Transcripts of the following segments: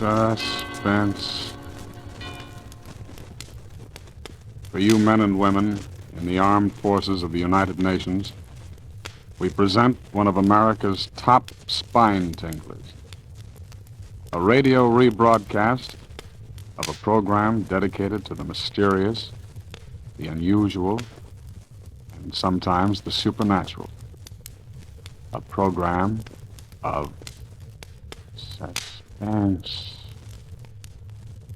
Suspense. For you men and women in the armed forces of the United Nations, we present one of America's top spine tinglers. A radio rebroadcast of a program dedicated to the mysterious, the unusual, and sometimes the supernatural. A program of suspense.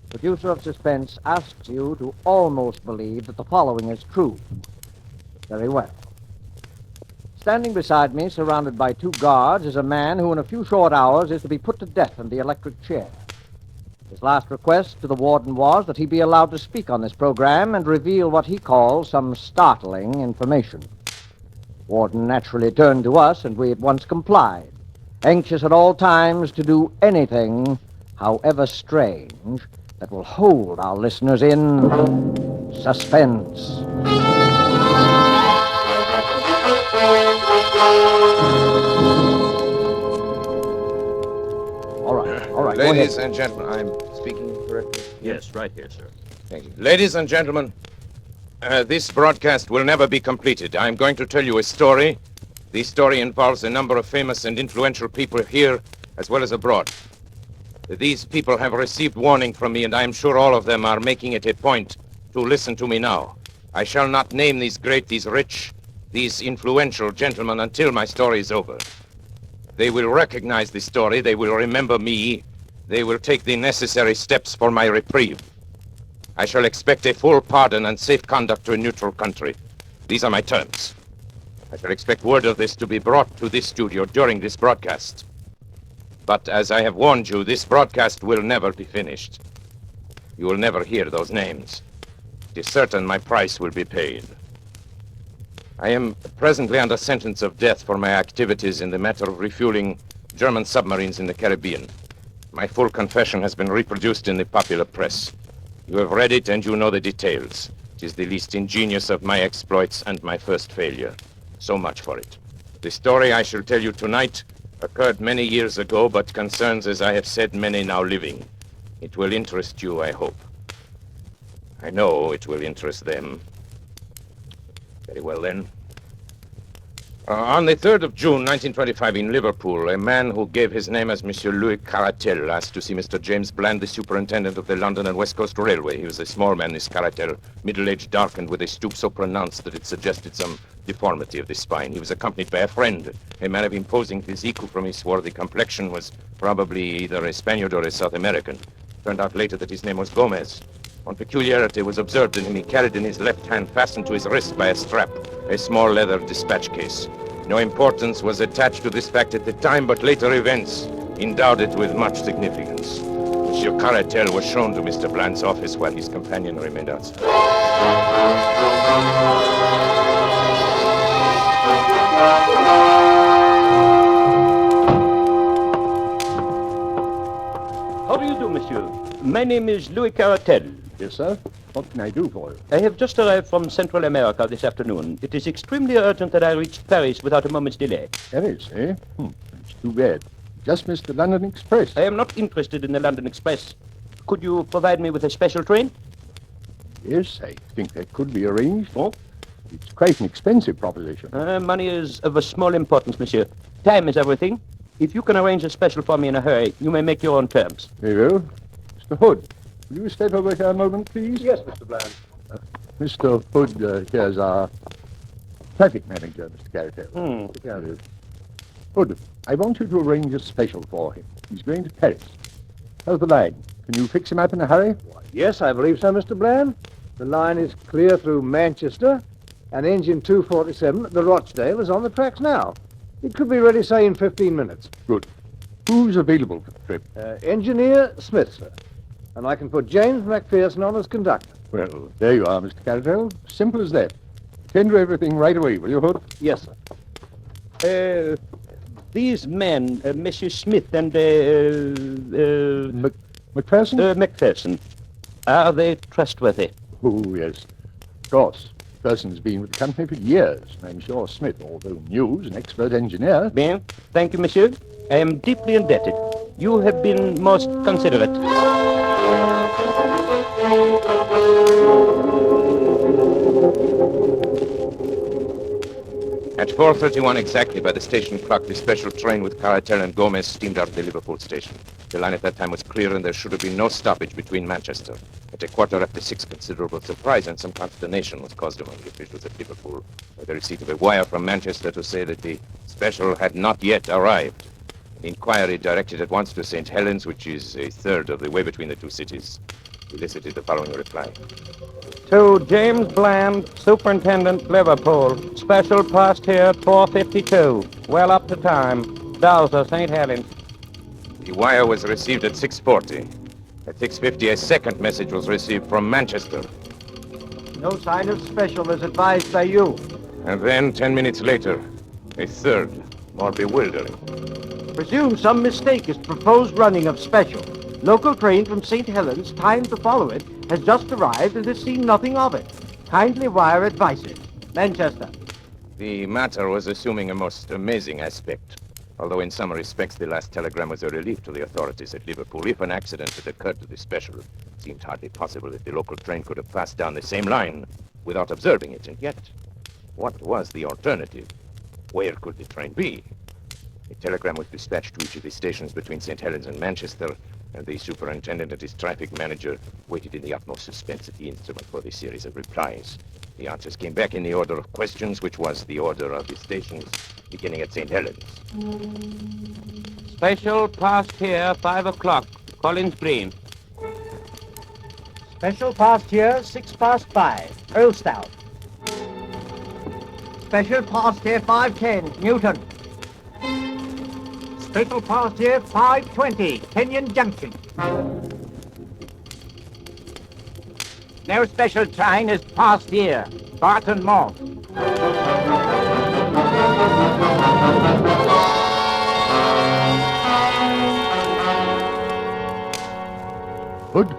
Producer of Suspense asks you to almost believe that the following is true. Very well. Standing beside me, surrounded by two guards, is a man who in a few short hours is to be put to death in the electric chair. His last request to the warden was that he be allowed to speak on this program and reveal what he calls some startling information. Warden naturally turned to us, and we at once complied, anxious at all times to do anything, however strange, that will hold our listeners in suspense. All right. Ladies and gentlemen, I'm speaking correctly? Yes, right here, sir. Thank you. Ladies and gentlemen, this broadcast will never be completed. I'm going to tell you a story. This story involves a number of famous and influential people here as well as abroad. These people have received warning from me, and I'm sure all of them are making it a point to listen to me now. I shall not name these great, these rich, these influential gentlemen until my story is over. They will recognize the story, they will remember me, they will take the necessary steps for my reprieve. I shall expect a full pardon and safe conduct to a neutral country. These are my terms. I shall expect word of this to be brought to this studio during this broadcast. But as I have warned you, this broadcast will never be finished. You will never hear those names. It is certain my price will be paid. I am presently under sentence of death for my activities in the matter of refueling German submarines in the Caribbean. My full confession has been reproduced in the popular press. You have read it and you know the details. It is the least ingenious of my exploits and my first failure. So much for it. The story I shall tell you tonight occurred many years ago, but concerns, as I have said, many now living. It will interest you, I hope. I know it will interest them. Very well, then. On the 3rd of June, 1925, in Liverpool, a man who gave his name as Monsieur Louis Caratel asked to see Mr. James Bland, the superintendent of the London and West Coast Railway. He was a small man, this Caratel, middle-aged, darkened, with a stoop so pronounced that it suggested some deformity of the spine. He was accompanied by a friend, a man of imposing physique who, from his swarthy complexion, was probably either a Spaniard or a South American. Turned out later that his name was Gomez. One peculiarity was observed in him. He carried in his left hand, fastened to his wrist by a strap, a small leather dispatch case. No importance was attached to this fact at the time, but later events endowed it with much significance. Monsieur Caratel was shown to Mr. Bland's office while his companion remained outside. How do you do, monsieur? My name is Louis Caratel. Yes, sir. What can I do for you? I have just arrived from Central America this afternoon. It is extremely urgent that I reach Paris without a moment's delay. Paris, eh? It's too bad. Just missed the London Express. I am not interested in the London Express. Could you provide me with a special train? Yes, I think that could be arranged. Oh, it's quite an expensive proposition. Money is of a small importance, monsieur. Time is everything. If you can arrange a special for me in a hurry, you may make your own terms. Very well. Mr. Hood, will you step over here a moment, please? Yes, Mr. Bland. Mr. Hood, here's our traffic manager, Mr. Caratel. Sit down here. Hood, I want you to arrange a special for him. He's going to Paris. How's the line? Can you fix him up in a hurry? Yes, I believe so, Mr. Bland. The line is clear through Manchester, and engine 247 at the Rochdale is on the tracks now. It could be ready, say, in 15 minutes. Good. Who's available for the trip? Engineer Smith, sir. And I can put James McPherson on as conductor. Well, there you are, Mr. Caratel. Simple as that. Attend to everything right away, will you, Hood? Yes, sir. These men, Monsieur Smith and McPherson? McPherson, are they trustworthy? Oh, yes. Of course. Person's been with the company for years, and I'm sure Smith, although new, is an expert engineer. Bien. Thank you, monsieur. I am deeply indebted. You have been most considerate. At 4:31 exactly by the station clock, the special train with Caratel and Gomez steamed out of the Liverpool station. The line at that time was clear and there should have been no stoppage between Manchester. At a quarter after 6, considerable surprise and some consternation was caused among the officials at Liverpool by the receipt of a wire from Manchester to say that the special had not yet arrived. An inquiry directed at once to St. Helens, which is a third of the way between the two cities, elicited the following reply. To James Bland, Superintendent, Liverpool. Special post here at 4:52. Well up to time. Dowser, St. Helens. The wire was received at 6:40. At 6:50, a second message was received from Manchester. No sign of special as advised by you. And then, 10 minutes later, a third, more bewildering. Presume some mistake is proposed running of special. Local train from St. Helens, time to follow it, has just arrived and has seen nothing of it. Kindly wire advices. Manchester. The matter was assuming a most amazing aspect. Although in some respects the last telegram was a relief to the authorities at Liverpool. If an accident had occurred to the special, it seemed hardly possible that the local train could have passed down the same line without observing it. And yet, what was the alternative? Where could the train be? A telegram was dispatched to each of the stations between St. Helens and Manchester, and the superintendent and his traffic manager waited in the utmost suspense at the instrument for the series of replies. The answers came back in the order of questions, which was the order of the stations, beginning at St. Helens. Special past here, 5 o'clock. Collins Green. Special past here, 5:06. Earlstown. Special past here, 5:10. Newton. Special past here, 5:20. Kenyon Junction. No special train is past here. Barton Moss. Hood,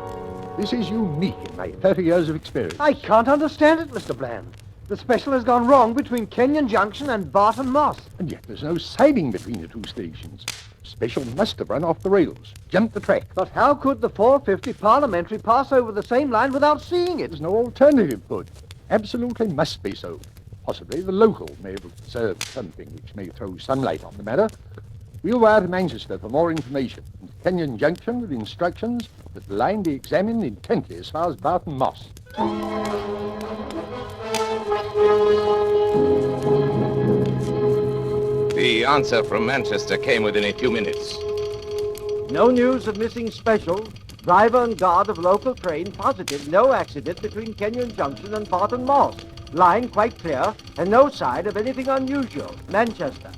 this is unique in my 30 years of experience. I can't understand it, Mr. Bland. The special has gone wrong between Kenyon Junction and Barton Moss. And yet there's no siding between the two stations. Special must have run off the rails, jumped the track. But how could the 450 Parliamentary pass over the same line without seeing it? There's no alternative, Hood. Absolutely must be so. Possibly the local may have observed something which may throw some light on the matter. We'll wire to Manchester for more information, and to Kenyon Junction with instructions that the line be examined intently as far as Barton Moss. The answer from Manchester came within a few minutes. No news of missing special. Driver and guard of local train positive no accident between Kenyon Junction and Barton Moss. Line quite clear and no sign of anything unusual. Manchester.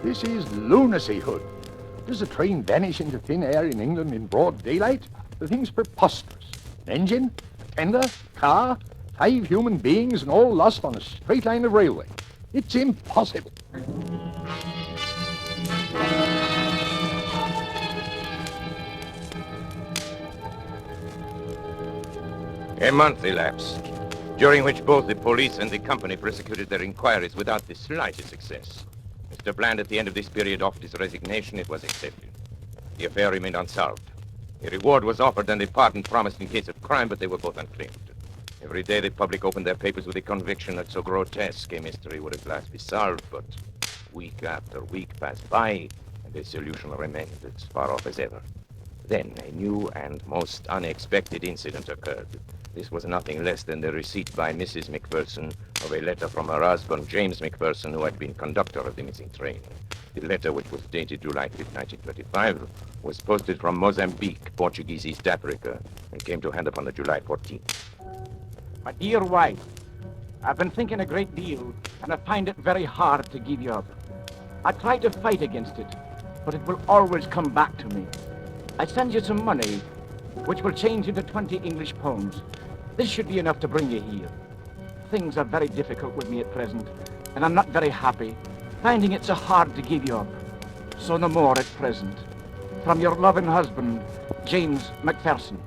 This is lunacy, Hood. Does a train vanish into thin air in England in broad daylight? The thing's preposterous. An engine, a tender, car, 5 human beings, and all lost on a straight line of railway. It's impossible. A month elapsed, during which both the police and the company prosecuted their inquiries without the slightest success. Mr. Bland, at the end of this period, offered his resignation. It was accepted. The affair remained unsolved. A reward was offered and a pardon promised in case of crime, but they were both unclaimed. Every day the public opened their papers with the conviction that so grotesque a mystery would at last be solved, but week after week passed by, and the solution remained as far off as ever. Then a new and most unexpected incident occurred. This was nothing less than the receipt by Mrs. McPherson of a letter from her husband, James McPherson, who had been conductor of the missing train. The letter, which was dated July 5, 1925, was posted from Mozambique, Portuguese East Africa, and came to hand upon the July 14th. My dear wife, I've been thinking a great deal, and I find it very hard to give you up. I try to fight against it, but it will always come back to me. I send you some money, which will change into 20 English pounds. This should be enough to bring you here. Things are very difficult with me at present, and I'm not very happy, finding it so hard to give you up. So no more at present. From your loving husband, James McPherson.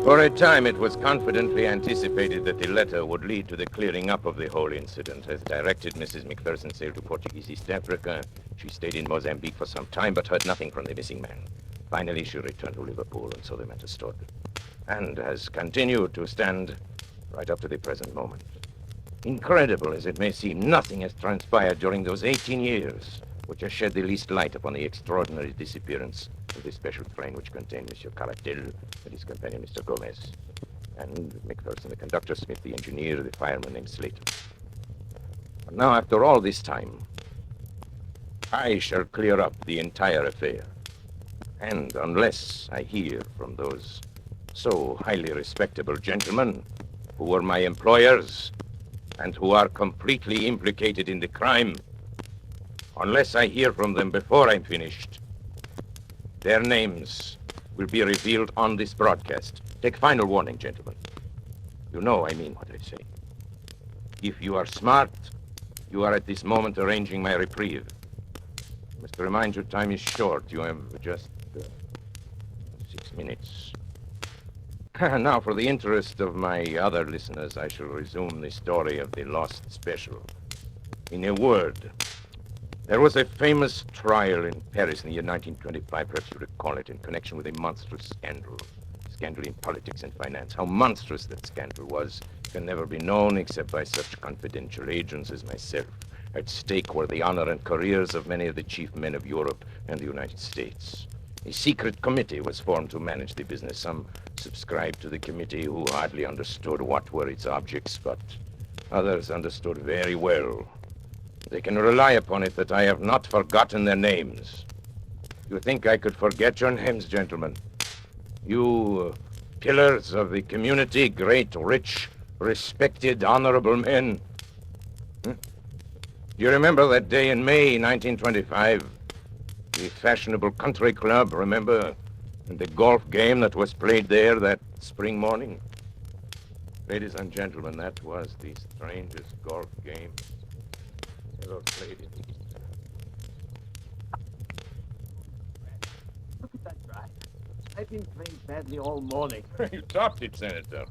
For a time, it was confidently anticipated that the letter would lead to the clearing up of the whole incident. As directed, Mrs. McPherson sailed to Portuguese East Africa. She stayed in Mozambique for some time, but heard nothing from the missing man. Finally, she returned to Liverpool, and so the matter stood. And has continued to stand right up to the present moment. Incredible as it may seem, nothing has transpired during those 18 years which has shed the least light upon the extraordinary disappearance of the special train which contained Monsieur Caratel and his companion, Mr. Gomez, and McPherson, the conductor, Smith, the engineer, the fireman named Slater. But now, after all this time, I shall clear up the entire affair. And unless I hear from those so highly respectable gentlemen who were my employers and who are completely implicated in the crime, unless I hear from them before I'm finished, their names will be revealed on this broadcast. Take final warning, gentlemen. You know I mean what I say. If you are smart, you are at this moment arranging my reprieve. I must remind you, time is short. You have just 6 minutes. Now, for the interest of my other listeners, I shall resume the story of the lost special. In a word, there was a famous trial in Paris in the year 1925, perhaps you recall it, in connection with a monstrous scandal. Scandal in politics and finance. How monstrous that scandal was can never be known except by such confidential agents as myself. At stake were the honor and careers of many of the chief men of Europe and the United States. A secret committee was formed to manage the business. Some subscribed to the committee who hardly understood what were its objects, but others understood very well. They can rely upon it that I have not forgotten their names. You think I could forget your names, gentlemen? You pillars of the community, great, rich, respected, honorable men. Do you remember that day in May 1925? The fashionable country club, remember? And the golf game that was played there that spring morning? Ladies and gentlemen, that was the strangest golf game ever played in East. Look at that drive. I've been playing badly all morning. You topped it, Senator.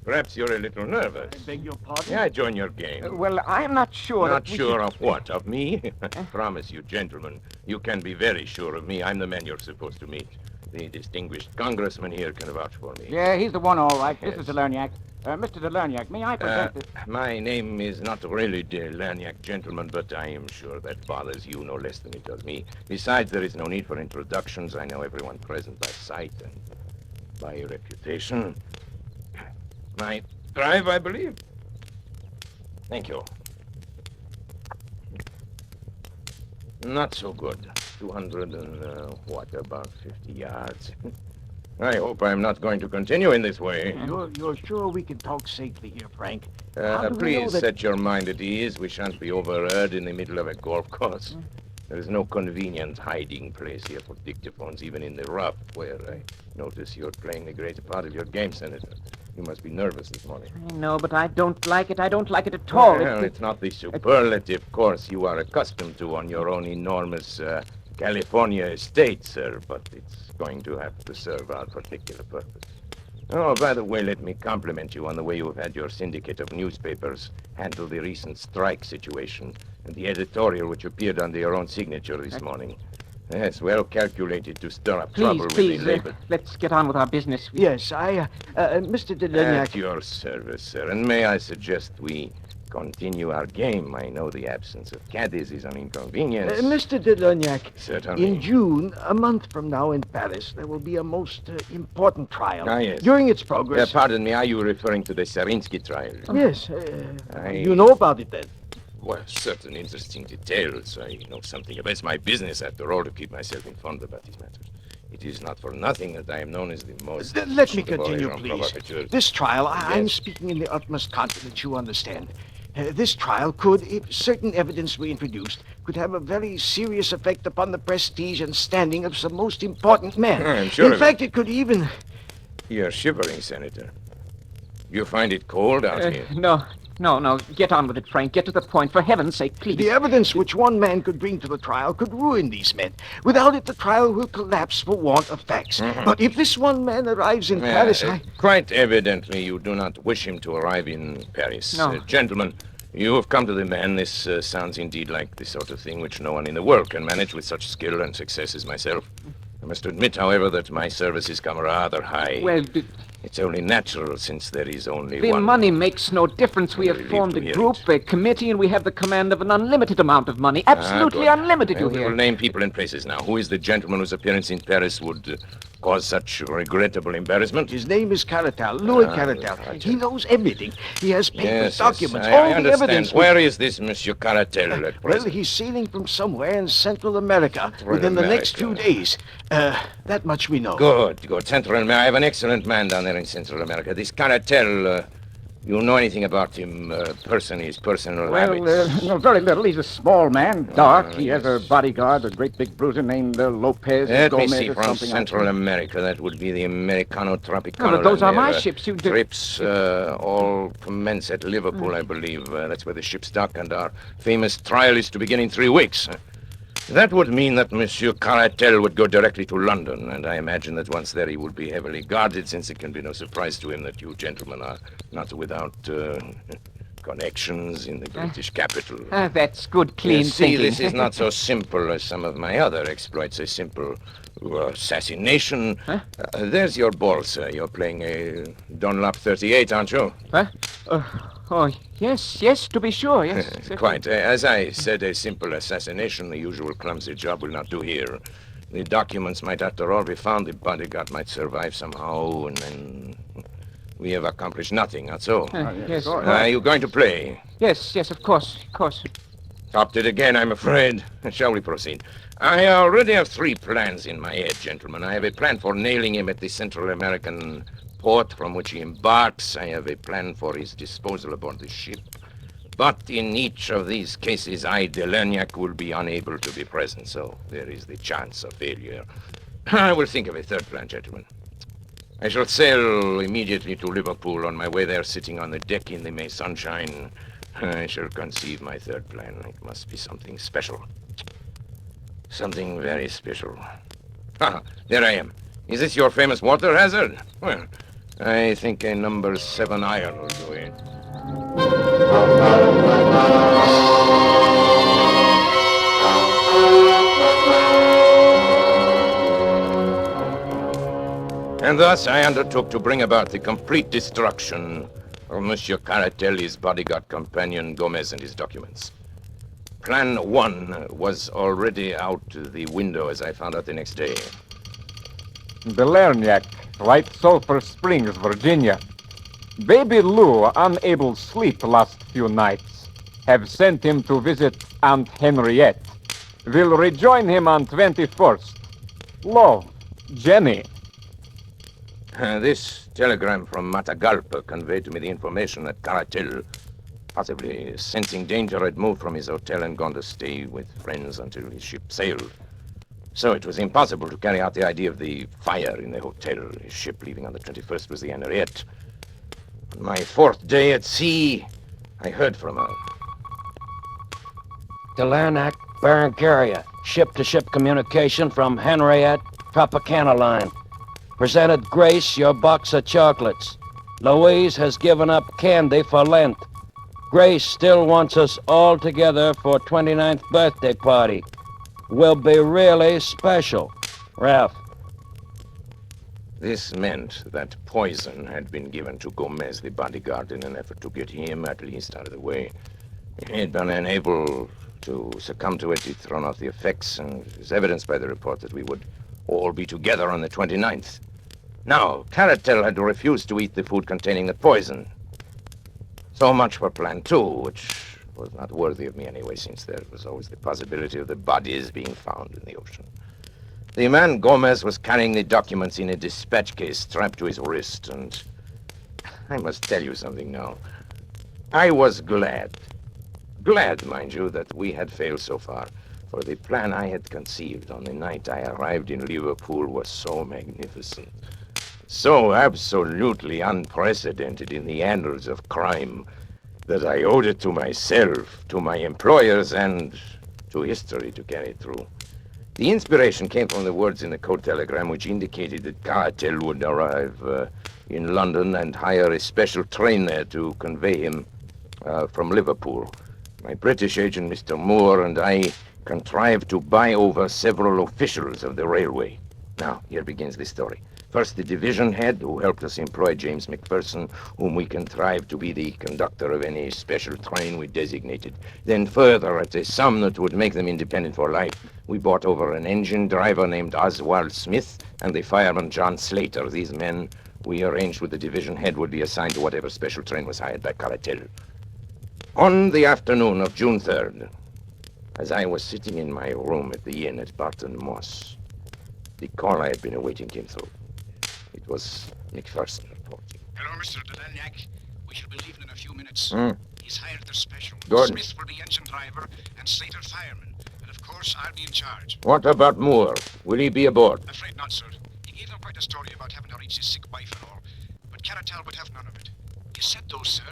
Perhaps you're a little nervous. I beg your pardon? Yeah, I join your game. Well, I'm not sure. Not that we sure should- of what? Of me? I promise you, gentlemen, you can be very sure of me. I'm the man you're supposed to meet. The distinguished congressman here can vouch for me. Yeah, he's the one, all right. Yes. This is Delerniak. Mr. Delerniak, may I present this? My name is not really de Lerniak, gentlemen, but I am sure that bothers you no less than it does me. Besides, there is no need for introductions. I know everyone present by sight and by reputation. My drive, I believe. Thank you. Not so good. 200 and, about 50 yards. I hope I'm not going to continue in this way. You're sure we can talk safely here, Frank? How do we know Please that- set your mind at ease. We shan't be overheard in the middle of a golf course. There is no convenient hiding place here for dictaphones, even in the rough, where I notice you're playing the greater part of your game, Senator. You must be nervous this morning. I know, but I don't like it. I don't like it at all. Well, it's not the superlative course you are accustomed to on your own enormous California estate, sir, but it's going to have to serve our particular purpose. Oh, by the way, let me compliment you on the way you've had your syndicate of newspapers handle the recent strike situation and the editorial which appeared under your own signature this morning. Yes, well calculated to stir up trouble with the labor. Let's get on with our business. Yes, Mr. At Delerniak. your service, sir. And may I suggest we continue our game? I know the absence of caddies is an inconvenience. Mr. Delerniak, Certainly. in June, a month from now in Paris, there will be a most important trial. Ah, yes. During its progress... Pardon me, are you referring to the Sarinsky trial? Yes, I- you know about it then. Well, certain interesting details. I know something about it. It's my business, after all, to keep myself informed about these matters. It is not for nothing that I am known as the most... Let me notable continue, agent please. provocateur. This trial, I'm Yes. speaking in the utmost confidence, you understand. This trial could, if certain evidence were introduced, could have a very serious effect upon the prestige and standing of some most important men. I'm sure In of fact, it could even... You're shivering, Senator. You find it cold out here? No, No, get on with it, Frank. Get to the point. For heaven's sake, please. The evidence which one man could bring to the trial could ruin these men. Without it, the trial will collapse for want of facts. But if this one man arrives in Paris, Quite evidently, you do not wish him to arrive in Paris. No. Gentlemen, you have come to the man. This sounds indeed like the sort of thing which no one in the world can manage with such skill and success as myself. I must admit, however, that my services come rather high. Well, It's only natural, since there is only the one. money makes no difference. We have Relieved formed to a hear group, it. a committee, and we have the command of an unlimited amount of money. Absolutely good. unlimited, Well, you we will hear? name people and places now. Who is the gentleman whose appearance in Paris would cause such regrettable embarrassment? his name is Caratal, Louis Caratal. Caratal. He knows everything. He has papers, Yes, documents, I all the understand. evidence. Where is this Monsieur Caratel at Well, present? he's sailing from somewhere in Central America within the next few America. days. That much we know. Good. Central America. I have an excellent man down there in Central America. This Caratel, you know anything about him, his personal habits? No, very little. He's a small man, dark. He has a yes. bodyguard, a great big bruiser named Lopez Let me Gomez see, or from something. Central America, that would be the Americano Tropicano. No, but those are and my their, ships. You Trips all commence at Liverpool, I believe. That's where the ships dock, and our famous trial is to begin in 3 weeks. That would mean that Monsieur Caratel would go directly to London, and I imagine that once there he would be heavily guarded, since it can be no surprise to him that you gentlemen are not without connections in the British capital. That's good, clean See, thinking. this is not so simple as some of my other exploits. A simple assassination. Huh? There's your ball, sir. You're playing a Dunlop 38, aren't you? Huh? Oh, yes, to be sure, yes. Quite. As I said, a simple assassination, the usual clumsy job, will not do here. The documents might, after all, be found. The bodyguard might survive somehow, and then we have accomplished nothing, not so? Yes, Are you going to play? yes, of course. Topped it again, I'm afraid. Shall we proceed? I already have 3 plans in my head, gentlemen. I have a plan for nailing him at the Central American port from which he embarks. I have a plan for his disposal aboard the ship. But in each of these cases, I, Delerniac, will be unable to be present, so there is the chance of failure. I will think of a 3rd plan, gentlemen. I shall sail immediately to Liverpool. On my way there, sitting on the deck in the May sunshine, I shall conceive my 3rd plan. It must be something special. Something very special. Ah, there I am. Is this your famous water hazard? Well, I think a number 7 iron will do it. And thus I undertook to bring about the complete destruction of Monsieur Caratelli's bodyguard companion Gomez and his documents. Plan 1 was already out the window, as I found out the next day. Belerniak, White Sulphur Springs, Virginia. Baby Lou, unable to sleep last few nights, have sent him to visit Aunt Henriette. Will rejoin him on 21st. Love, Jenny. This telegram from Matagalpa conveyed to me the information that Caratel, possibly sensing danger, had moved from his hotel and gone to stay with friends until his ship sailed. So it was impossible to carry out the idea of the fire in the hotel. His ship leaving on the 21st was the Henriette. On my 4th day at sea, I heard from her. Delernac, Berengaria. Ship-to-ship communication from Henriette, Tropicana line. Presented Grace your box of chocolates. Louise has given up candy for Lent. Grace still wants us all together for 29th birthday party. Will be really special. Ralph. This meant that poison had been given to Gomez, the bodyguard, in an effort to get him at least out of the way. He had been unable to succumb to it. He'd thrown off the effects, and it was evidenced by the report that we would all be together on the 29th. Now, Caratel had refused to eat the food containing the poison. So much for Plan 2, which was not worthy of me anyway, since there was always the possibility of the bodies being found in the ocean. The man Gomez was carrying the documents in a dispatch case strapped to his wrist, and I must tell you something now. I was glad, mind you, that we had failed so far, for the plan I had conceived on the night I arrived in Liverpool was so magnificent, so absolutely unprecedented in the annals of crime, that I owed it to myself, to my employers, and to history to carry it through. The inspiration came from the words in the code telegram which indicated that Cartel would arrive in London and hire a special train there to convey him from Liverpool. My British agent, Mr. Moore, and I contrived to buy over several officials of the railway. Now, here begins the story. First, the division head, who helped us employ James McPherson, whom we contrived to be the conductor of any special train we designated. Then further, at a sum that would make them independent for life, we bought over an engine driver named Oswald Smith and the fireman John Slater. These men, we arranged with the division head, would be assigned to whatever special train was hired by Cartel. On the afternoon of June 3rd, as I was sitting in my room at the inn at Barton Moss, the call I had been awaiting came through. It was McPherson reporting. Hello, Mr. Delaniak. We shall be leaving in a few minutes. He's hired the special. Good. Smith for the engine driver and Slater fireman. And of course, I'll be in charge. What about Moore? Will he be aboard? Afraid not, sir. He gave them quite a story about having to reach his sick wife and all. But Caratal would have none of it. You said, though, sir,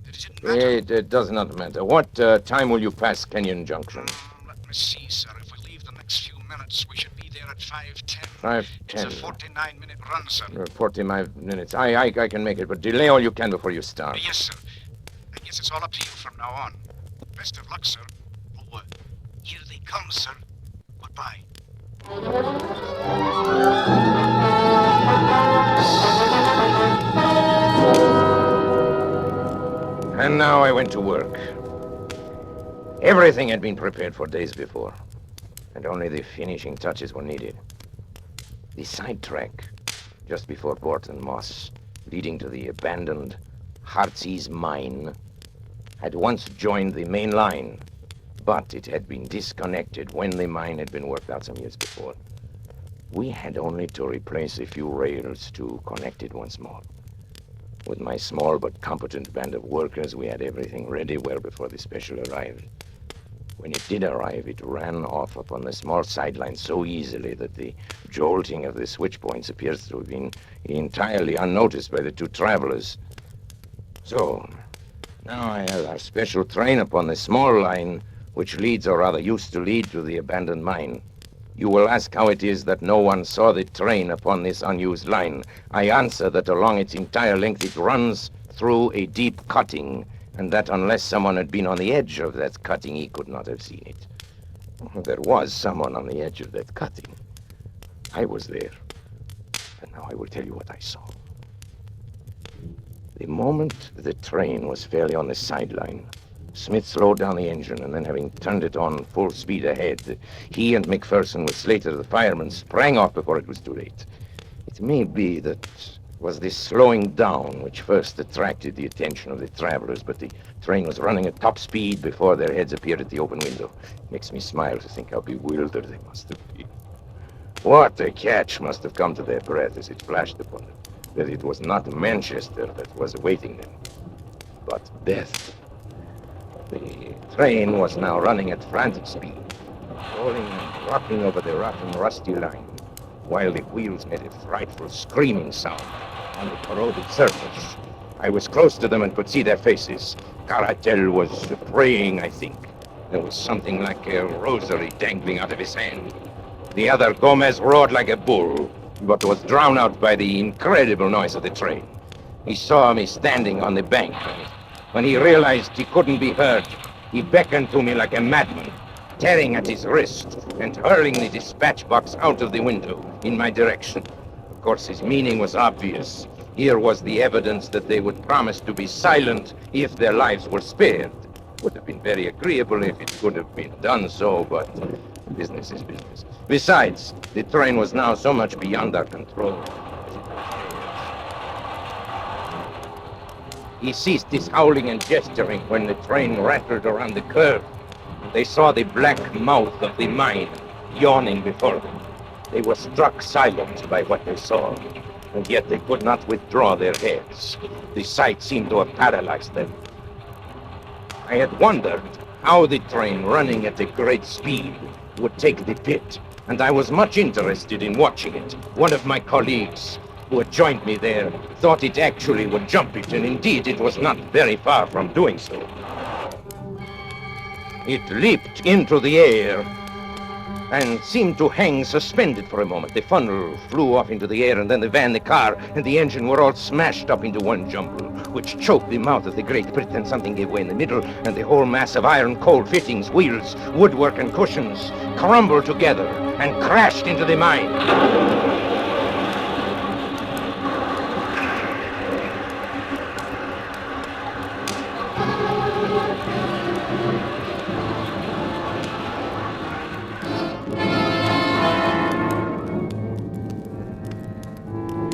that it didn't matter. It does not matter. What time will you pass Kenyon Junction? Let me see, sir. If we leave the next few minutes, we should be there at 5:10. 5:10. It's a 49-minute run, sir. 45 minutes. I can make it, but delay all you can before you start. Yes, sir. I guess it's all up to you from now on. Best of luck, sir. Oh, here they come, sir. Goodbye. And now I went to work. Everything had been prepared for days before, and only the finishing touches were needed. The sidetrack, just before Barton Moss, leading to the abandoned Heartsease mine, had once joined the main line, but it had been disconnected when the mine had been worked out some years before. We had only to replace a few rails to connect it once more. With my small but competent band of workers, we had everything ready well before the special arrived. When it did arrive, it ran off upon the small sideline so easily that the jolting of the switch points appears to have been entirely unnoticed by the two travelers. So, now I have our special train upon the small line which leads, or rather used to lead, to the abandoned mine. You will ask how it is that no one saw the train upon this unused line. I answer that along its entire length it runs through a deep cutting, and that unless someone had been on the edge of that cutting, he could not have seen it. There was someone on the edge of that cutting. I was there. And now I will tell you what I saw. The moment the train was fairly on the sideline, Smith slowed down the engine, and then having turned it on full speed ahead, he and McPherson, with Slater, the fireman, sprang off before it was too late. It may be that it was this slowing down which first attracted the attention of the travelers, but the train was running at top speed before their heads appeared at the open window. It makes me smile to think how bewildered they must have been. What a catch must have come to their breath as it flashed upon them, that it was not Manchester that was awaiting them, but death. The train was now running at frantic speed, rolling and rocking over the rough and rusty line, while the wheels made a frightful screaming sound on the corroded surface. I was close to them and could see their faces. Caratel was praying, I think. There was something like a rosary dangling out of his hand. The other, Gomez, roared like a bull, but was drowned out by the incredible noise of the train. He saw me standing on the bank. When he realized he couldn't be heard, he beckoned to me like a madman, tearing at his wrist and hurling the dispatch box out of the window in my direction. Of course, his meaning was obvious. Here was the evidence that they would promise to be silent if their lives were spared. Would have been very agreeable if it could have been done so, but business is business. Besides, the train was now so much beyond our control. He ceased his howling and gesturing when the train rattled around the curve. They saw the black mouth of the mine yawning before them. They were struck silent by what they saw, and yet they could not withdraw their heads. The sight seemed to have paralyzed them. I had wondered how the train, running at a great speed, would take the pit, and I was much interested in watching it. One of my colleagues, who had joined me there, thought it actually would jump it, and indeed it was not very far from doing so. It leaped into the air and seemed to hang suspended for a moment. The funnel flew off into the air, and then the van, the car, and the engine were all smashed up into one jumble, which choked the mouth of the Great Britain. Something gave way in the middle, and the whole mass of iron, coal fittings, wheels, woodwork, and cushions crumbled together and crashed into the mine.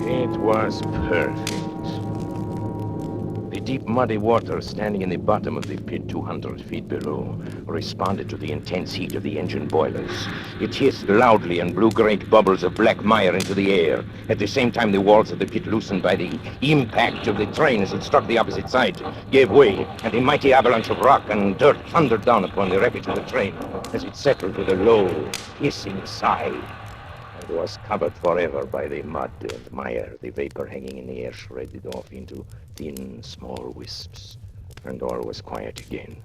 It was perfect. The deep, muddy water standing in the bottom of the pit 200 feet below responded to the intense heat of the engine boilers. It hissed loudly and blew great bubbles of black mire into the air. At the same time, the walls of the pit, loosened by the impact of the train as it struck the opposite side, gave way, and a mighty avalanche of rock and dirt thundered down upon the wreckage of the train as it settled with a low, hissing sigh. It was covered forever by the mud and mire, the vapor hanging in the air shredded off into thin, small wisps, and all was quiet again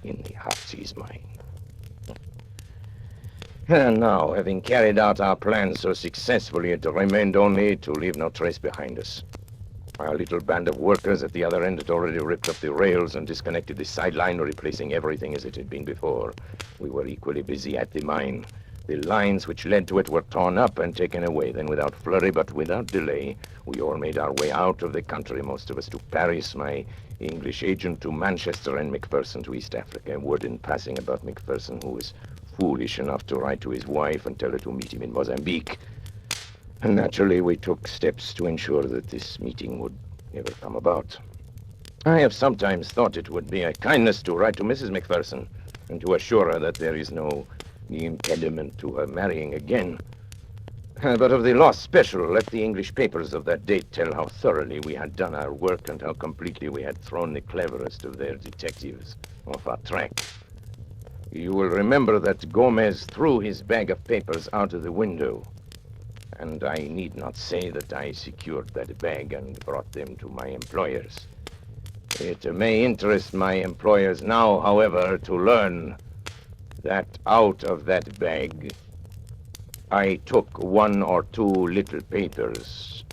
in the Heartsease mine. And now, having carried out our plans so successfully, it remained only to leave no trace behind us. Our little band of workers at the other end had already ripped up the rails and disconnected the sideline, replacing everything as it had been before. We were equally busy at the mine. The lines which led to it were torn up and taken away. Then, without flurry but without delay, we all made our way out of the country, most of us to Paris, my English agent to Manchester, and McPherson to East Africa. Word in passing about McPherson, who was foolish enough to write to his wife and tell her to meet him in Mozambique. And naturally, we took steps to ensure that this meeting would never come about. I have sometimes thought it would be a kindness to write to Mrs. McPherson and to assure her that there is no impediment to her marrying again. But of the lost special, let the English papers of that date tell how thoroughly we had done our work and how completely we had thrown the cleverest of their detectives off our track. You will remember that Gomez threw his bag of papers out of the window, and I need not say that I secured that bag and brought them to my employers. It may interest my employers now, however, to learn that out of that bag, I took one or two little papers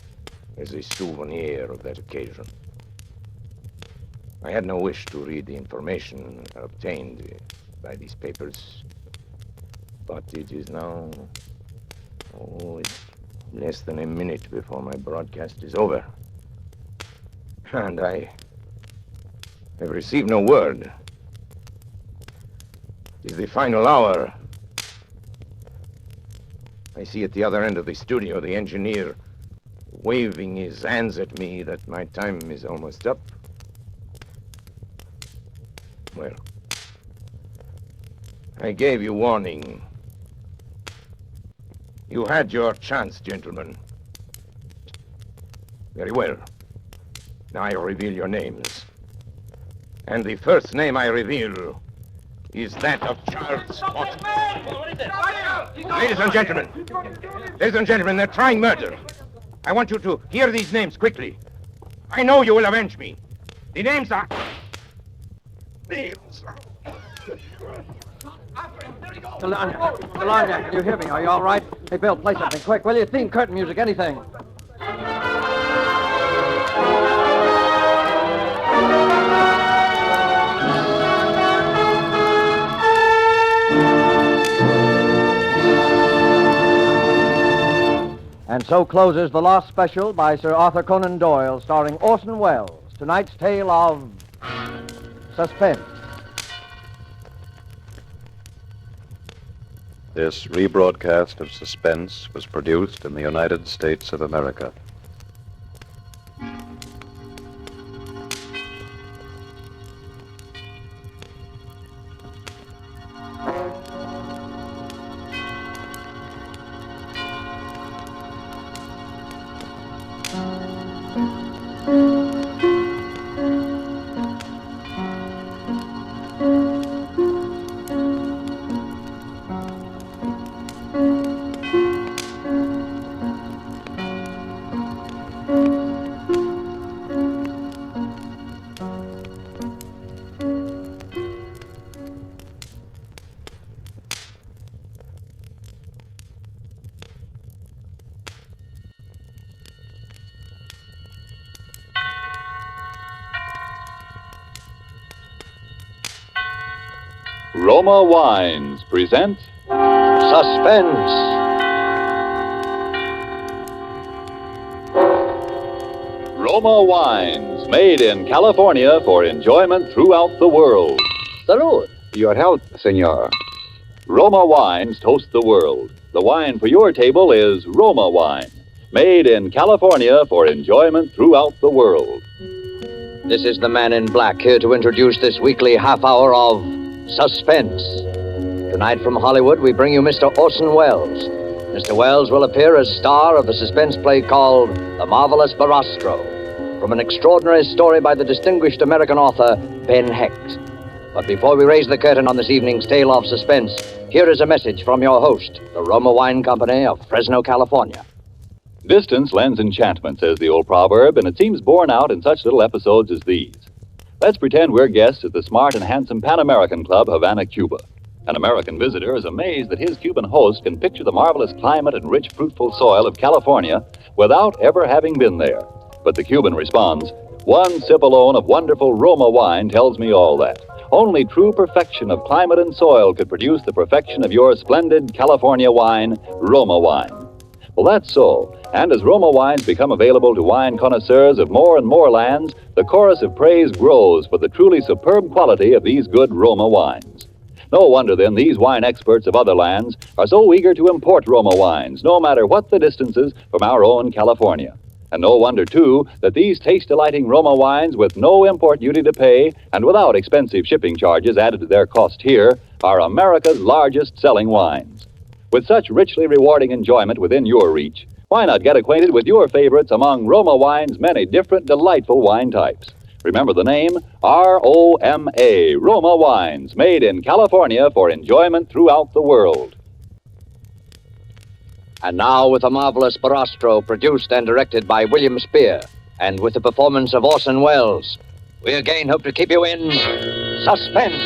as a souvenir of that occasion. I had no wish to read the information obtained by these papers, but it is now, it's less than a minute before my broadcast is over. And I have received no word. It is the final hour. I see at the other end of the studio the engineer waving his hands at me that my time is almost up. Well, I gave you warning. You had your chance, gentlemen. Very well. Now I reveal your names. And the first name I reveal is that of Charles Potter. Ladies and gentlemen, they're trying murder. I want you to hear these names quickly. I know you will avenge me. The names are... Delania, can you hear me? Are you all right? Hey, Bill, play something quick, will you? Theme, curtain music, anything. And so closes the Lost Special by Sir Arthur Conan Doyle, starring Orson Welles. Tonight's tale of Suspense. This rebroadcast of Suspense was produced in the United States of America. Roma Wines present Suspense. Roma Wines, made in California for enjoyment throughout the world. Salud. Your health, senor. Roma Wines toast the world. The wine for your table is Roma Wine, made in California for enjoyment throughout the world. This is the man in black here to introduce this weekly half hour of Suspense. Tonight from Hollywood, we bring you Mr. Orson Welles. Mr. Welles will appear as star of a suspense play called The Marvelous Barastro, from an extraordinary story by the distinguished American author Ben Hecht. But before we raise the curtain on this evening's tale of suspense, here is a message from your host, the Roma Wine Company of Fresno, California. Distance lends enchantment, says the old proverb, and it seems borne out in such little episodes as these. Let's pretend we're guests at the smart and handsome Pan American Club, Havana, Cuba. An American visitor is amazed that his Cuban host can picture the marvelous climate and rich, fruitful soil of California without ever having been there. But the Cuban responds, "One sip alone of wonderful Roma wine tells me all that. Only true perfection of climate and soil could produce the perfection of your splendid California wine, Roma wine." Well, that's so. And as Roma wines become available to wine connoisseurs of more and more lands, the chorus of praise grows for the truly superb quality of these good Roma wines. No wonder, then, these wine experts of other lands are so eager to import Roma wines, no matter what the distances from our own California. And no wonder, too, that these taste-delighting Roma wines, with no import duty to pay and without expensive shipping charges added to their cost here, are America's largest selling wines. With such richly rewarding enjoyment within your reach, why not get acquainted with your favorites among Roma wine's many different delightful wine types? Remember the name, R-O-M-A, Roma Wines, made in California for enjoyment throughout the world. And now with The Marvelous Barastro, produced and directed by William Spear, and with the performance of Orson Welles, we again hope to keep you in suspense.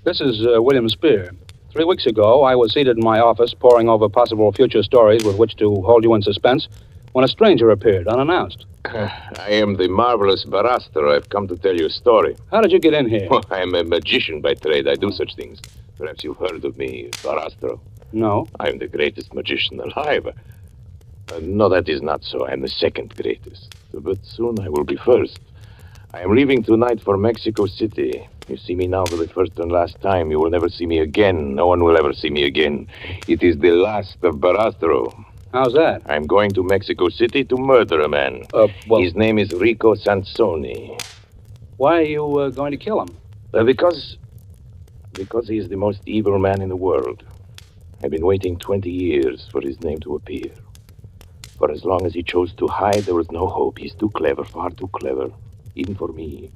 This is William Spear. 3 weeks ago, I was seated in my office poring over possible future stories with which to hold you in suspense when a stranger appeared unannounced. I am the marvelous Barastro. I've come to tell you a story. How did you get in here? Well, I am a magician by trade. I do such things. Perhaps you've heard of me, Barastro. No. I am the greatest magician alive. No, that is not so. I am the second greatest. But soon I will be first. I am leaving tonight for Mexico City. You see me now for the first and last time. You will never see me again. No one will ever see me again. It is the last of Barastro. How's that? I'm going to Mexico City to murder a man. His name is Rico Sansoni. Why are you going to kill him? Because he is the most evil man in the world. I've been waiting 20 years for his name to appear. For as long as he chose to hide, there was no hope. He's too clever, far too clever, even for me.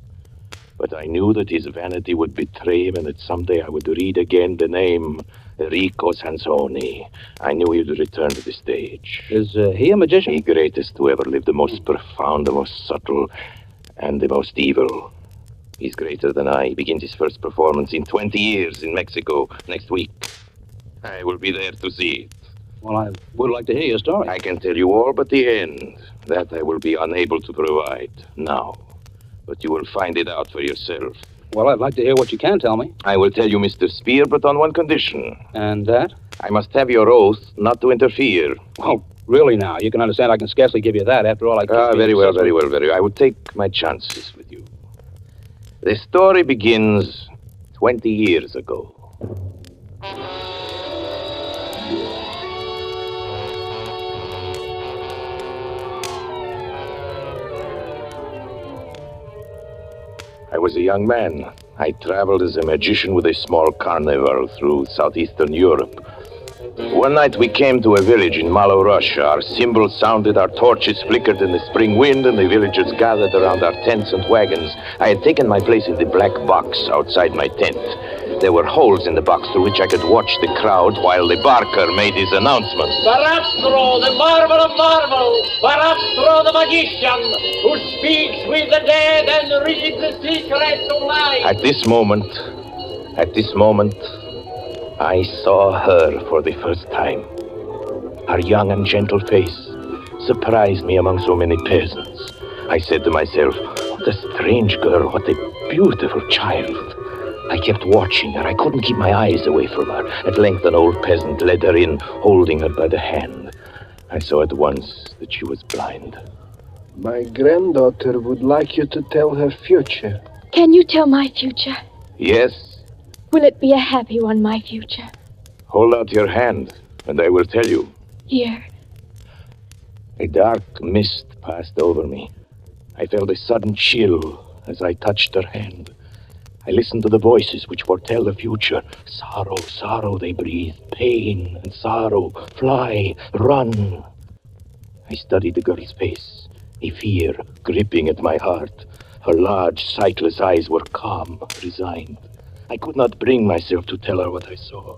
But I knew that his vanity would betray him and that someday I would read again the name Rico Sansoni. I knew he would return to the stage. Is he a magician? The greatest who ever lived, the most profound, the most subtle, and the most evil. He's greater than I. He begins his first performance in 20 years in Mexico next week. I will be there to see it. Well, I would like to hear your story. I can tell you all but the end. That I will be unable to provide now. But you will find it out for yourself. Well, I'd like to hear what you can tell me. I will tell you, Mr. Spear, but on one condition. And that? I must have your oath not to interfere. Oh, really now? You can understand I can scarcely give you that. After all, I can't... Very well. I will take my chances with you. The story begins 20 years ago. I was a young man. I traveled as a magician with a small carnival through southeastern Europe. One night we came to a village in Malo, Russia. Our cymbals sounded, our torches flickered in the spring wind, and the villagers gathered around our tents and wagons. I had taken my place in the black box outside my tent. There were holes in the box through which I could watch the crowd while the barker made his announcement. Barastro, the marvel of marvels! Barastro, the magician, who speaks with the dead and reads the secrets of life! At this moment, I saw her for the first time. Her young and gentle face surprised me among so many peasants. I said to myself, what a strange girl, what a beautiful child. I kept watching her. I couldn't keep my eyes away from her. At length, an old peasant led her in, holding her by the hand. I saw at once that she was blind. My granddaughter would like you to tell her future. Can you tell my future? Yes, Will it be a happy one, my future? hold out your hand, and I will tell you. Here. A dark mist passed over me. I felt a sudden chill as I touched her hand. I listened to the voices which foretell the future. Sorrow, sorrow, they breathe. Pain and sorrow. Fly, run. I studied the girl's face, a fear gripping at my heart. Her large, sightless eyes were calm, resigned. I could not bring myself to tell her what I saw.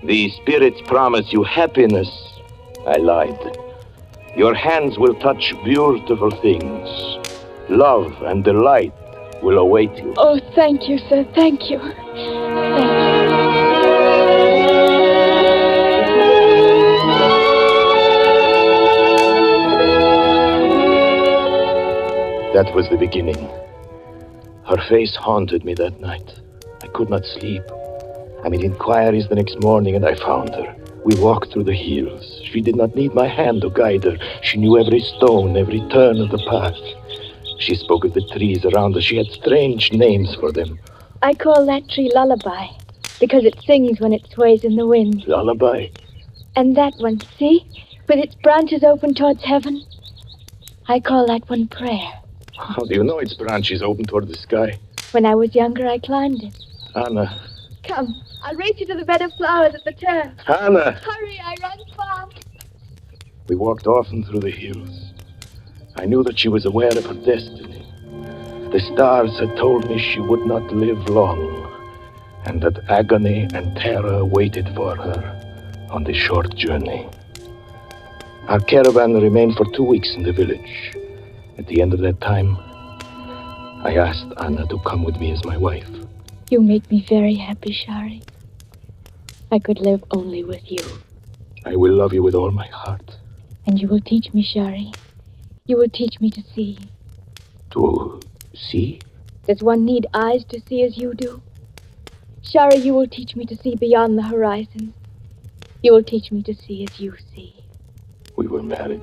The spirits promise you happiness. I lied. Your hands will touch beautiful things. Love and delight will await you. Oh, thank you, sir. Thank you. Thank That was the beginning. Her face haunted me that night. I could not sleep. I made inquiries the next morning and I found her. We walked through the hills. She did not need my hand to guide her. She knew every stone, every turn of the path. She spoke of the trees around us. She had strange names for them. I call that tree Lullaby, because it sings when it sways in the wind. Lullaby? And that one, see? With its branches open towards heaven. I call that one Prayer. How do you know its branches open toward the sky? When I was younger, I climbed it. Anna. Come, I'll race you to the bed of flowers at the turn. Anna! Hurry, I run fast. We walked often through the hills. I knew that she was aware of her destiny. The stars had told me she would not live long, and that agony and terror waited for her on this short journey. Our caravan remained for 2 weeks in the village. At the end of that time, I asked Anna to come with me as my wife. You make me very happy, Shari. I could live only with you. I will love you with all my heart. And you will teach me, Shari. You will teach me to see. To see? Does one need eyes to see as you do? Shari, you will teach me to see beyond the horizon. You will teach me to see as you see. We were married.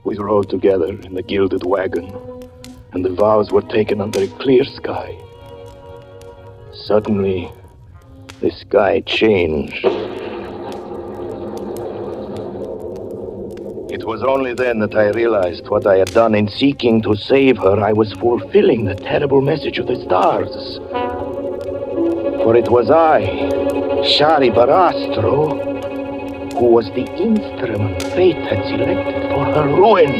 We rode together in the gilded wagon, and the vows were taken under a clear sky. Suddenly, the sky changed. It was only then that I realized what I had done in seeking to save her. I was fulfilling the terrible message of the stars. For it was I, Shari Barastro, who was the instrument fate had selected for her ruin.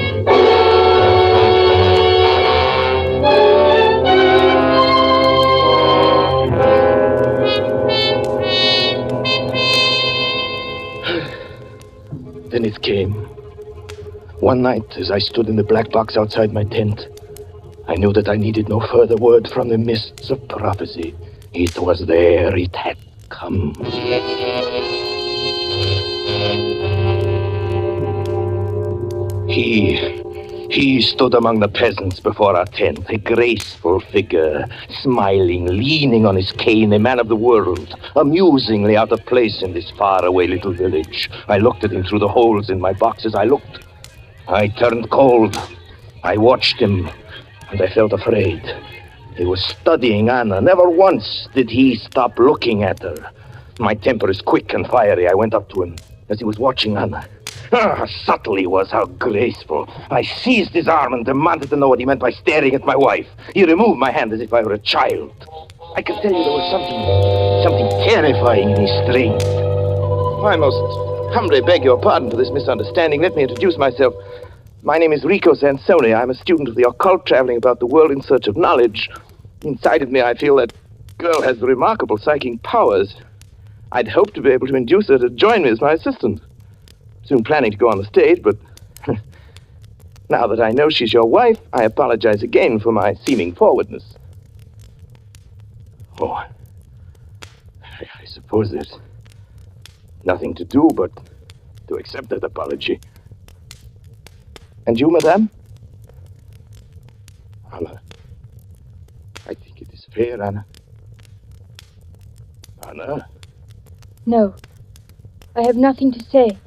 Then it came. One night, as I stood in the black box outside my tent, I knew that I needed no further word from the mists of prophecy. It was there, it had come. He stood among the peasants before our tent, a graceful figure, smiling, leaning on his cane, a man of the world, amusingly out of place in this faraway little village. I looked at him through the holes in my boxes. I turned cold. I watched him, and I felt afraid. He was studying Anna. Never once did he stop looking at her. My temper is quick and fiery. I went up to him as he was watching Anna. How subtle he was, how graceful. I seized his arm and demanded to know what he meant by staring at my wife. He removed my hand as if I were a child. I can tell you there was something terrifying in his strength. I most humbly beg your pardon for this misunderstanding. Let me introduce myself. My name is Rico Sansoni. I'm a student of the occult, traveling about the world in search of knowledge. Inside of me, I feel that girl has remarkable psychic powers. I'd hoped to be able to induce her to join me as my assistant. Soon planning to go on the stage, but now that I know she's your wife, I apologize again for my seeming forwardness. Oh, I suppose there's nothing to do but to accept that apology. And you, madame? Anna. I think it is fair, Anna. Anna? No. I have nothing to say.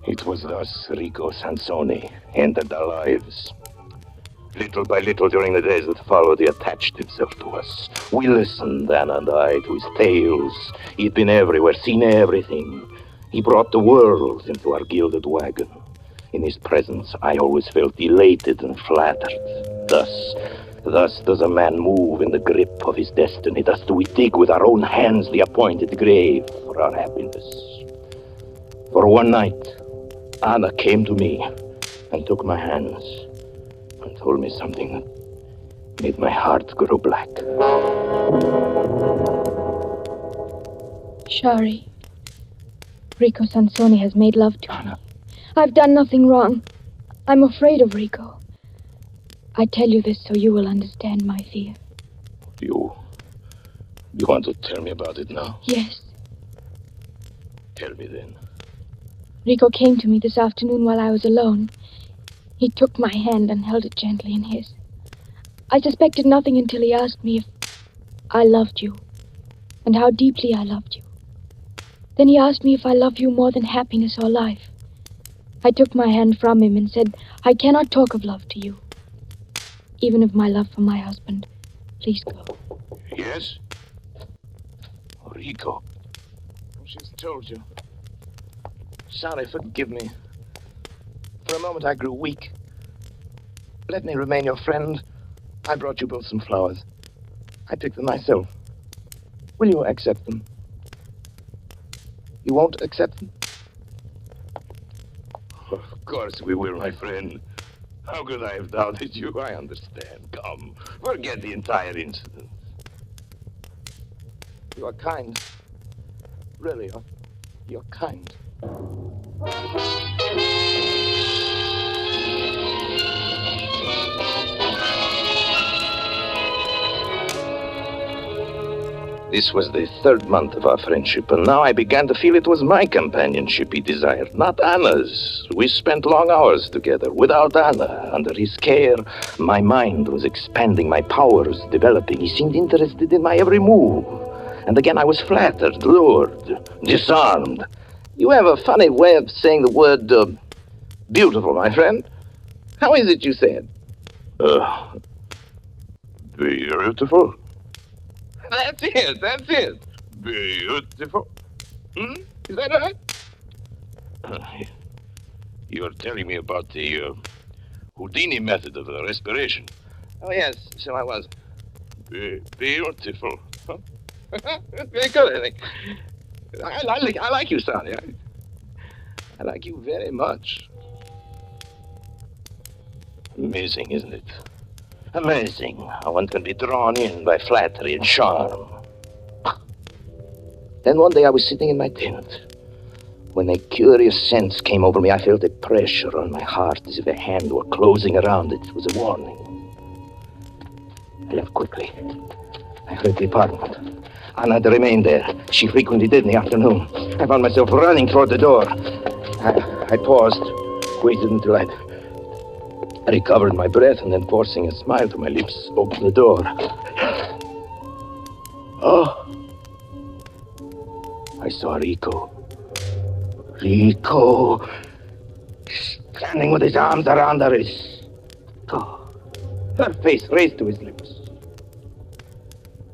It was thus Rico Sansoni entered our lives. Little by little during the days that followed, he attached himself to us. We listened, Anna and I, to his tales. He'd been everywhere, seen everything. He brought the world into our gilded wagon. In his presence, I always felt elated and flattered. Thus does a man move in the grip of his destiny. Thus do we dig with our own hands the appointed grave for our happiness. For one night, Anna came to me and took my hands and told me something that made my heart grow black. Shari, Rico Sansoni has made love to me. I've done nothing wrong. I'm afraid of Rico. I tell you this so you will understand my fear. You want to tell me about it now? Yes. Tell me then. Rico came to me this afternoon while I was alone. He took my hand and held it gently in his. I suspected nothing until he asked me if I loved you and how deeply I loved you. Then he asked me if I love you more than happiness or life. I took my hand from him and said, I cannot talk of love to you. Even of my love for my husband. Please go. Yes? Rico. She's told you. Sorry, forgive me. For a moment I grew weak. Let me remain your friend. I brought you both some flowers. I picked them myself. Will you accept them? You won't accept them? Of course we will, my friend. How could I have doubted you? I understand. Come, forget the entire incident. You are kind. Really, you're kind. This was the third month of our friendship, and now I began to feel it was my companionship he desired, not Anna's. We spent long hours together. Without Anna, under his care, my mind was expanding, my powers developing. He seemed interested in my every move. And again I was flattered, lured, disarmed. You have a funny way of saying the word, beautiful, my friend. How is it you say it? Beautiful? That's it. Beautiful. Is that right? You're telling me about the Houdini method of respiration. Oh, yes, so I was. Beautiful. Huh? Very good, I think. I like you, Sonny. I like you very much. Amazing, isn't it? Amazing how one can be drawn in by flattery and charm. Then one day I was sitting in my tent. When a curious sense came over me, I felt a pressure on my heart as if a hand were closing around it. It was a warning. I left quickly. I fled the apartment. Anna had remained there. She frequently did in the afternoon. I found myself running toward the door. I paused, waited until I recovered my breath, and then forcing a smile to my lips, opened the door. Oh! I saw Rico. Rico! Standing with his arms around her wrist. Oh, her face raised to his lips.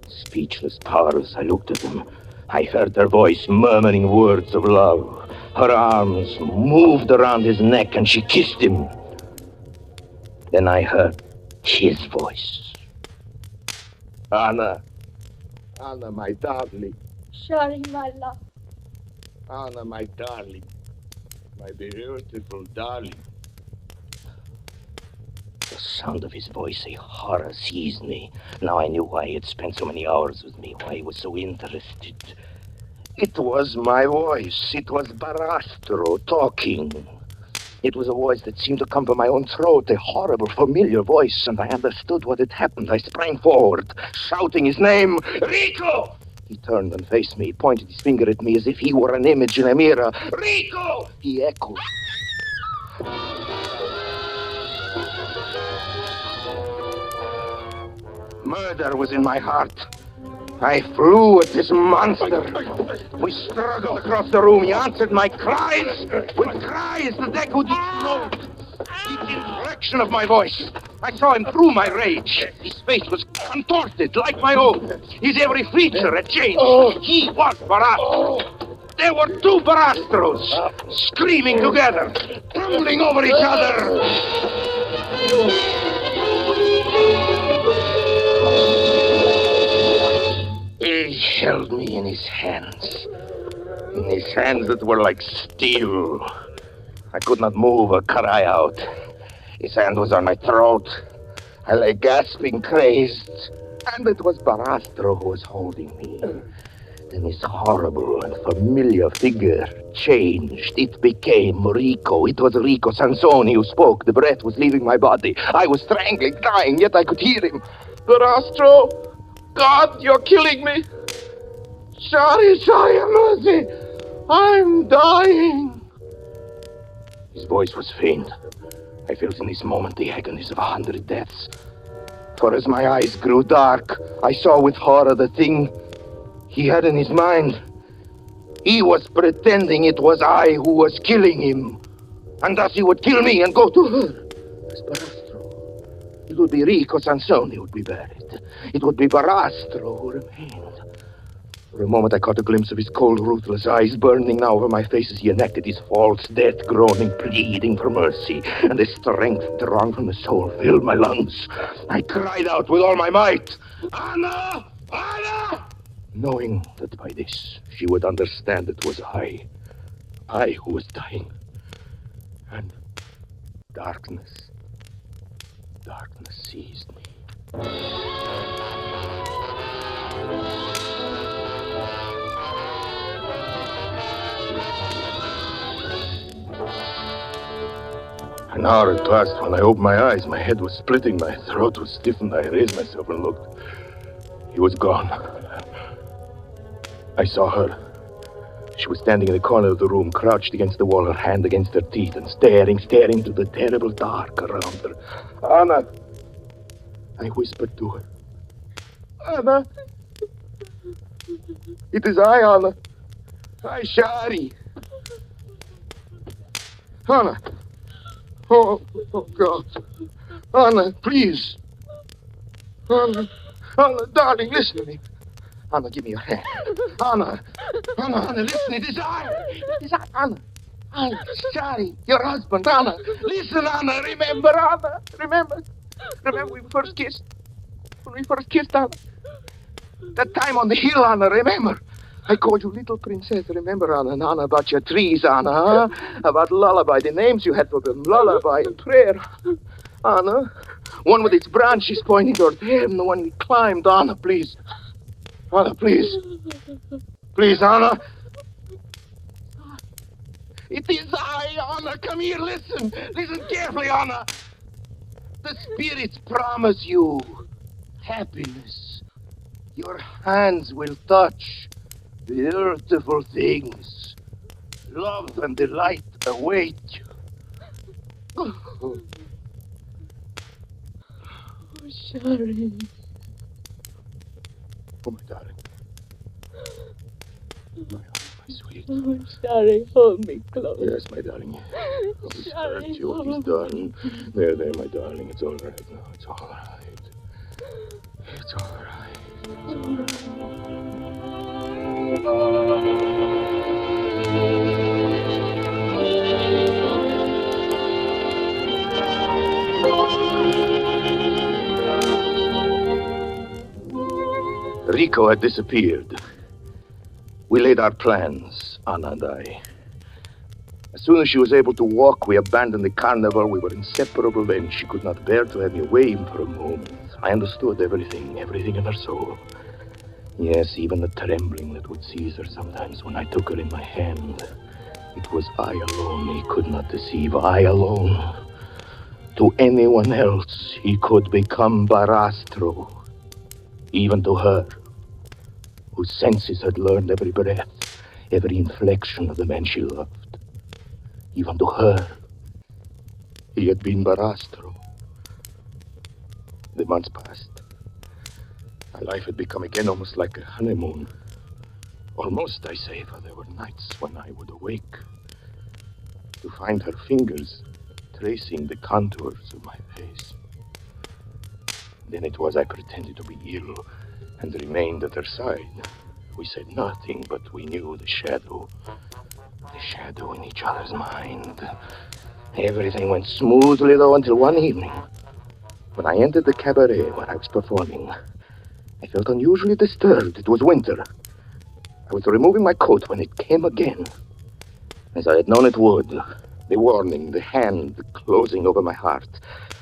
Speechless, powerless, I looked at him. I heard her voice murmuring words of love. Her arms moved around his neck, and she kissed him. Then I heard his voice. Anna. Anna, my darling. Shari, my love. Anna, my darling. My beautiful darling. The sound of his voice, a horror seized me. Now I knew why he had spent so many hours with me, why he was so interested. It was my voice. It was Barastro talking. It was a voice that seemed to come from my own throat, a horrible, familiar voice, and I understood what had happened. I sprang forward, shouting his name, Rico! He turned and faced me. He pointed his finger at me as if he were an image in a mirror. Rico! He echoed. Murder was in my heart. I flew at this monster. We struggled across the room. He answered my cries with cries that echoed each note, each inflection of my voice. I saw him through my rage. His face was contorted like my own. His every feature had changed. He was Barastro. There were two Barastros screaming together, tumbling over each other. He held me in his hands that were like steel. I could not move or cry out. His hand was on my throat. I lay gasping, crazed. And it was Barastro who was holding me. Then his horrible and familiar figure changed. It became Rico. It was Rico Sansoni who spoke. The breath was leaving my body. I was strangling, dying, yet I could hear him. Barastro, God, you're killing me. Sorry, mercy. I'm dying. His voice was faint. I felt in this moment the agonies of 100 deaths. For as my eyes grew dark, I saw with horror the thing he had in his mind. He was pretending it was I who was killing him. And thus he would kill me and go to her. As Barastro. It would be Rico Sansoni who would be buried. It would be Barastro who remained. For a moment I caught a glimpse of his cold, ruthless eyes burning now over my face as he enacted his false death, groaning, pleading for mercy. And the strength drawn from the soul filled my lungs. I cried out with all my might, Anna! Anna! Knowing that by this she would understand it was I who was dying. And darkness seized me. An hour had passed when I opened my eyes. My head was splitting, my throat was stiffened. I raised myself and looked. He was gone. I saw her. She was standing in the corner of the room, crouched against the wall, her hand against her teeth, and staring into the terrible dark around her. Anna! I whispered to her. Anna! It is I, Anna. I, Shari. Anna! Oh, God. Anna, please. Anna, darling, listen to me. Anna, give me your hand. Anna, listen, it is I. It is I, Anna. I'm sorry, your husband, Anna. Listen, Anna, remember, Anna. Remember when we first kissed? When we first kissed, Anna. That time on the hill, Anna, remember? I called you little princess, remember, Anna? And Anna, about your trees, Anna, huh? About lullaby, the names you had for them, lullaby and prayer. Anna, one with its branches pointing toward heaven, the one we climbed. Anna, please. Anna, please. Please, Anna. It is I, Anna. Come here, listen. Listen carefully, Anna. The spirits promise you happiness. Your hands will touch beautiful things. Love and delight await you. Oh, Shari. Oh, my darling. My sweet. Oh, Shari, hold me close. Yes, my darling. Oh, he's hurt you. He's done. There, my darling. It's all right now. It's all right. It's all right. It's all right. Rico had disappeared. We laid our plans, Anna and I. As soon as she was able to walk, we abandoned the carnival. We were inseparable then. She could not bear to have me away even for a moment. I understood everything in her soul. Yes, even the trembling that would seize her sometimes when I took her in my hand. It was I alone he could not deceive, I alone. To anyone else, he could become Barastro. Even to her, whose senses had learned every breath, every inflection of the man she loved. Even to her, he had been Barastro. The months passed. My life had become again almost like a honeymoon. Almost, I say, for there were nights when I would awake to find her fingers tracing the contours of my face. Then it was I pretended to be ill and remained at her side. We said nothing, but we knew the shadow in each other's mind. Everything went smoothly, though, until one evening. When I entered the cabaret where I was performing, I felt unusually disturbed. It was winter. I was removing my coat when it came again. As I had known it would, the warning, the hand closing over my heart.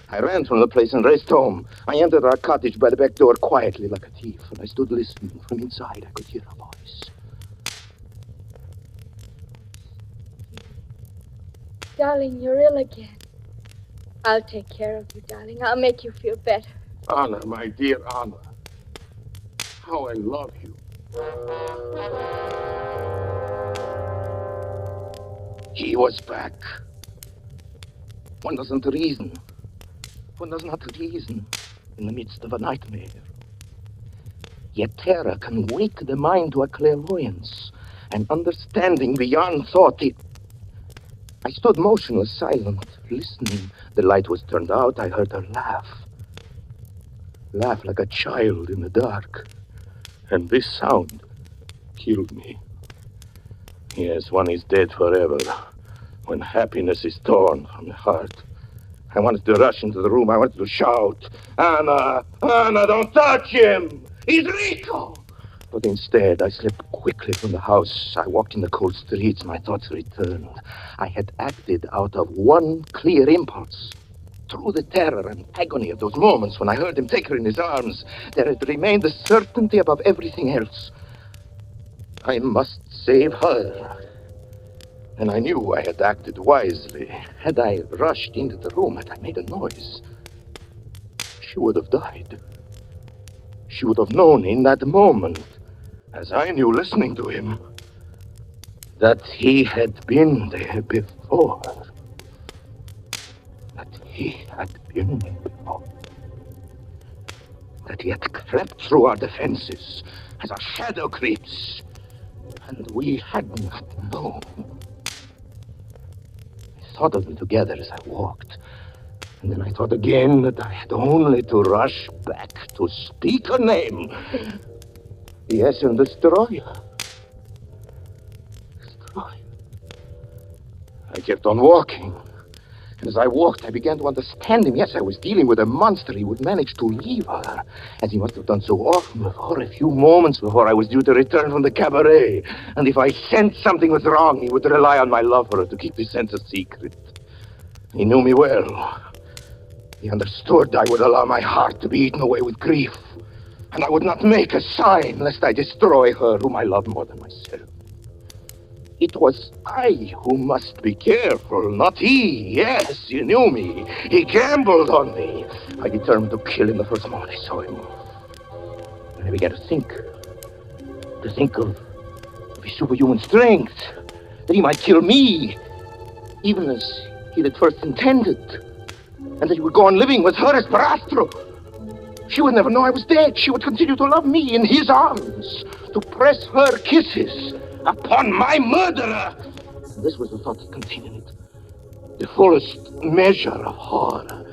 I ran from the place and raced home. I entered our cottage by the back door quietly like a thief, and I stood listening. From inside, I could hear a voice. Darling, you're ill again. I'll take care of you, darling. I'll make you feel better. Anna, my dear Anna, how I love you. He was back. One doesn't reason. One does not reason in the midst of a nightmare. Yet terror can wake the mind to a clairvoyance, an understanding beyond thought. I stood motionless, silent, listening. The light was turned out. I heard her laugh. Laugh like a child in the dark. And this sound killed me. Yes, one is dead forever when happiness is torn from the heart. I wanted to rush into the room. I wanted to shout, Anna, Anna, don't touch him! He's Rico! But instead, I slipped quickly from the house. I walked in the cold streets. My thoughts returned. I had acted out of one clear impulse. Through the terror and agony of those moments when I heard him take her in his arms, there had remained the certainty above everything else. I must save her. And I knew I had acted wisely. Had I rushed into the room, had I made a noise, she would have died. She would have known in that moment, as I knew listening to him, that he had been there before. That he had been there before. That he had crept through our defenses as a shadow creeps, and we had not known. I thought of them together as I walked, and then I thought again that I had only to rush back to speak her name. Yes, and destroy her. Destroy her. I kept on walking. And as I walked, I began to understand him. Yes, I was dealing with a monster. He would manage to leave her, as he must have done so often before, a few moments before I was due to return from the cabaret. And if I sensed something was wrong, he would rely on my love for her to keep the sense a secret. He knew me well. He understood I would allow my heart to be eaten away with grief. And I would not make a sign lest I destroy her whom I love more than myself. It was I who must be careful, not he. Yes, you knew me. He gambled on me. I determined to kill him the first moment I saw him. And I began to think of his superhuman strength, that he might kill me, even as he had first intended, and that he would go on living with her as Parastro. She would never know I was dead. She would continue to love me in his arms, to press her kisses upon my murderer. And this was the thought that continued, the fullest measure of horror.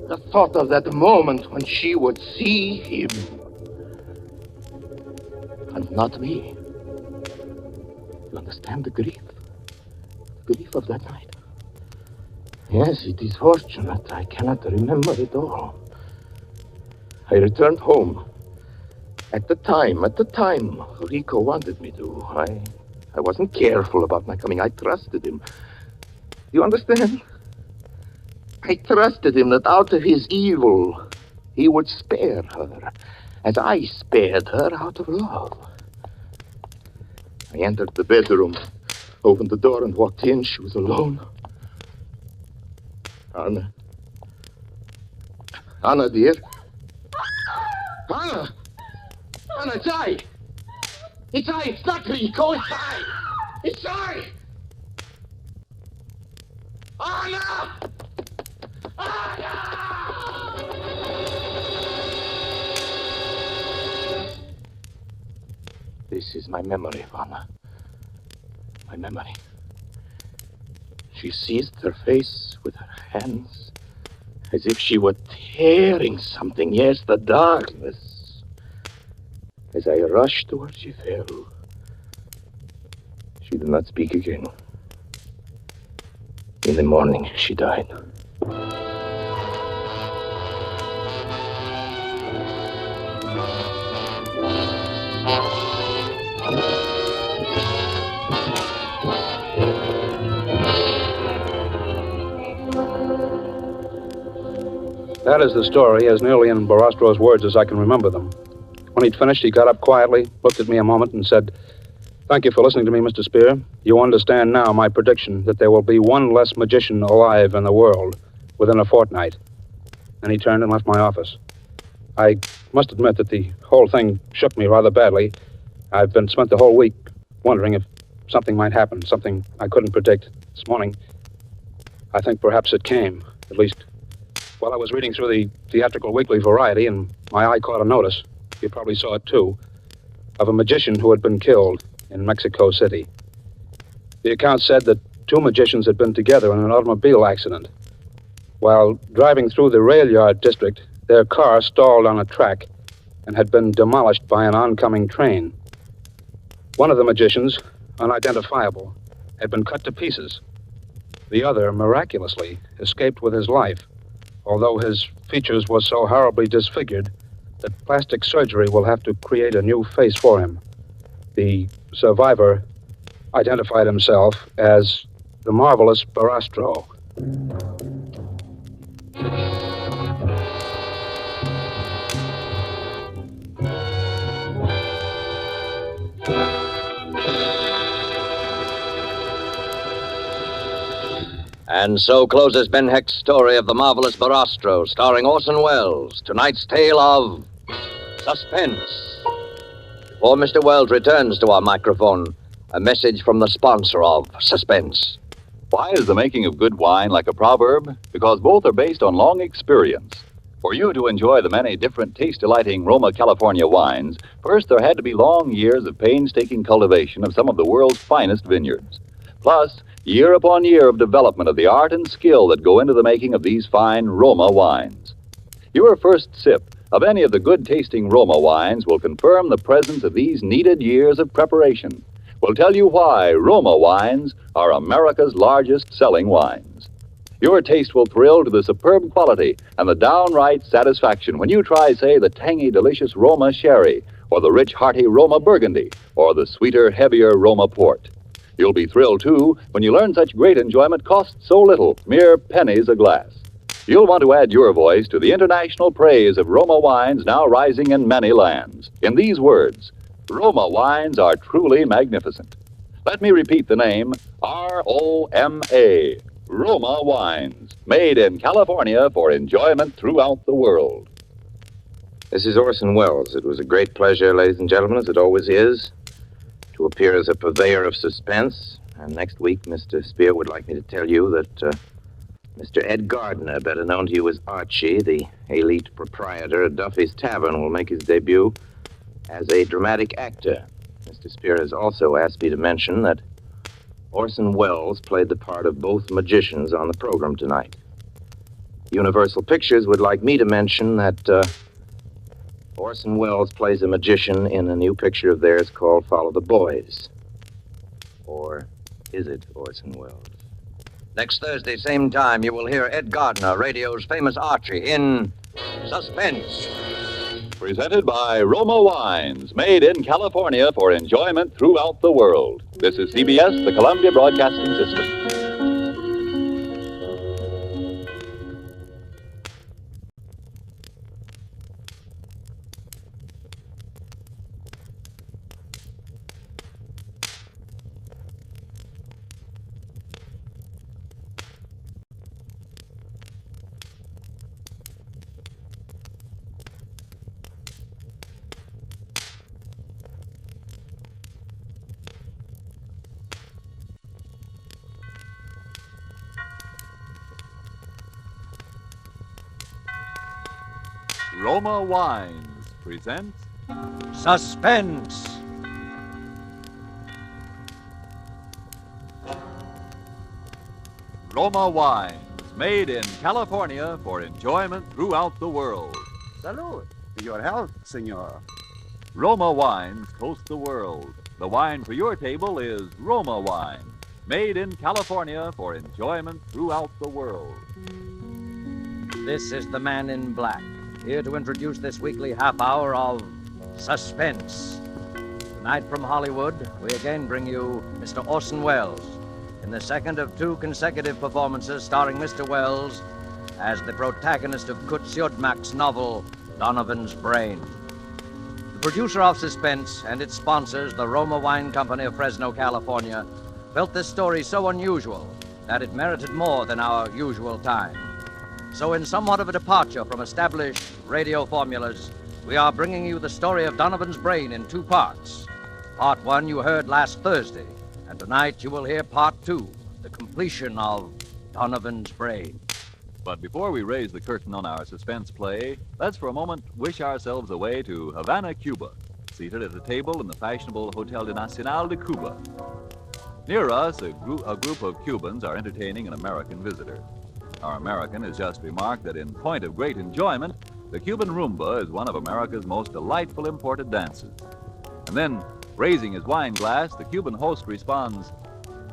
The thought of that moment when she would see him, and not me. You understand the grief? The grief of that night? Yes, it is fortunate I cannot remember it all. I returned home. At the time, Rico wanted me to. I wasn't careful about my coming. I trusted him. You understand? I trusted him that out of his evil, he would spare her, as I spared her out of love. I entered the bedroom, opened the door and walked in. She was alone. Anna. Anna, dear. Anna! Anna, it's I! It's I! It's not Rico! It's I! It's I! Anna! Anna! This is my memory, Vanna. My memory. She seized her face with her hands as if she were tearing something. Yes, the darkness. As I rushed to her, she fell. She did not speak again. In the morning, she died. That is the story, as nearly in Barastro's words as I can remember them. When he'd finished, he got up quietly, looked at me a moment, and said, "Thank you for listening to me, Mr. Spear. You understand now my prediction that there will be one less magician alive in the world within a fortnight." And he turned and left my office. I must admit that the whole thing shook me rather badly. I've spent the whole week wondering if something might happen, something I couldn't predict. This morning, I think perhaps it came. At least, while I was reading through the theatrical weekly Variety, and my eye caught a notice, you probably saw it too, of a magician who had been killed in Mexico City. The account said that two magicians had been together in an automobile accident. While driving through the rail yard district, their car stalled on a track and had been demolished by an oncoming train. One of the magicians, unidentifiable, had been cut to pieces. The other, miraculously, escaped with his life, although his features were so horribly disfigured that plastic surgery will have to create a new face for him. The survivor identified himself as the marvelous Barastro. And so closes Ben Hecht's story of the marvelous Barastro, starring Orson Welles. Tonight's tale of Suspense. Before Mr. Welles returns to our microphone, a message from the sponsor of Suspense. Why is the making of good wine like a proverb? Because both are based on long experience. For you to enjoy the many different taste-delighting Roma California wines, first there had to be long years of painstaking cultivation of some of the world's finest vineyards. Plus, year upon year of development of the art and skill that go into the making of these fine Roma wines. Your first sip of any of the good-tasting Roma wines will confirm the presence of these needed years of preparation. Will tell you why Roma wines are America's largest selling wines. Your taste will thrill to the superb quality and the downright satisfaction when you try, say, the tangy, delicious Roma Sherry, or the rich, hearty Roma Burgundy, or the sweeter, heavier Roma Port. You'll be thrilled, too, when you learn such great enjoyment costs so little, mere pennies a glass. You'll want to add your voice to the international praise of Roma wines now rising in many lands. In these words, Roma wines are truly magnificent. Let me repeat the name, R-O-M-A, Roma wines, made in California for enjoyment throughout the world. This is Orson Welles. It was a great pleasure, ladies and gentlemen, as it always is, to appear as a purveyor of suspense. And next week, Mr. Spear would like me to tell you that Mr. Ed Gardner, better known to you as Archie, the elite proprietor of Duffy's Tavern, will make his debut as a dramatic actor. Mr. Spear has also asked me to mention that Orson Welles played the part of both magicians on the program tonight. Universal Pictures would like me to mention that Orson Welles plays a magician in a new picture of theirs called Follow the Boys. Or is it Orson Welles? Next Thursday, same time, you will hear Ed Gardner, radio's famous Archie, in Suspense. Presented by Roma Wines, made in California for enjoyment throughout the world. This is CBS, the Columbia Broadcasting System. Roma Wines presents Suspense. Roma wines, made in California for enjoyment throughout the world. Salud. Your health, senor. Roma wines toast the world. The wine for your table is Roma wine, made in California for enjoyment throughout the world. This is the Man in Black, here to introduce this weekly half hour of Suspense. Tonight from Hollywood, we again bring you Mr. Orson Welles in the second of two consecutive performances starring Mr. Welles as the protagonist of Kurt Siodmak's novel, Donovan's Brain. The producer of Suspense and its sponsors, the Roma Wine Company of Fresno, California, felt this story so unusual that it merited more than our usual time. So in somewhat of a departure from established radio formulas, we are bringing you the story of Donovan's Brain in two parts. Part one you heard last Thursday, and tonight you will hear part two, the completion of Donovan's Brain. But before we raise the curtain on our suspense play, let's for a moment wish ourselves away to Havana, Cuba, seated at a table in the fashionable Hotel de Nacional de Cuba. Near us, a group of Cubans are entertaining an American visitor. Our American has just remarked that in point of great enjoyment, the Cuban rumba is one of America's most delightful imported dances. And then, raising his wine glass, the Cuban host responds,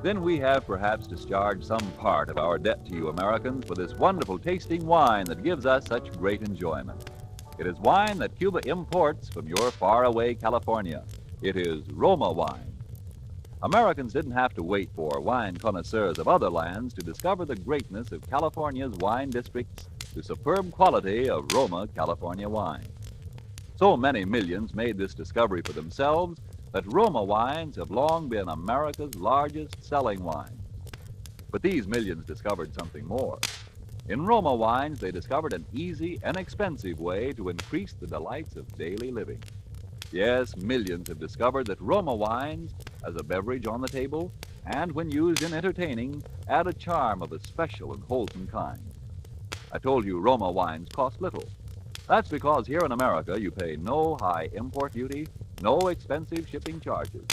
"Then we have perhaps discharged some part of our debt to you Americans for this wonderful tasting wine that gives us such great enjoyment. It is wine that Cuba imports from your faraway California. It is Roma wine." Americans didn't have to wait for wine connoisseurs of other lands to discover the greatness of California's wine districts, the superb quality of Roma, California wine. So many millions made this discovery for themselves that Roma wines have long been America's largest selling wine. But these millions discovered something more. In Roma wines, they discovered an easy and inexpensive way to increase the delights of daily living. Yes, millions have discovered that Roma wines, as a beverage on the table, and when used in entertaining, add a charm of a special and wholesome kind. I told you Roma wines cost little. That's because here in America you pay no high import duty, no expensive shipping charges.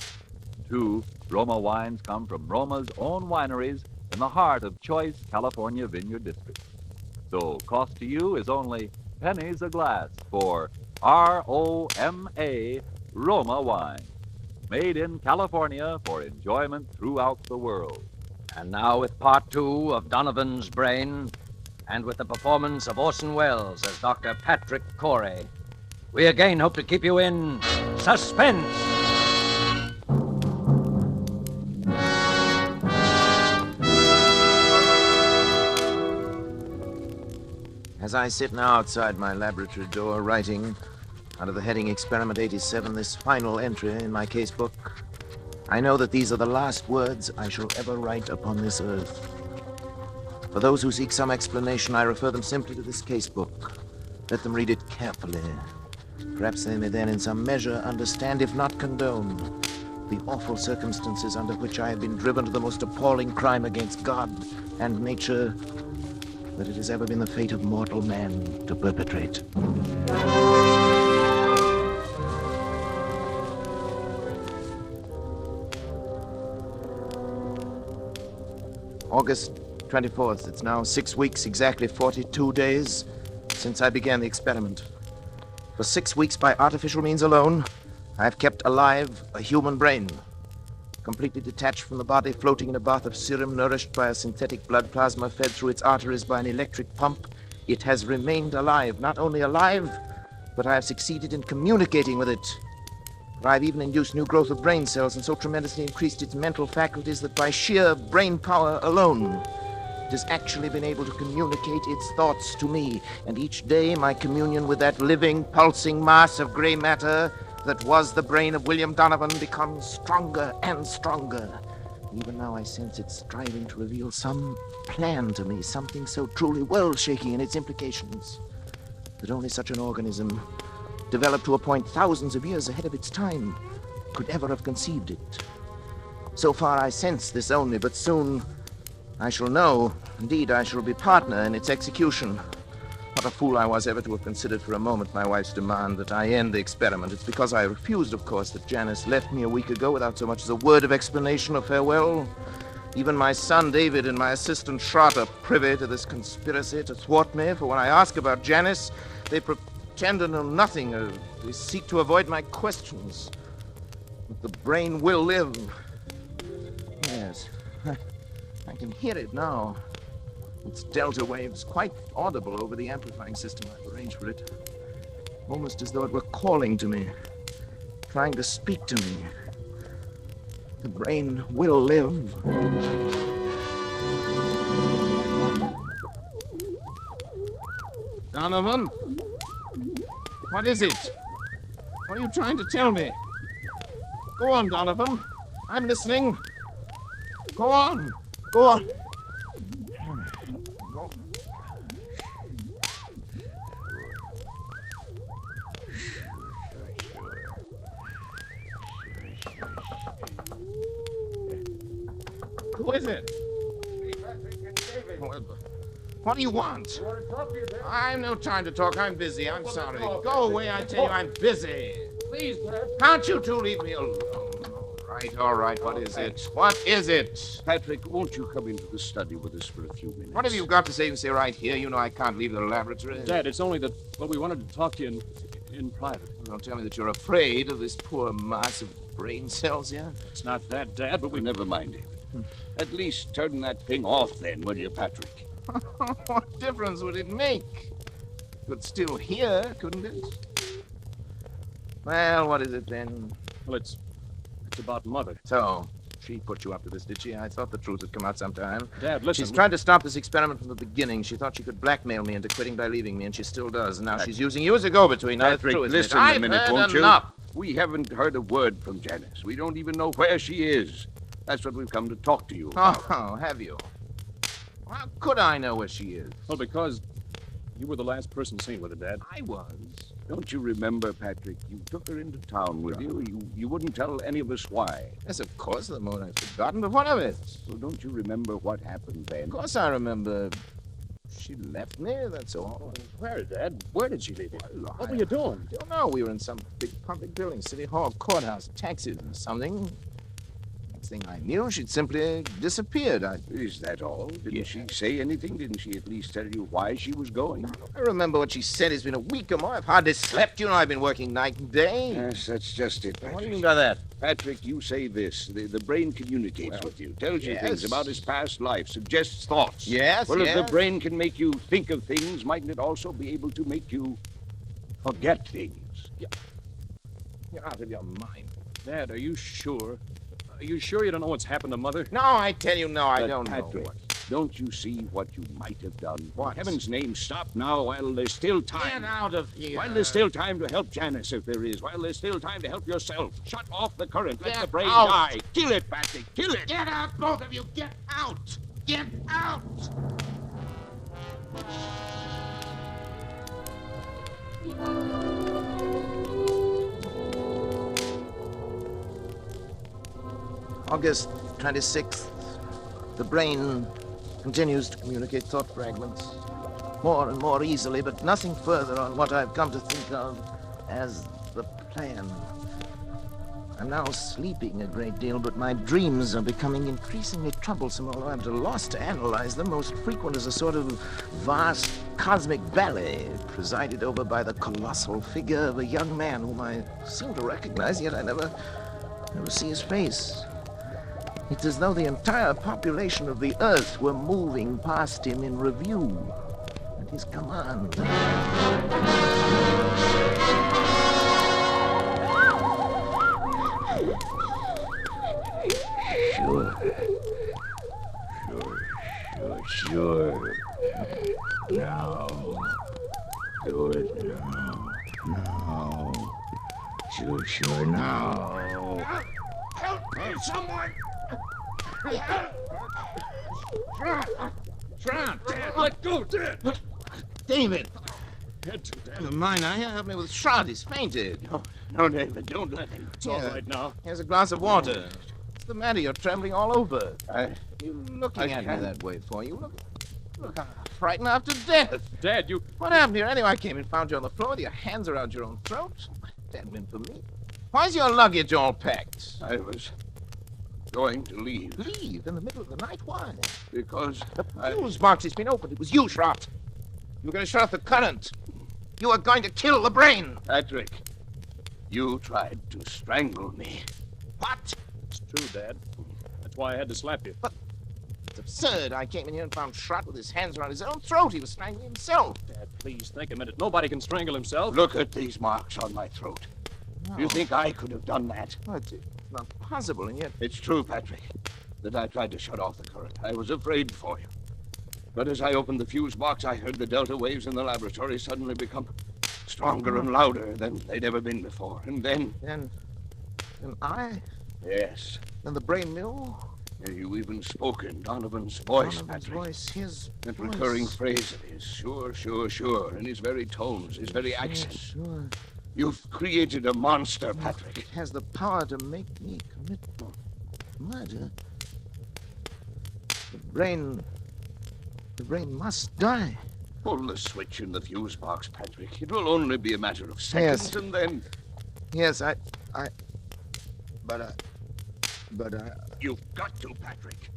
2, Roma wines come from Roma's own wineries in the heart of choice California vineyard districts. So cost to you is only pennies a glass for R-O-M-A, Roma wine, made in California for enjoyment throughout the world. And now with part two of Donovan's Brain, and with the performance of Orson Welles as Dr. Patrick Corey, we again hope to keep you in suspense. As I sit now outside my laboratory door writing, under the heading Experiment 87, this final entry in my casebook, I know that these are the last words I shall ever write upon this earth. For those who seek some explanation, I refer them simply to this casebook. Let them read it carefully. Perhaps they may then in some measure understand, if not condone, the awful circumstances under which I have been driven to the most appalling crime against God and nature that it has ever been the fate of mortal man to perpetrate. August 24th. It's now 6 weeks, exactly 42 days, since I began the experiment. For 6 weeks, by artificial means alone, I have kept alive a human brain, completely detached from the body, floating in a bath of serum, nourished by a synthetic blood plasma fed through its arteries by an electric pump. It has remained alive. Not only alive, but I have succeeded in communicating with it. For I've even induced new growth of brain cells and so tremendously increased its mental faculties that by sheer brain power alone, it has actually been able to communicate its thoughts to me. And each day, my communion with that living, pulsing mass of gray matter that was the brain of William Donovan becomes stronger and stronger. Even now I sense it striving to reveal some plan to me, something so truly world-shaking in its implications that only such an organism, developed to a point thousands of years ahead of its time, could ever have conceived it. So far I sense this only, but soon I shall know. Indeed, I shall be partner in its execution. What a fool I was ever to have considered for a moment my wife's demand that I end the experiment. It's because I refused, of course, that Janice left me a week ago without so much as a word of explanation or farewell. Even my son David and my assistant Schrott are privy to this conspiracy to thwart me, for when I ask about Janice, they pretend to know nothing, or they seek to avoid my questions. But the brain will live. Yes, I can hear it now. Its delta waves quite audible over the amplifying system I've arranged for it. Almost as though it were calling to me, trying to speak to me. The brain will live. Donovan? What is it? What are you trying to tell me? Go on, Donovan. I'm listening. Go on. Go on. Who is it? What do you want? I have no time to talk. I'm busy. I'm sorry. Go away, I tell you. I'm busy. Please, Dad. Can't you two leave me alone? All right. What is it? What is it? Patrick, won't you come into the study with us for a few minutes? What have you got to say? You say right here. You know I can't leave the laboratory. Dad, it's only that, well, we wanted to talk to you in private. Don't tell me that you're afraid of this poor mass of brain cells here. It's not that, Dad, but we... Never mind, David. At least turn that thing off then, will you, Patrick? What difference would it make? It could still hear, couldn't it? Well, what is it then? Well, it's about Mother. So, she put you up to this, did she? I thought the truth would come out sometime. Dad, listen. She's tried to stop this experiment from the beginning. She thought she could blackmail me into quitting by leaving me, and she still does. And now she's using you as a go-between. Patrick, listen a a minute, won't you? We haven't heard a word from Janice. We don't even know where she is. That's what we've come to talk to you about. Oh, have you? How could I know where she is? Well, because you were the last person seen with her, Dad. I was. Don't you remember, Patrick? You took her into town with you. You wouldn't tell any of us why. Yes, of course, the moment I've forgotten, but what of it? So don't you remember what happened then? Of course I remember. She left me, that's all. Where, Dad? Where did she leave you? What were you doing? Don't know. We were in some big public building, City Hall, courthouse, taxis or something. Next thing I knew, she'd simply disappeared. Is that all? Didn't she say anything? Didn't she at least tell you why she was going? I remember what she said. It's been a week or more. I've hardly slept. You know, I've been working night and day. Yes, that's just it, Patrick. What do you mean by that? Patrick, you say this. The brain communicates with you, tells you yes. things about his past life, suggests thoughts. Yes, Well, yes. if the brain can make you think of things, mightn't it also be able to make you forget things? You're out of your mind. Dad, are you sure? Are you sure you don't know what's happened to Mother? No, I tell you, no, I But don't Patrick, know. don't you see what you might have done? What? In heaven's name, stop now while there's still time. Get out of here. While there's still time to help Janice, if there is. While there's still time to help yourself. Shut off the current. Let Get the brain out. die. Kill it, Patrick. Kill it. Get out, both of you. Get out. Get out. August 26th. The brain continues to communicate thought fragments more and more easily, but nothing further on what I've come to think of as the plan. I'm now sleeping a great deal, but my dreams are becoming increasingly troublesome, although I'm at a loss to analyze them. Most frequent is a sort of vast cosmic ballet presided over by the colossal figure of a young man whom I seem to recognize, yet I never see his face. It's as though the entire population of the Earth were moving past him in review at his command. Sure. Now. Do it now. Now. Sure, now. Help me, someone! Trent! Let go, Dad! David! Dad, Never mind now. Here, help me with Shroud. He's fainted. No, David, don't let him. It's all Here. right now. Here's a glass of water. What's the matter? You're trembling all over. You looking I at me can't. that way for you? Look, I'm frightened half to death. Dad, you... What happened here anyway? I came and found you on the floor with your hands around your own throat. That meant for me. Why's your luggage all packed? I was going to leave. Leave in the middle of the night? Why? Because the fuse box has been opened. It was you, Schrott. You were going to shut off the current. You were going to kill the brain. Patrick, you tried to strangle me. What? It's true, Dad. That's why I had to slap you. But it's absurd. I came in here and found Schrott with his hands around his own throat. He was strangling himself. Dad, please think a minute. Nobody can strangle himself. Look at these marks on my throat. No. You think I could have done that? But it's not possible, and yet... It's true, Patrick, that I tried to shut off the current. I was afraid for you. But as I opened the fuse box, I heard the delta waves in the laboratory suddenly become stronger and louder than they'd ever been before. And then... Then I? Yes. And the brain mill? You even spoke in Donovan's voice, Donovan's Patrick. voice, his That voice. recurring phrase of his, sure, sure, sure, in his very tones, his very accent. Sure. You've created a monster, Patrick. It has the power to make me commit murder. The brain must die. Pull the switch in the fuse box, Patrick. It will only be a matter of seconds, Yes. and then... Yes, but You've got to, Patrick.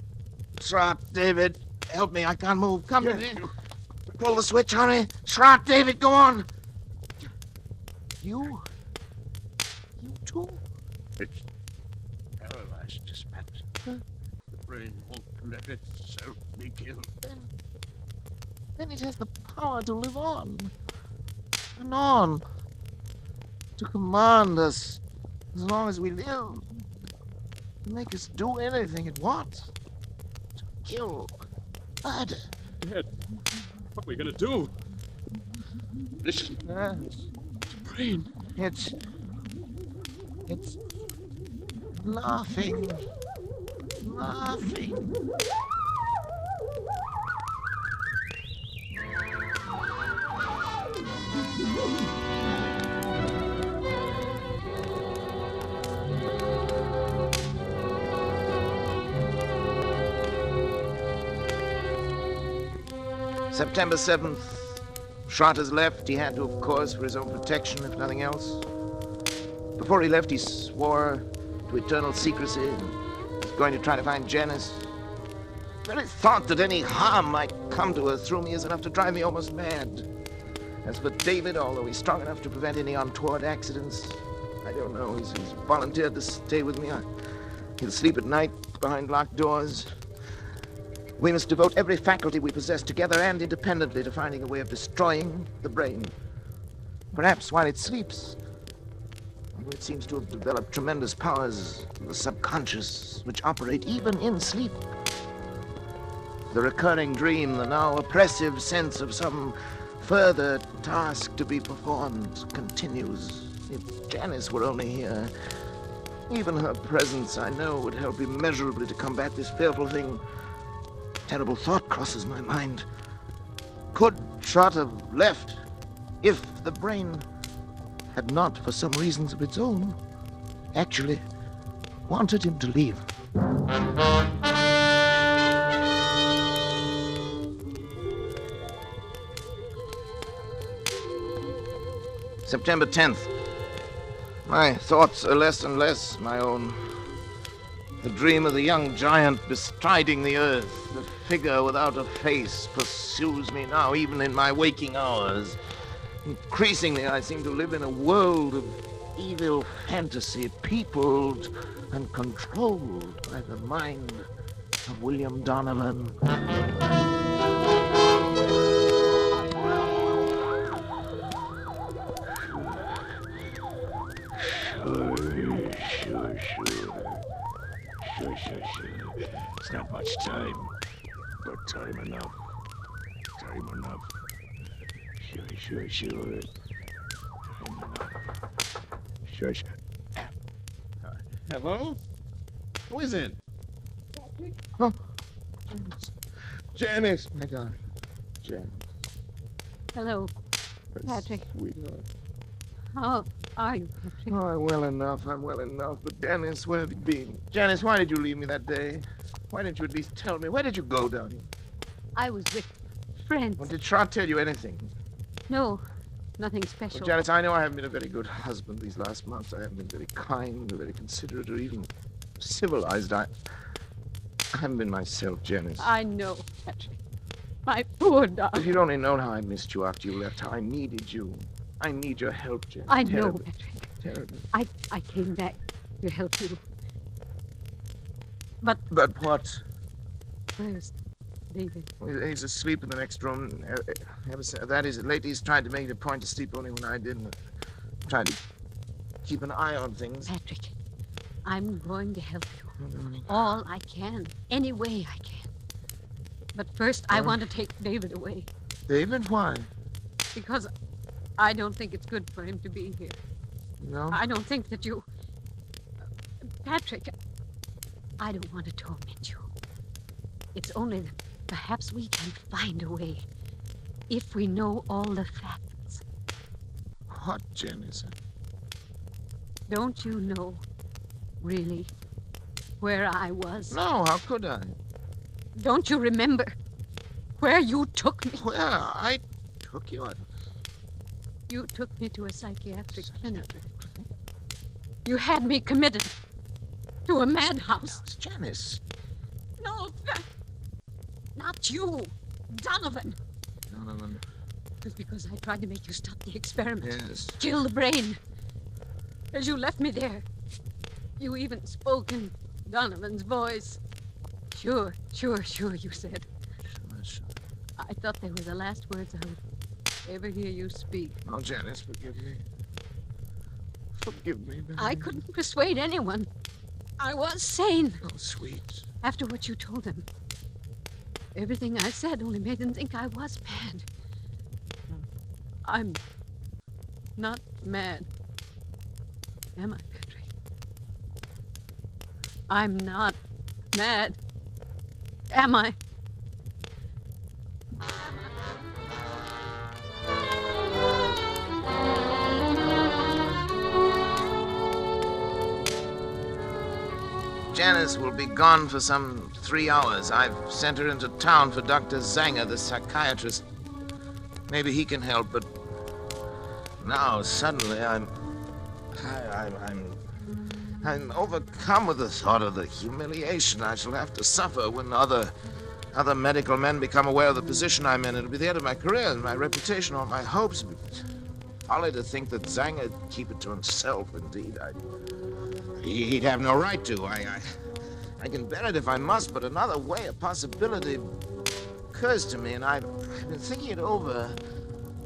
Schrott, David, help me. I can't move. Come to me. Pull the switch, hurry. Schrott, David, go on. You too? It's paralyzed suspense. The brain won't let itself be killed. Then it has the power to live on. And on. To command us as long as we live. To make us do anything it wants. To kill. Murder. Dad, what are we gonna do? Listen. Brain. It's laughing. Laughing. September 7th. Schrott has left. He had to, of course, for his own protection, if nothing else. Before he left, he swore to eternal secrecy and was going to try to find Janice. The very thought that any harm might come to her through me is enough to drive me almost mad. As for David, although he's strong enough to prevent any untoward accidents, I don't know. He's volunteered to stay with me. He'll sleep at night behind locked doors. We must devote every faculty we possess together and independently to finding a way of destroying the brain. Perhaps while it sleeps. It seems to have developed tremendous powers of the subconscious, which operate even in sleep. The recurring dream, the now oppressive sense of some further task to be performed continues. If Janice were only here, even her presence, I know, would help immeasurably to combat this fearful thing. Terrible thought crosses my mind. Could Schrott have left if the brain had not, for some reasons of its own, actually wanted him to leave? September 10th. My thoughts are less and less my own. The dream of the young giant bestriding the earth, the figure without a face, pursues me now, even in my waking hours. Increasingly, I seem to live in a world of evil fantasy, peopled and controlled by the mind of William Donovan. Sure. It's not much time, but time enough. Time enough. Sure. Time enough. Sure. Hello? Who is it? Oh, Janice, my darling. Janice. Hello, Patrick. Sweetheart. How are you, Patrick? Oh, I'm well enough. But Janice, where have you been? Janice, why did you leave me that day? Why didn't you at least tell me? Where did you go down here? I was with friends. Well, did Schrott tell you anything? No, nothing special. Well, Janice, I know I haven't been a very good husband these last months. I haven't been very kind or very considerate or even civilized. I haven't been myself, Janice. I know, Patrick. My poor If darling. you'd only known how I missed you after you left, how I needed you. I need your help, Janice. I know, Terribly. Patrick. Terribly. I came back to help you. But what? where's David? He's asleep in the next room. That is, lately he's tried to make it a point to sleep only when I didn't. I'm trying to keep an eye on things. Patrick, I'm going to help you. All I can. Any way I can. But first, I want to take David away. David? Why? Because I don't think it's good for him to be here. No? I don't think that you... Patrick, I don't want to torment you. It's only that perhaps we can find a way if we know all the facts. What, Janice? Don't you know, really, where I was? No, how could I? Don't you remember where you took me? Where I took you? You took me to a psychiatric clinic. You had me committed to a madhouse. Janice. No, not you. Donovan. Donovan. It was because I tried to make you stop the experiment. Yes. Kill the brain. As you left me there, you even spoke in Donovan's voice. Sure, you said. Sure. I thought they were the last words I would ever hear you speak. Oh, Janice, forgive me. Forgive me, baby. I couldn't persuade anyone. I was sane. Oh, sweet. After what you told them. Everything I said only made them think I was mad. I'm not mad. Am I, Patrick? I'm not mad. Am I? Janice will be gone for some 3 hours. I've sent her into town for Dr. Zanger, the psychiatrist. Maybe he can help, but now suddenly I'm overcome with the thought of the humiliation I shall have to suffer when other medical men become aware of the position I'm in. It'll be the end of my career and my reputation, all my hopes. Folly to think that Zanger'd keep it to himself. Indeed, he'd have no right to. I can bear it if I must, but another way, a possibility occurs to me, and I've been thinking it over.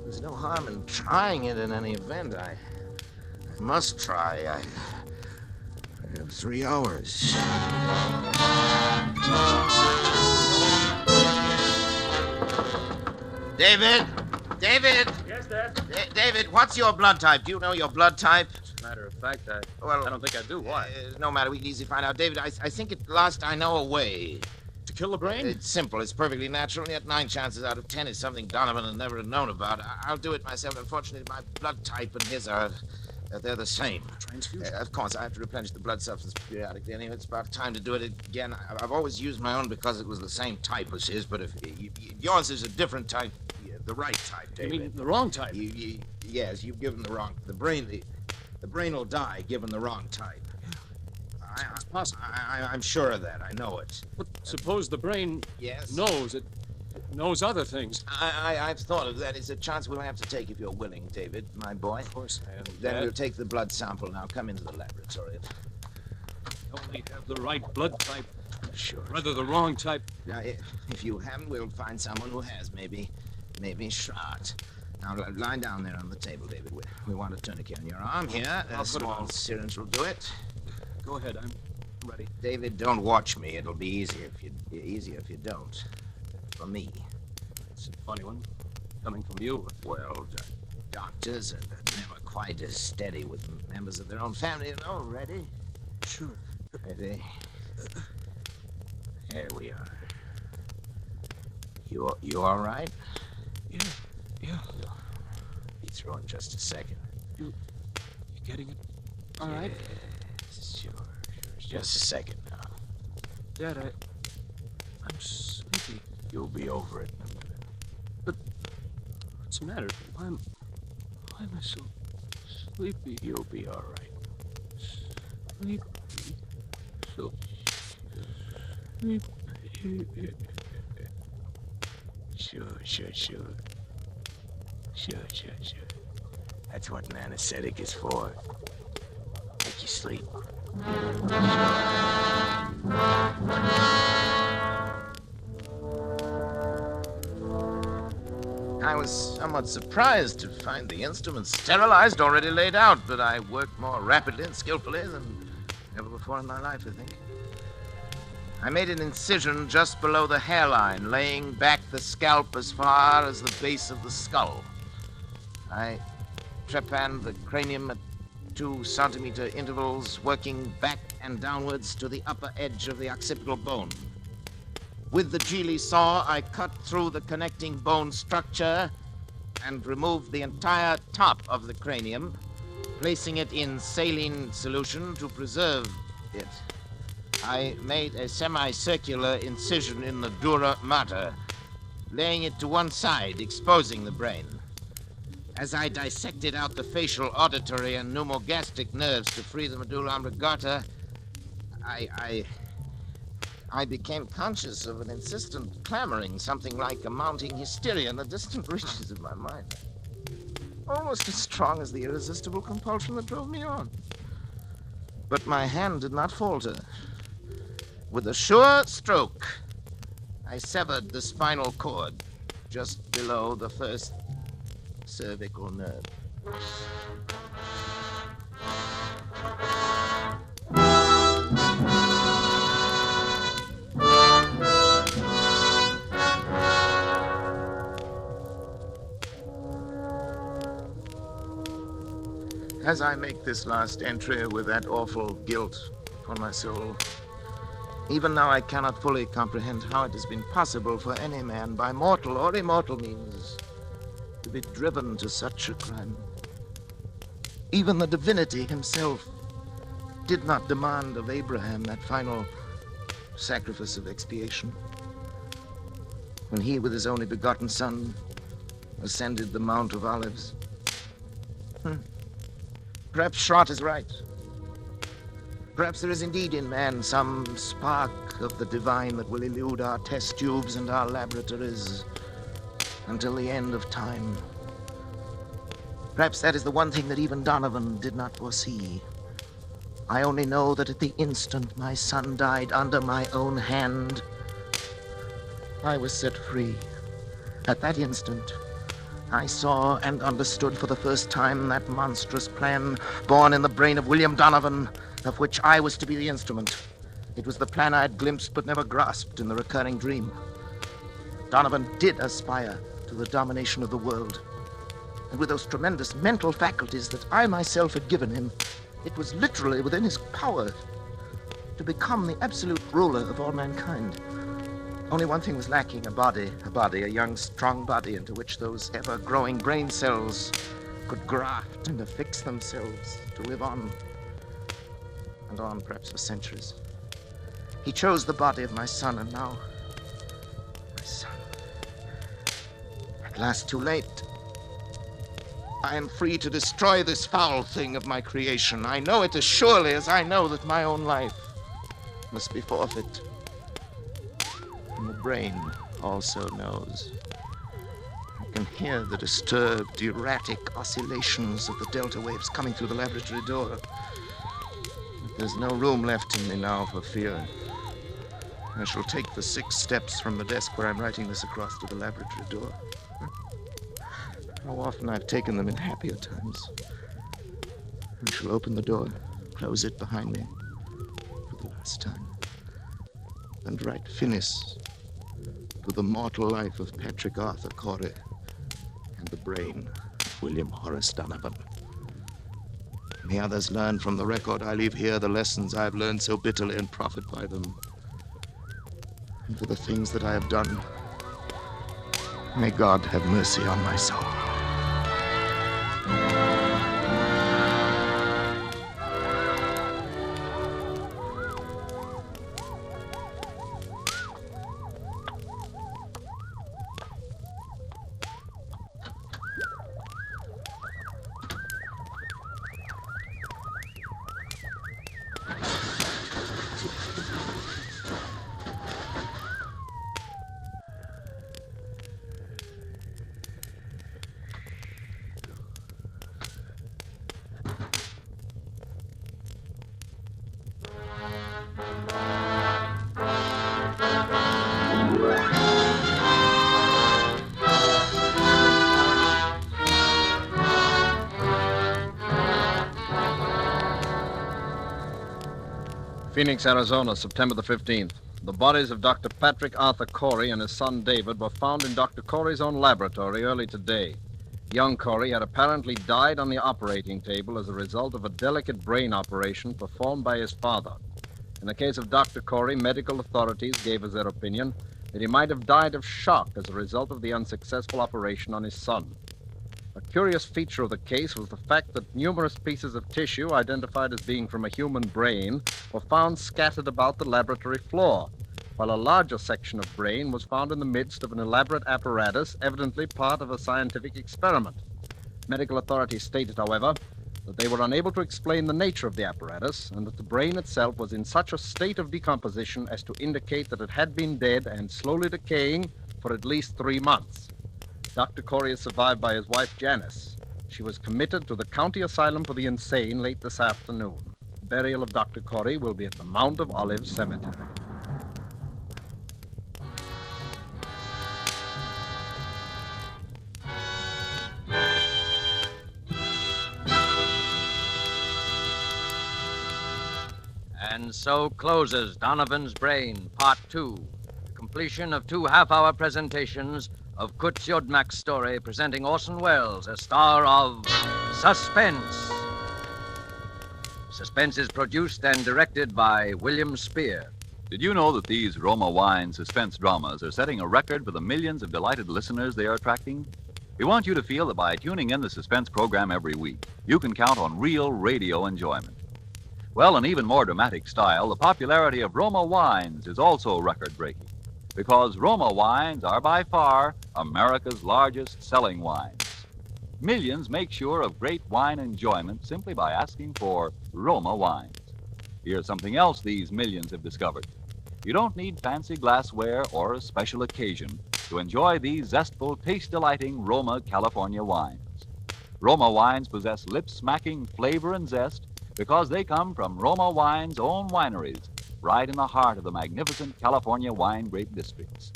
There's no harm in trying it in any event. I must try. I have 3 hours. David! David! Yes, Dad? David, what's your blood type? Do you know your blood type? As a matter of fact, I don't think I do. Why? No matter, we can easily find out. David, I think at last I know a way. To kill the brain? It's simple. It's perfectly natural, and yet 9 chances out of 10 is something Donovan will never have known about. I'll do it myself. Unfortunately, my blood type and his are... they're the same. Transfusion? Of course, I have to replenish the blood substance periodically. Anyway, it's about time to do it again. I've always used my own because it was the same type as his, but if yours is a different type, the right type, David. You mean the wrong type? Yes, you've given the wrong... The brain will die given the wrong type. It's possible. I'm sure of that. I know it. But suppose the brain Yes? knows it knows other things. I've thought of that. It's a chance we'll have to take if you're willing, David, my boy. Of course I am. Then Dad. we'll take the blood sample. Now come into the laboratory. Only have the right blood type. Sure. Rather the wrong type. Now, if you haven't, we'll find someone who has. Maybe shot. Now, lie down there on the table, David. We want a tourniquet on your arm here. I'll A put it small on. syringe will do it. Go ahead, I'm ready. David, don't watch me. It'll be easier if you don't. For me. It's a funny one, coming from you. Well, doctors are never quite as steady with members of their own family, you know. Ready? Sure. Ready? There we are. You all right? Yeah. Be through in just a second. You getting it? All right. Sure. Just a second now. Dad, I'm sleepy. You'll be over it in a minute. But what's the matter? Why am I so sleepy? You'll be all right. Sleepy. so. Sure. That's what an anesthetic is for. Make you sleep. I was somewhat surprised to find the instruments sterilized, already laid out, but I worked more rapidly and skillfully than ever before in my life, I think. I made an incision just below the hairline, laying back the scalp as far as the base of the skull. I trepanned the cranium at 2-centimeter intervals, working back and downwards to the upper edge of the occipital bone. With the Geely saw, I cut through the connecting bone structure and removed the entire top of the cranium, placing it in saline solution to preserve it. I made a semicircular incision in the dura mater, laying it to one side, exposing the brain. As I dissected out the facial, auditory, and pneumogastric nerves to free the medulla oblongata, I became conscious of an insistent clamoring, something like a mounting hysteria in the distant reaches of my mind. Almost as strong as the irresistible compulsion that drove me on. But my hand did not falter. With a sure stroke, I severed the spinal cord just below the first cervical nerve. As I make this last entry with that awful guilt upon my soul, even now I cannot fully comprehend how it has been possible for any man, by mortal or immortal means, to be driven to such a crime. Even the divinity himself did not demand of Abraham that final sacrifice of expiation. When he, with his only begotten son, ascended the Mount of Olives. Perhaps Schrott is right. Perhaps there is indeed in man some spark of the divine that will elude our test tubes and our laboratories until the end of time. Perhaps that is the one thing that even Donovan did not foresee. I only know that at the instant my son died under my own hand, I was set free. At that instant, I saw and understood for the first time that monstrous plan born in the brain of William Donovan, of which I was to be the instrument. It was the plan I had glimpsed but never grasped in the recurring dream. Donovan did aspire to the domination of the world. And with those tremendous mental faculties that I myself had given him, it was literally within his power to become the absolute ruler of all mankind. Only one thing was lacking, a young, strong body into which those ever-growing brain cells could graft and affix themselves to live on, and on perhaps for centuries. He chose the body of my son, and now, my son, at last too late. I am free to destroy this foul thing of my creation. I know it as surely as I know that my own life must be forfeit. And the brain also knows. I can hear the disturbed, erratic oscillations of the delta waves coming through the laboratory door. But there's no room left in me now for fear. I shall take the 6 steps from the desk where I'm writing this across to the laboratory door. How often I've taken them in happier times. I shall open the door, close it behind me for the last time, and write finis to the mortal life of Patrick Arthur Corey and the brain of William Horace Donovan. May others learn from the record I leave here the lessons I have learned so bitterly and profit by them. And for the things that I have done, may God have mercy on my soul. Phoenix, Arizona, September the 15th. The bodies of Dr. Patrick Arthur Corey and his son David were found in Dr. Corey's own laboratory early today. Young Corey had apparently died on the operating table as a result of a delicate brain operation performed by his father. In the case of Dr. Corey, medical authorities gave as their opinion that he might have died of shock as a result of the unsuccessful operation on his son. A curious feature of the case was the fact that numerous pieces of tissue identified as being from a human brain were found scattered about the laboratory floor, while a larger section of brain was found in the midst of an elaborate apparatus, evidently part of a scientific experiment. Medical authorities stated, however, that they were unable to explain the nature of the apparatus and that the brain itself was in such a state of decomposition as to indicate that it had been dead and slowly decaying for at least 3 months. Dr. Corey is survived by his wife, Janice. She was committed to the County Asylum for the Insane late this afternoon. Burial of Dr. Corey will be at the Mount of Olives Cemetery. And so closes Donovan's Brain, Part 2. The completion of 2 half-hour presentations of Kurt Jodmak's story presenting Orson Welles as star of Suspense. Suspense is produced and directed by William Spear. Did you know that these Roma Wine suspense dramas are setting a record for the millions of delighted listeners they are attracting? We want you to feel that by tuning in the Suspense program every week, you can count on real radio enjoyment. Well, in even more dramatic style, the popularity of Roma wines is also record-breaking, because Roma wines are by far America's largest selling wines. Millions make sure of great wine enjoyment simply by asking for Roma wines. Here's something else these millions have discovered. You don't need fancy glassware or a special occasion to enjoy these zestful, taste-delighting Roma California wines. Roma wines possess lip-smacking flavor and zest because they come from Roma Wine's own wineries, right in the heart of the magnificent California wine grape districts.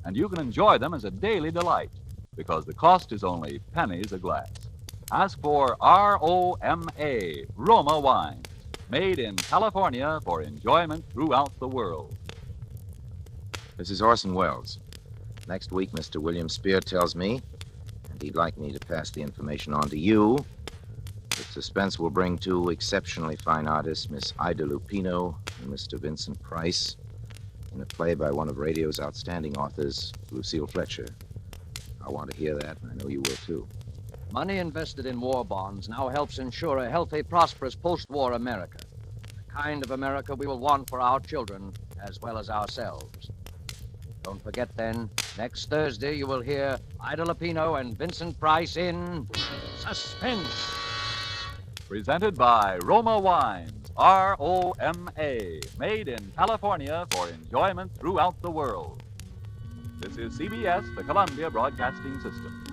And you can enjoy them as a daily delight, because the cost is only pennies a glass. Ask for R-O-M-A, Roma Wines, made in California for enjoyment throughout the world. This is Orson Welles. Next week, Mr. William Spear tells me, and he'd like me to pass the information on to you, that Suspense will bring 2 exceptionally fine artists, Miss Ida Lupino and Mr. Vincent Price, in a play by one of radio's outstanding authors, Lucille Fletcher. I want to hear that, and I know you will, too. Money invested in war bonds now helps ensure a healthy, prosperous post-war America. The kind of America we will want for our children as well as ourselves. Don't forget, then, next Thursday you will hear Ida Lupino and Vincent Price in Suspense. Presented by Roma Wines, R-O-M-A, made in California for enjoyment throughout the world. This is CBS, the Columbia Broadcasting System.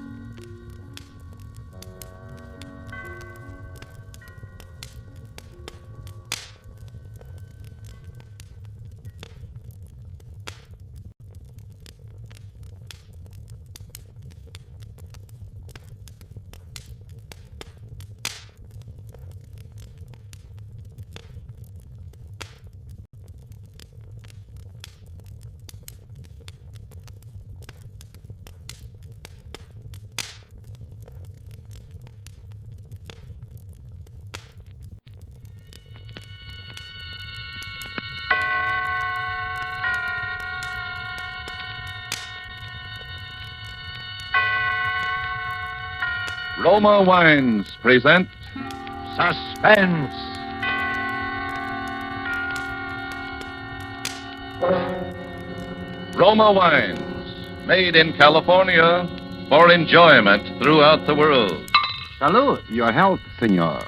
Roma Wines present Suspense. Roma Wines, made in California for enjoyment throughout the world. Salud. Your health, senor.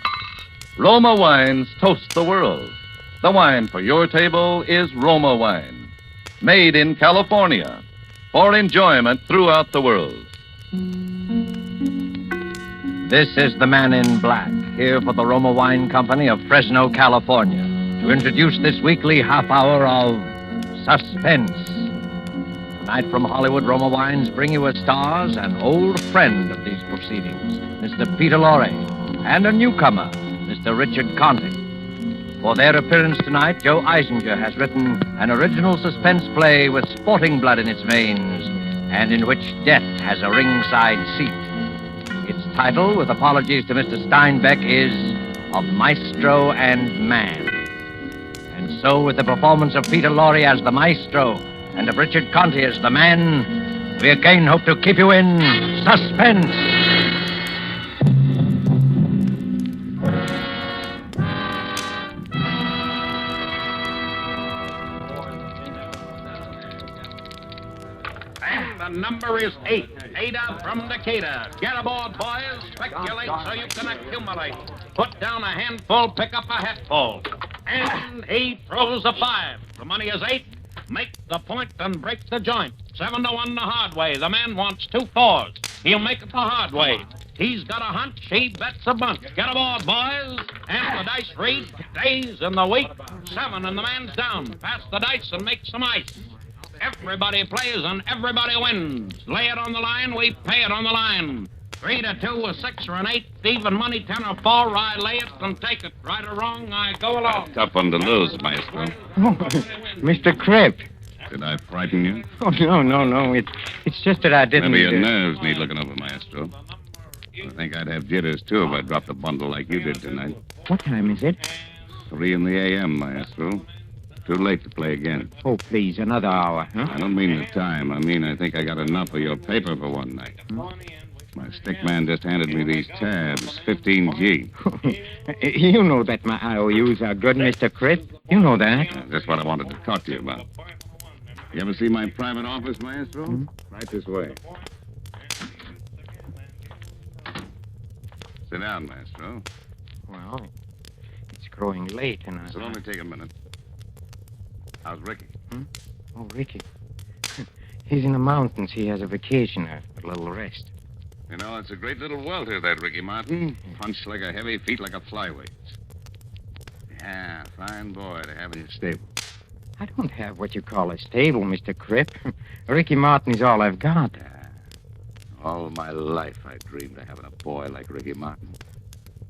Roma Wines toast the world. The wine for your table is Roma Wine, made in California for enjoyment throughout the world. This is the man in black, here for the Roma Wine Company of Fresno, California, to introduce this weekly half hour of Suspense. Tonight from Hollywood, Roma Wines bring you as stars an old friend of these proceedings, Mr. Peter Lorre, and a newcomer, Mr. Richard Conte. For their appearance tonight, Joe Eisinger has written an original suspense play with sporting blood in its veins, and in which death has a ringside seat. Its title, with apologies to Mr. Steinbeck, is Of Maestro and Man. And so, with the performance of Peter Lorre as the maestro and of Richard Conte as the man, we again hope to keep you in suspense. And the number is 8. Ada from Decatur. Get aboard, boys. Speculate so you can accumulate. Put down a handful, pick up a hatful. And he throws a 5. The money is 8. Make the point and break the joint. 7-1 the hard way. The man wants 2 4s. He'll make it the hard way. He's got a hunch. He bets a bunch. Get aboard, boys. And the dice read days in the week. 7 and the man's down. Pass the dice and make some ice. Everybody plays and everybody wins. Lay it on the line, we pay it on the line. 3 to 2, a 6 or an 8, even money 10 or 4. I lay it and take it. Right or wrong, I go along. Tough one to lose, Maestro. Oh, Mr. Cribb. Did I frighten you? Oh, no. It's just that I didn't... Maybe your nerves need looking over, Maestro. I think I'd have jitters, too, if I dropped a bundle like you did tonight. What time is it? 3 in the a.m., Maestro. Too late to play again. Oh, please, another hour, huh? I don't mean the time. I mean I think I got enough of your paper for one night. My stick man just handed me these tabs, 15G. You know that my IOUs are good, Mr. Cribb. You know that. That's what I wanted to talk to you about. You ever see my private office, Maestro? Right this way. Sit down, Maestro. Well, it's growing late, and It'll only take a minute. How's Ricky? Oh, Ricky. He's in the mountains. He has a vacation, a little rest. You know, it's a great little welter, that Ricky Martin. Punched like a heavy, feet like a flyweight. Yeah, fine boy to have in your stable. I don't have what you call a stable, Mr. Cribb. Ricky Martin is all I've got. All my life I dreamed of having a boy like Ricky Martin.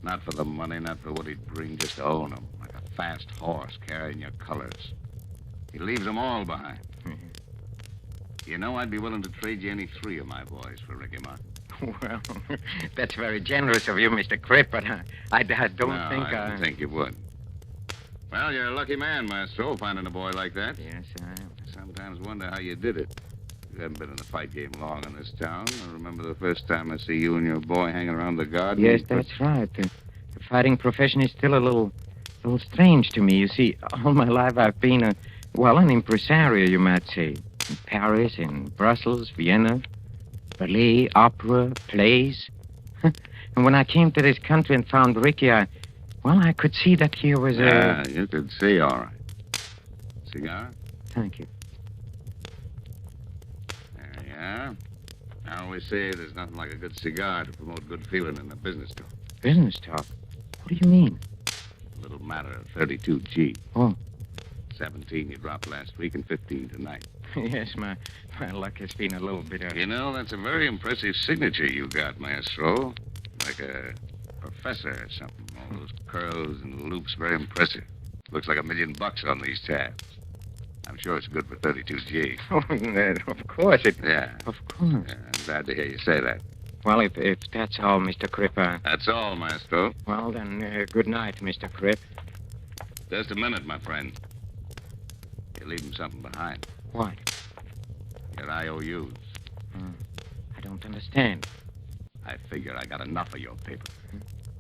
Not for the money, not for what he'd bring, just to own him. Like a fast horse carrying your colors. He leaves them all behind. You know, I'd be willing to trade you any 3 of my boys for Ricky Martin. Well, that's very generous of you, Mr. Cribb, but I don't No, think I didn't think you would. Well, you're a lucky man, Maestro, finding a boy like that. Yes, I am. Sometimes wonder how you did it. You haven't been in the fight game long in this town. I remember the first time I see you and your boy hanging around the garden. Yes, that's right. The fighting profession is still a little strange to me. You see, all my life I've been an impresario, you might say. In Paris, in Brussels, Vienna, ballet, opera, plays. And when I came to this country and found Ricky, I could see that here was Yeah, you could see, all right. Cigar? Thank you. There you are. I always say there's nothing like a good cigar to promote good feeling in a business talk. Business talk? What do you mean? A little matter of 32G. Oh. 17 you dropped last week and 15 tonight. Yes, my luck has been a little bit You know, that's a very impressive signature you got, Maestro. Like a professor or something. All those curls and loops, very impressive. Looks like $1 million on these tabs. I'm sure it's good for 32G. Oh, of course it... Yeah. Of course. Yeah, I'm glad to hear you say that. Well, if that's all, Mr. Cribb, That's all, Maestro. Well, then, good night, Mr. Cribb. Just a minute, my friend. You're leaving something behind. What? Your IOUs. I don't understand. I figure I got enough of your paper.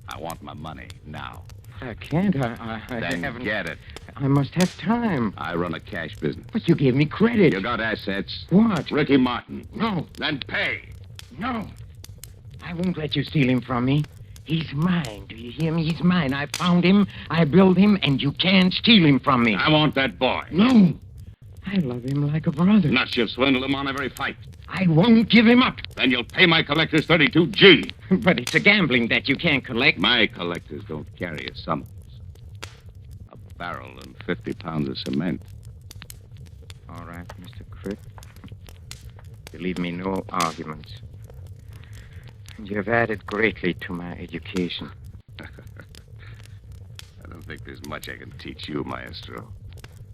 I want my money now. I can't. I Then haven't... get it. I must have time. I run a cash business. But you gave me credit. You got assets. What? Ricky Martin. No. Then pay. No. I won't let you steal him from me. He's mine. Do you hear me? He's mine. I found him, I built him, and you can't steal him from me. I want that boy. No. I love him like a brother. Not you'll swindle him on every fight. I won't give him up. Then you'll pay my collectors 32G. But it's a gambling debt you can't collect. My collectors don't carry a summons. A barrel and 50 pounds of cement. All right, Mr. Cribb. You leave me no arguments. And you have added greatly to my education. I don't think There's much I can teach you, Maestro.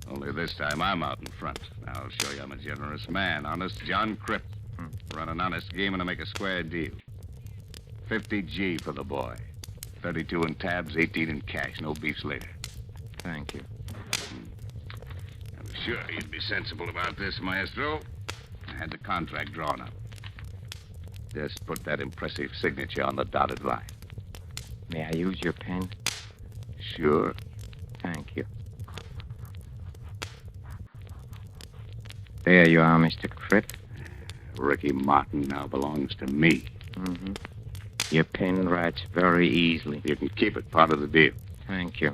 Only this time I'm out in front. Now I'll show you I'm a generous man. Honest John Cripp. Run an honest game and I make a square deal. 50 G for the boy. 32 in tabs, 18 in cash. No beefs later. Thank you. I was sure you'd be sensible about this, Maestro. I had the contract drawn up. Just put that impressive signature on the dotted line. May I use your pen? Sure. Thank you. There you are, Mr. Cripp. Ricky Martin now belongs to me. Mm-hmm. Your pen writes very easily. You can keep it, part of the deal. Thank you.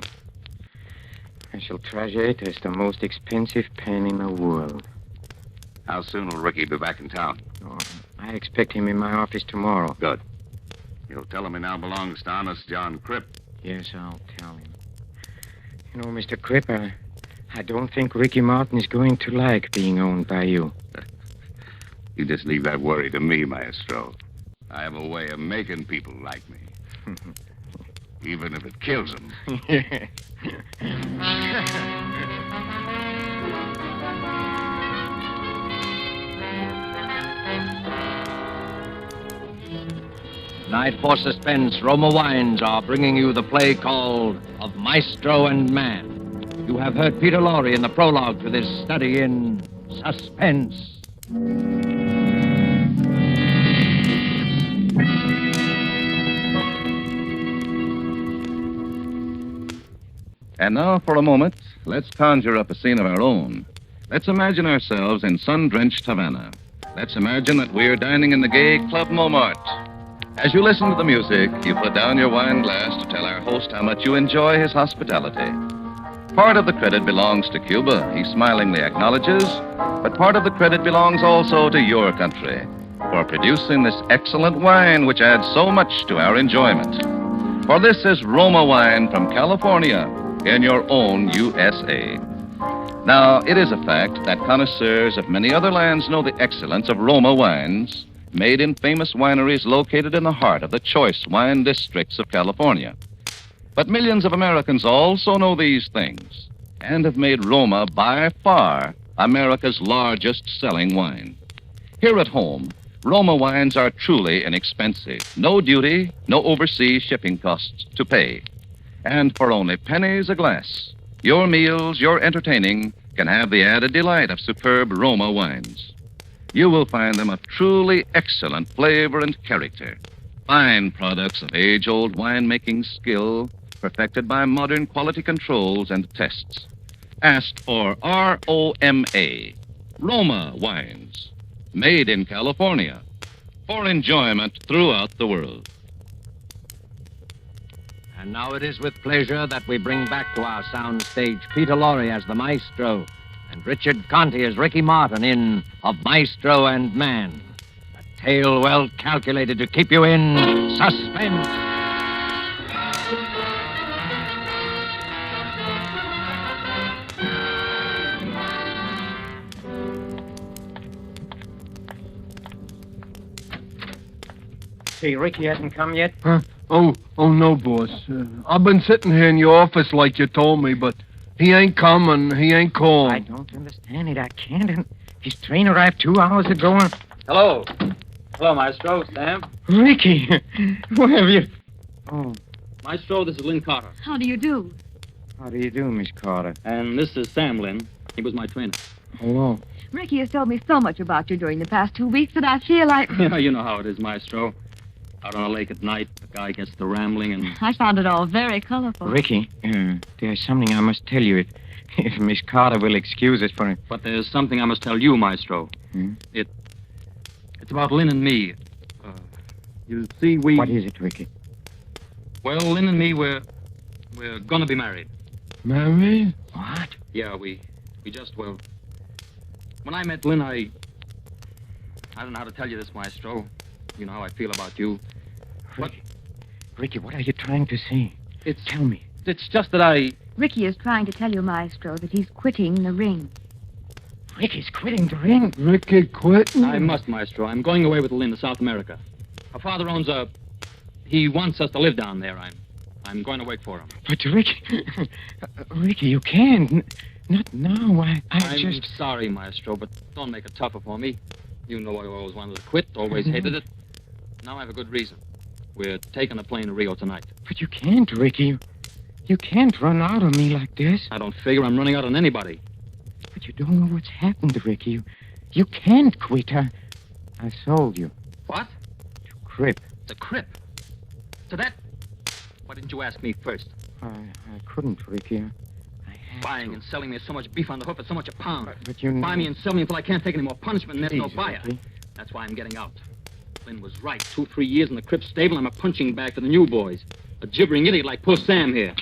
I shall treasure it as the most expensive pen in the world. How soon will Ricky be back in town? Oh, I expect him in my office tomorrow. Good. You'll tell him he now belongs to honest John Cripp. Yes, I'll tell him. You know, Mr. Cripp, I don't think Ricky Martin is going to like being owned by you. You just leave that worry to me, Maestro. I have a way of making people like me. Even if it kills them. Tonight for Suspense, Roma Wines are bringing you the play called Of Maestro and Man. You have heard Peter Lorre in the prologue to this study in Suspense. And now, for a moment, let's conjure up a scene of our own. Let's imagine ourselves in sun-drenched Havana. Let's imagine that we're dining in the gay Club Montmartre. As you listen to the music, you put down your wine glass to tell our host how much you enjoy his hospitality. Part of the credit belongs to Cuba, he smilingly acknowledges, but part of the credit belongs also to your country for producing this excellent wine which adds so much to our enjoyment. For this is Roma wine from California in your own USA. Now, it is a fact that connoisseurs of many other lands know the excellence of Roma wines made in famous wineries located in the heart of the choice wine districts of California. But millions of Americans also know these things and have made Roma by far America's largest selling wine. Here at home, Roma wines are truly inexpensive. No duty, no overseas shipping costs to pay. And for only pennies a glass, your meals, your entertaining can have the added delight of superb Roma wines. You will find them of truly excellent flavor and character. Fine products of age-old winemaking skill, perfected by modern quality controls and tests. Ask for R-O-M-A, Roma wines, made in California, for enjoyment throughout the world. And now it is with pleasure that we bring back to our sound stage Peter Lorre as the Maestro and Richard Conte as Ricky Martin in Of Maestro and Man, a tale well calculated to keep you in suspense. See, Ricky hasn't come yet? Huh? Oh, no, boss. I've been sitting here in your office like you told me, but he ain't come and he ain't called. I don't understand it. I can't. And his train arrived 2 hours ago. And... Hello. Hello, Maestro. Sam. Ricky, where have you... Oh, Maestro, this is Lynn Carter. How do you do? how do you do, Miss Carter? And this is Sam Lynn. He was my trainer. Hello. Ricky has told me so much about you during the past 2 weeks that I feel like... Yeah, you know how it is, Maestro. Out on a lake at night, the guy gets to rambling and... I found it all very colorful. Ricky, there's something I must tell you if Miss Carter will excuse us for it. But there's something I must tell you, Maestro. It's about Lynn and me. You see, we... What is it, Ricky? Well, Lynn and me, we're gonna be married. Married? What? Yeah, we just, well... When I met Lynn, I don't know how to tell you this, Maestro. You know how I feel about you. Ricky, what are you trying to say? Tell me. It's just that I... Ricky is trying to tell you, Maestro, that he's quitting the ring. Ricky's quitting the ring? Ricky quitting? I must, Maestro. I'm going away with Lynn to South America. Her father owns a... He wants us to live down there. I'm I'm going to wait for him. But, Ricky... Ricky, you can't. Not now. I'm just... sorry, Maestro, but don't make it tougher for me. You know I always wanted to quit, always hated it. Now I have a good reason. We're taking a plane to Rio tonight. But you can't, Ricky. You can't run out on me like this. I don't figure I'm running out on anybody. But you don't know what's happened, Ricky. You can't quit. I sold you. What? To Crip. The Crip? To that? Why didn't you ask me first? I couldn't, Ricky. Buying and selling me so much beef on the hoof at so much a pound. But you know... Buy me and sell me until I can't take any more punishment and there's no Easy, buyer. Ricky. That's why I'm getting out. Lynn was right. 2-3 years in the Crip stable, I'm a punching bag for the new boys. A gibbering idiot like poor Sam here.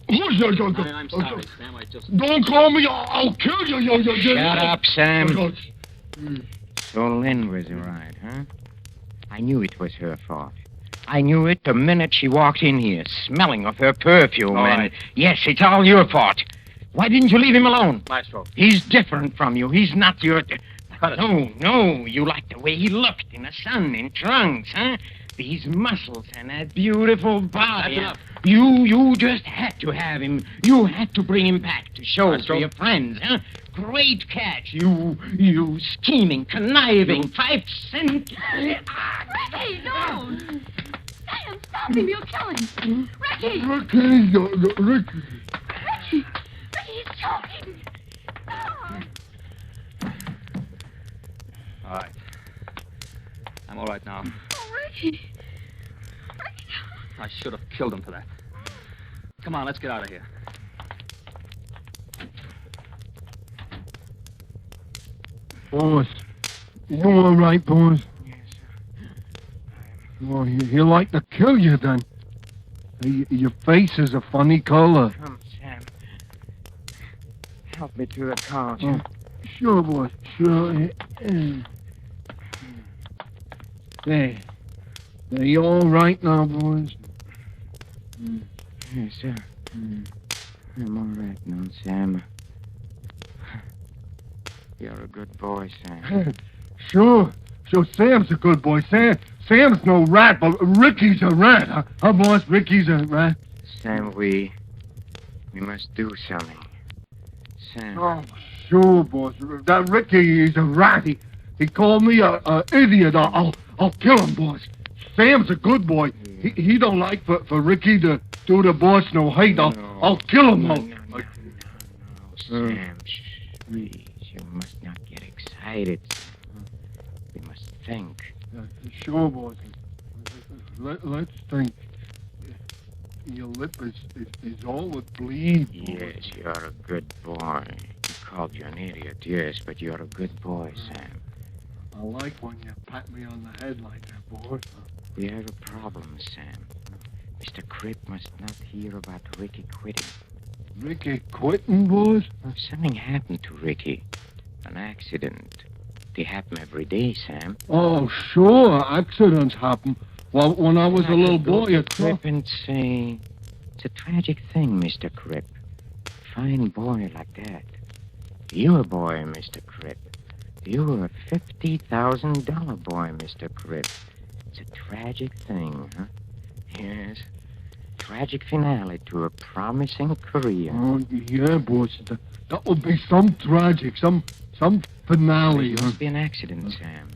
I'm sorry, Sam. I just... Don't call me. I'll kill you. Shut up, Sam. So Lynn was right, huh? I knew it was her fault. I knew it the minute she walked in here, smelling of her perfume. All and right. yes, it's all your fault. Why didn't you leave him alone? Maestro. He's different from you. He's not your... Cut it. No. You like the way he looked in the sun, in trunks, huh? These muscles and that beautiful body. That's enough. You just had to have him. You had to bring him back to show Maestro. to your friends, huh? Great catch. You scheming, conniving, 5 cent... Ricky, no! Sam, stop him. You'll kill him. Ricky! Ricky. Ricky, he's choking. All right. I'm all right now. Oh, Ricky. I should have killed him for that. Come on, let's get out of here. Boss, you all right, boss? Yes, Well, he'd like to kill you then. Your face is a funny color. Come, Sam. Help me to the car, Oh, sure, boss. Sure. There. Are you all right now, boys? Yes, sir. I'm all right now, Sam. You're a good boy, Sam. Sure. Sam's a good boy. Sam's no rat, but Ricky's a rat. Huh, boss? Ricky's a rat. Sam, we must do something. Sam. Oh, sure, boss. That Ricky is a rat. He called me a idiot. I'll kill him, boss. Sam's a good boy. He don't like for Ricky to do the boss no hate. I'll kill him. No, Sam, please. You must not get excited. We must think. Sure, boss. Let's think. Your lip is all it bleeds. Yes, you're a good boy. He called you an idiot, yes, but you're a good boy, Sam. I like when you pat me on the head like that, boy. We have a problem, Sam. Mr. Crip must not hear about Ricky quitting. Ricky quitting, boys? Something happened to Ricky. An accident. They happen every day, Sam. Oh, sure. Accidents happen. Well, when I was a little boy, a Crip and say, it's a tragic thing, Mr. Crip. Fine boy like that. You're a boy, Mr. Crip. You're a $50,000 boy, Mr. Crip. It's a tragic thing, huh? Yes. Tragic finale to a promising career. Oh, yeah, boys. That would be some tragic, some finale. It must be an accident, Sam.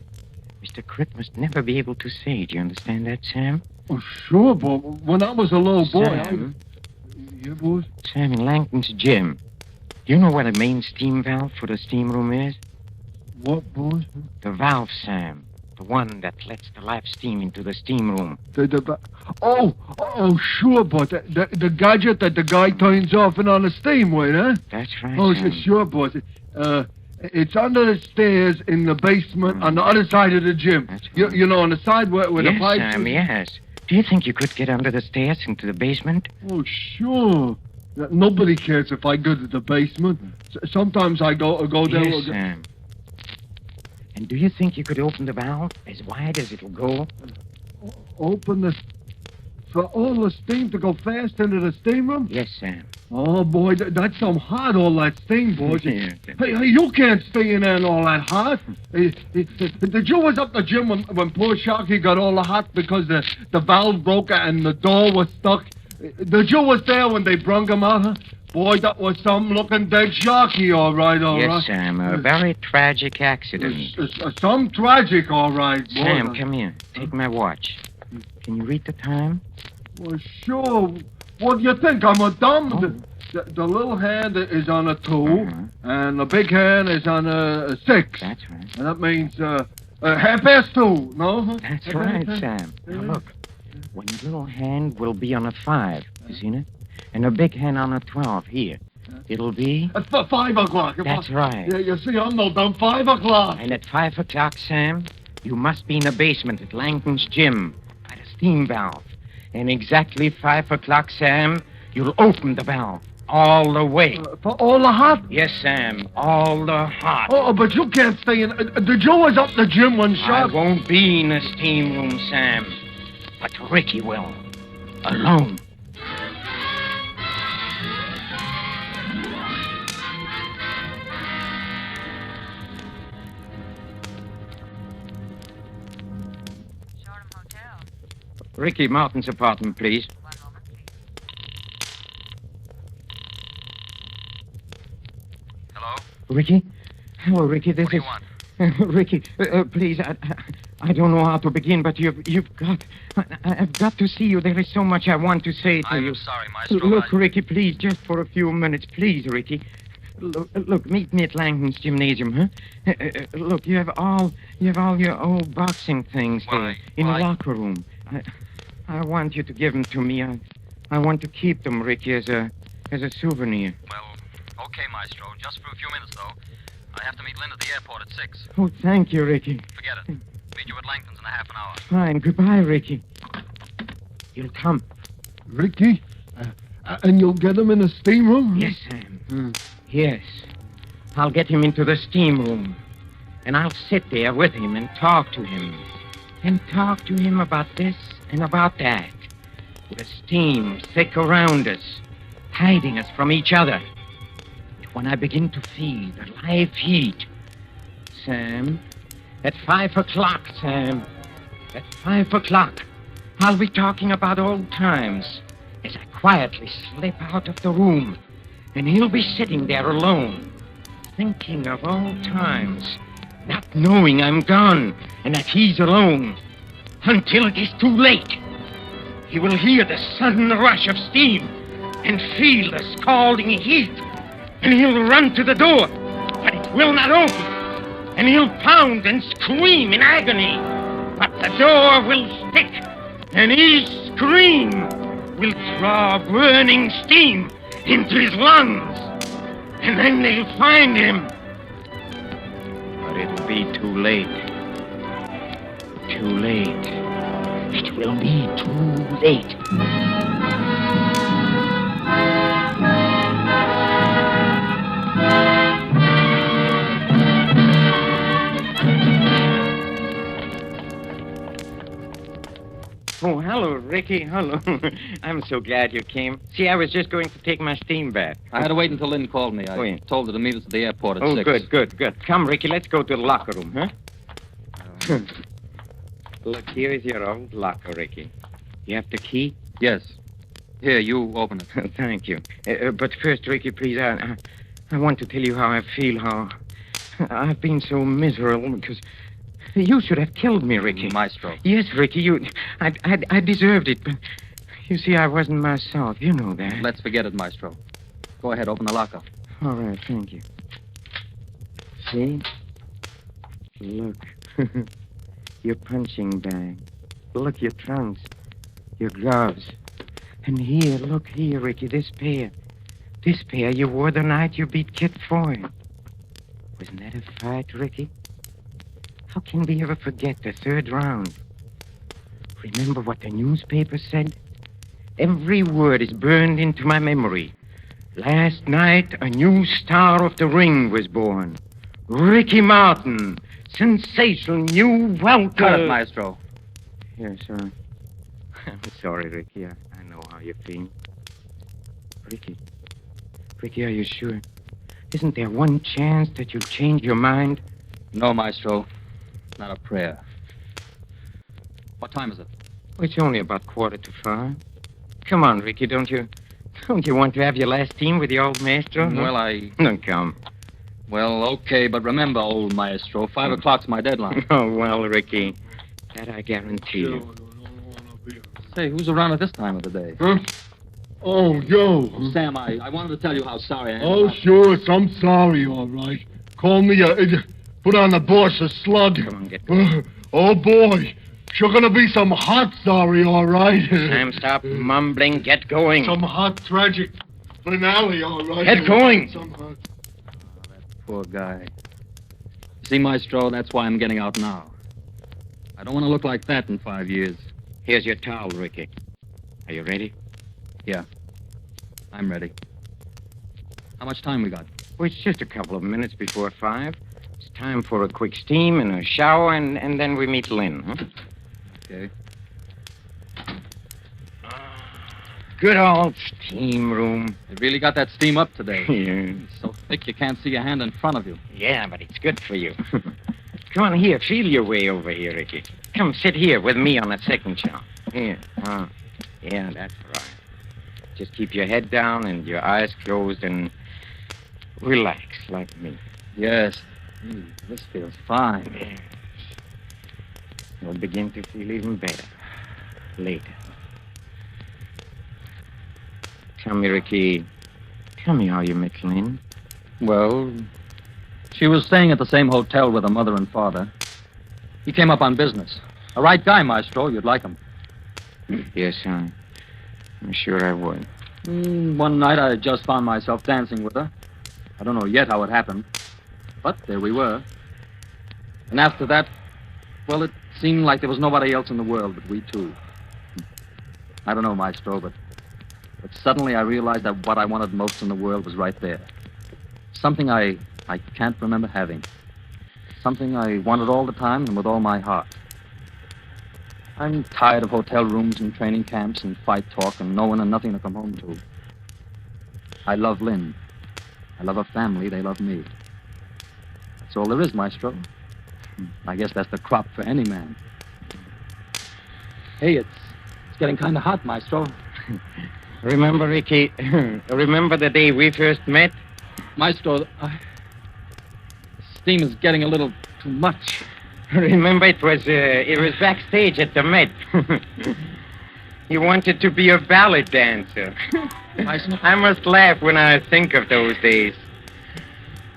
Mr. Crip must never be able to say it. Do you understand that, Sam? Oh, sure, but when I was a little boy, Sam? Yeah, boys? Sam, in Langton's gym. Do you know what a main steam valve for the steam room is? What, boys? The valve, Sam. The one that lets the live steam into the steam room. Oh, sure, but the gadget that the guy turns off and on the steam with, huh? That's right, Oh, Sam. sure, boys. It's under the stairs in the basement on the other side of the gym. You know, on the side where the Yes, pipes... Sam, yes. Do you think you could get under the stairs into the basement? Oh, sure. Nobody cares if I go to the basement. Sometimes I go there... Yes, Sam. And do you think you could open the valve as wide as it'll go? Open the... For all the steam to go fast into the steam room? Yes, Sam. Oh, boy, that's some hot, all that steam, boys. Yeah. Hey, you can't stay in there and all that hot. Did you was up the gym when poor Sharky got all the hot because the valve broke and the door was stuck? The Jew was there when they brung him out, huh? Boy, that was some looking dead sharky, all right. Yes, Sam, a very tragic accident. Some tragic, all right, boy. Sam, come here. Take my watch. Can you read the time? Well, sure. What do you think? I'm a dumb. The little hand is on a 2, and the big hand is on a 6. That's right. And that means 2:30, no? That's right, Sam. Now look, when the little hand will be on a 5, you seen it? And the big hand on a 12 here. It'll be... At 5 o'clock. That's right. Yeah, you see, I'm no dumb. 5 o'clock. And at 5 o'clock, Sam, you must be in the basement at Langton's gym by the steam valve. And exactly 5 o'clock, Sam, you'll open the valve all the way. For all the hot? Yes, Sam, all the hot. Oh, but you can't stay in... the Joe is up the gym when sharp. I won't be in the steam room, Sam. But Ricky will. Alone. Ricky Martin's apartment, please. One moment, please. Hello? Ricky? Hello, Ricky. This What do is... you want? Ricky, please, I don't know how to begin, but you've got... I've got to see you. There is so much I want to say to you. I'm sorry, Maestro. Look, Ricky, please, just for a few minutes. Please, Ricky. Look, meet me at Langton's gymnasium, huh? Look, you have all your old boxing things there in the locker room. I want you to give them to me. I want to keep them, Ricky, as a souvenir. Well, okay, Maestro. Just for a few minutes, though. I have to meet Lynn at the airport at 6. Oh, thank you, Ricky. Forget it. Meet you at Langton's in a half an hour. Fine. Goodbye, Ricky. You'll come. Ricky? And you'll get him in the steam room? Yes, Sam. Yes. I'll get him into the steam room. And I'll sit there with him and talk to him. And talk to him about this and about that. With steam thick around us, hiding us from each other. But when I begin to feel the live heat, Sam, at 5 o'clock, Sam, at 5 o'clock, I'll be talking about old times as I quietly slip out of the room, and he'll be sitting there alone, thinking of old times, not knowing I'm gone and that he's alone, until it is too late. He will hear the sudden rush of steam and feel the scalding heat, and he'll run to the door, but it will not open, and he'll pound and scream in agony, but the door will stick, and his scream will draw burning steam into his lungs, and then they'll find him. But it'll be too late. Too late. It will be too late. Oh, hello, Ricky. Hello. I'm so glad you came. See, I was just going to take my steam bath. I had to wait until Lynn called me. I told her to meet us at the airport at 6. Good. Come, Ricky, let's go to the locker room, huh? Look, here is your old locker, Ricky. You have the key? Yes. Here, you open it. Thank you. But first, Ricky, please, I want to tell you how I feel, how I've been so miserable because you should have killed me, Ricky. Maestro. Yes, Ricky, I deserved it, but you see, I wasn't myself. You know that. Let's forget it, Maestro. Go ahead, open the locker. All right, thank you. See? Look. Your punching bag. Look, your trunks. Your gloves. And here, look here, Ricky, this pair. This pair you wore the night you beat Kit Foy. Wasn't that a fight, Ricky? How can we ever forget the 3rd round? Remember what the newspaper said? Every word is burned into my memory. Last night, a new star of the ring was born. Ricky Martin. Sensational new welter. Cut it, Maestro. Yes, sir. I'm sorry, Ricky. I know how you feel. Ricky, are you sure? Isn't there one chance that you'll change your mind? No, Maestro. Not a prayer. What time is it? It's only about 4:45. Come on, Ricky, don't you want to have your last team with the old maestro? huh? Well, I... No, come. Well, okay, but remember, old maestro, 5 o'clock's my deadline. Oh, well, Ricky, that I guarantee you. Say, who's around at this time of the day? Huh? Oh, Joe. Sam, I wanted to tell you how sorry I am. Oh, sure. I'm sorry, all right. Call me put on the boss a slug. Come on, get oh, boy. Sure gonna be some hot sorry, all right. Sam, stop mumbling. Get going. Some hot, tragic finale, all right. Get going. Some hot... Poor guy. See, maestro, that's why I'm getting out now. I don't want to look like that in 5 years. Here's your towel, Ricky. Are you ready? Yeah. I'm ready. How much time we got? Well, it's just a couple of minutes before 5. It's time for a quick steam and a shower, and then we meet Lynn, huh? Okay. Good old steam room. You really got that steam up today. Yeah. It's so thick you can't see your hand in front of you. Yeah, but it's good for you. Come on here, feel your way over here, Ricky. Come sit here with me on that second chair. Here. Yeah, that's right. Just keep your head down and your eyes closed and relax like me. Yes. This feels fine. Yeah. You'll begin to feel even better later. Tell me, Ricky, tell me how you met Lynn. Well, she was staying at the same hotel with her mother and father. He came up on business. A right guy, maestro. You'd like him. Yes, I'm sure I would. One night I just found myself dancing with her. I don't know yet how it happened. But there we were. And after that, well, it seemed like there was nobody else in the world but we two. I don't know, maestro, but suddenly I realized that what I wanted most in the world was right there. Something I can't remember having. Something I wanted all the time and with all my heart. I'm tired of hotel rooms and training camps and fight talk and no one and nothing to come home to. I love Lynn. I love her family. They love me. That's all there is, maestro. I guess that's the crop for any man. Hey, it's getting kind of hot, maestro. Remember, Ricky, remember the day we first met? Maestro, steam is getting a little too much. Remember, it was backstage at the Met. You wanted to be a ballet dancer. I must laugh when I think of those days.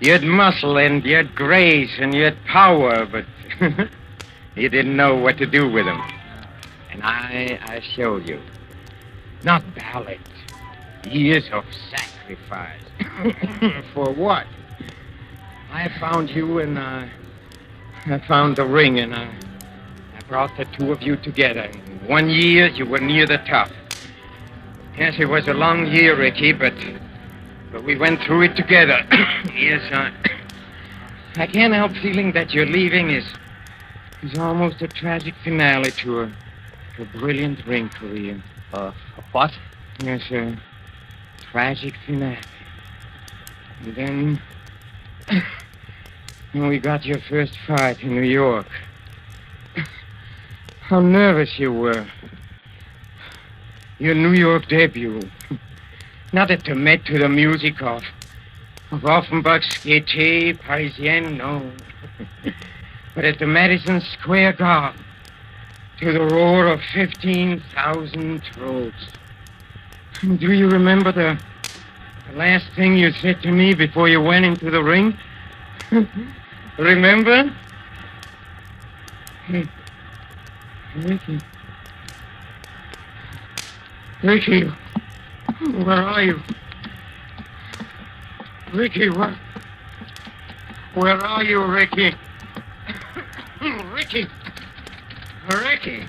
You had muscle and you had grace and you had power, but you didn't know what to do with them. And I showed you. Not ballet. Years of sacrifice. For what? I found you and I found the ring and I brought the two of you together. In 1 year, you were near the top. Yes, it was a long year, Ricky, but we went through it together. Yes, I can't help feeling that your leaving is almost a tragic finale to a brilliant ring career. What? Yes, a tragic finale. And then we got your first fight in New York. How nervous you were. Your New York debut. Not at the Met to the music of Offenbach's Gaîté Parisienne, no. But at the Madison Square Garden, to the roar of 15,000 throats. Do you remember the last thing you said to me before you went into the ring? Remember? Hey, Ricky. Ricky, where are you? Ricky, where are you, Ricky? Ricky! Ricky!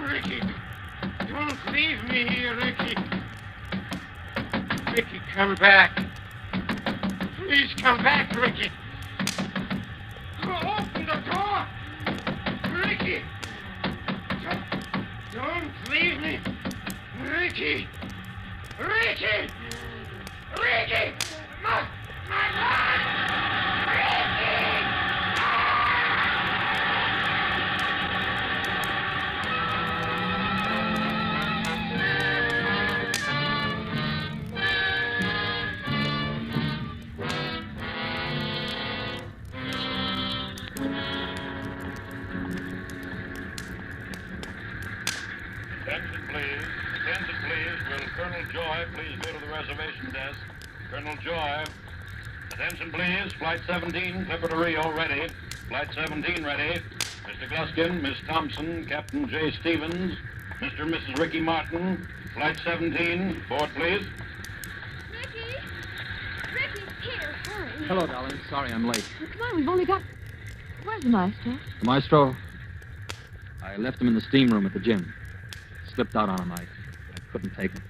Ricky! Don't leave me here, Ricky! Ricky, come back! Please come back, Ricky! Open the door! Ricky! Don't leave me! Ricky! Ricky! Ricky! My life! Ricky! please. Attention, please. Will Colonel Joy please go to the reservation desk? Colonel Joy. Attention, please. Flight 17, Clipper to Rio, ready. Flight 17, ready. Mr. Gluskin, Miss Thompson, Captain J. Stevens, Mr. and Mrs. Ricky Martin. Flight 17, board, please. Ricky, here, hurry. Hello, darling. Sorry I'm late. Oh, come on, we've only got... Where's the maestro? The maestro, I left him in the steam room at the gym. Slipped out on him. I couldn't take him.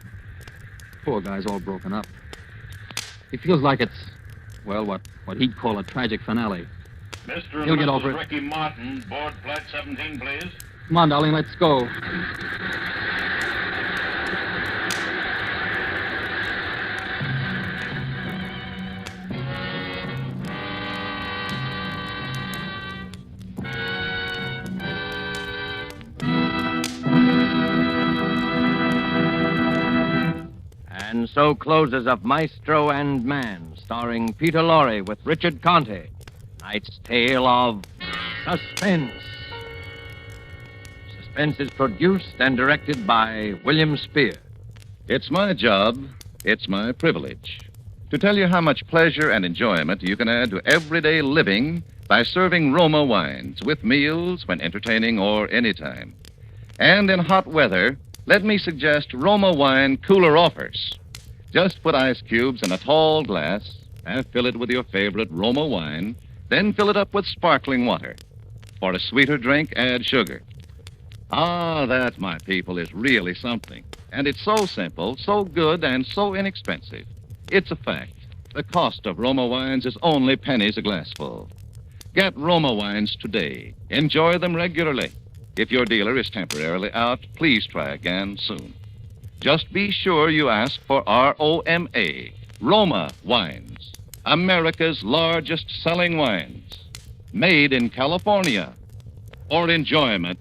Poor guy's all broken up. He feels like it's, well, what he'd call a tragic finale. Mr. and He'll get Mrs. over it. Ricky Martin, board Flight 17, please. Come on, darling, let's go. And so closes Of Maestro and Man, starring Peter Lorre with Richard Conte. Tonight's tale of Suspense. Suspense is produced and directed by William Spear. It's my job, it's my privilege, to tell you how much pleasure and enjoyment you can add to everyday living by serving Roma wines with meals when entertaining or anytime. And in hot weather, let me suggest Roma wine cooler offers. Just put ice cubes in a tall glass and fill it with your favorite Roma wine, then fill it up with sparkling water. For a sweeter drink, add sugar. Ah, that, my people, is really something. And it's so simple, so good, and so inexpensive. It's a fact. The cost of Roma wines is only pennies a glassful. Get Roma wines today. Enjoy them regularly. If your dealer is temporarily out, please try again soon. Just be sure you ask for ROMA, Roma Wines, America's largest selling wines, made in California, for enjoyment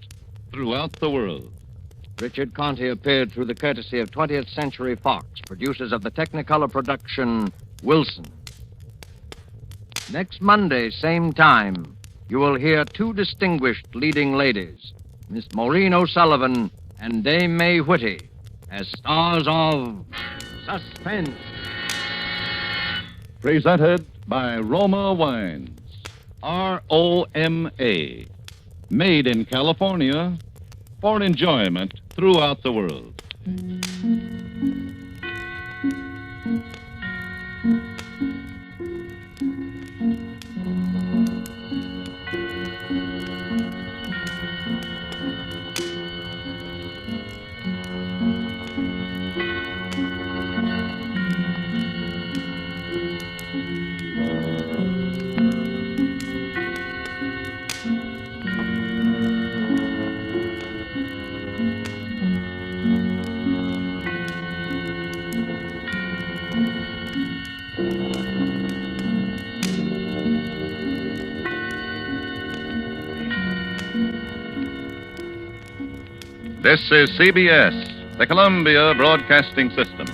throughout the world. Richard Conte appeared through the courtesy of 20th Century Fox, producers of the Technicolor production Wilson. Next Monday, same time, you will hear two distinguished leading ladies, Miss Maureen O'Sullivan and Dame May Whitty, as stars of Suspense. Presented by Roma Wines, ROMA, made in California for enjoyment throughout the world. This is CBS, the Columbia Broadcasting System.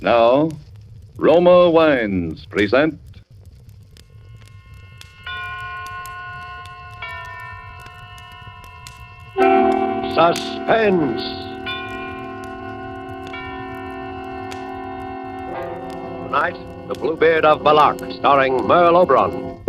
Now, Roma Wines present Suspense. Tonight, The Bluebeard of Balak, starring Merle Oberon.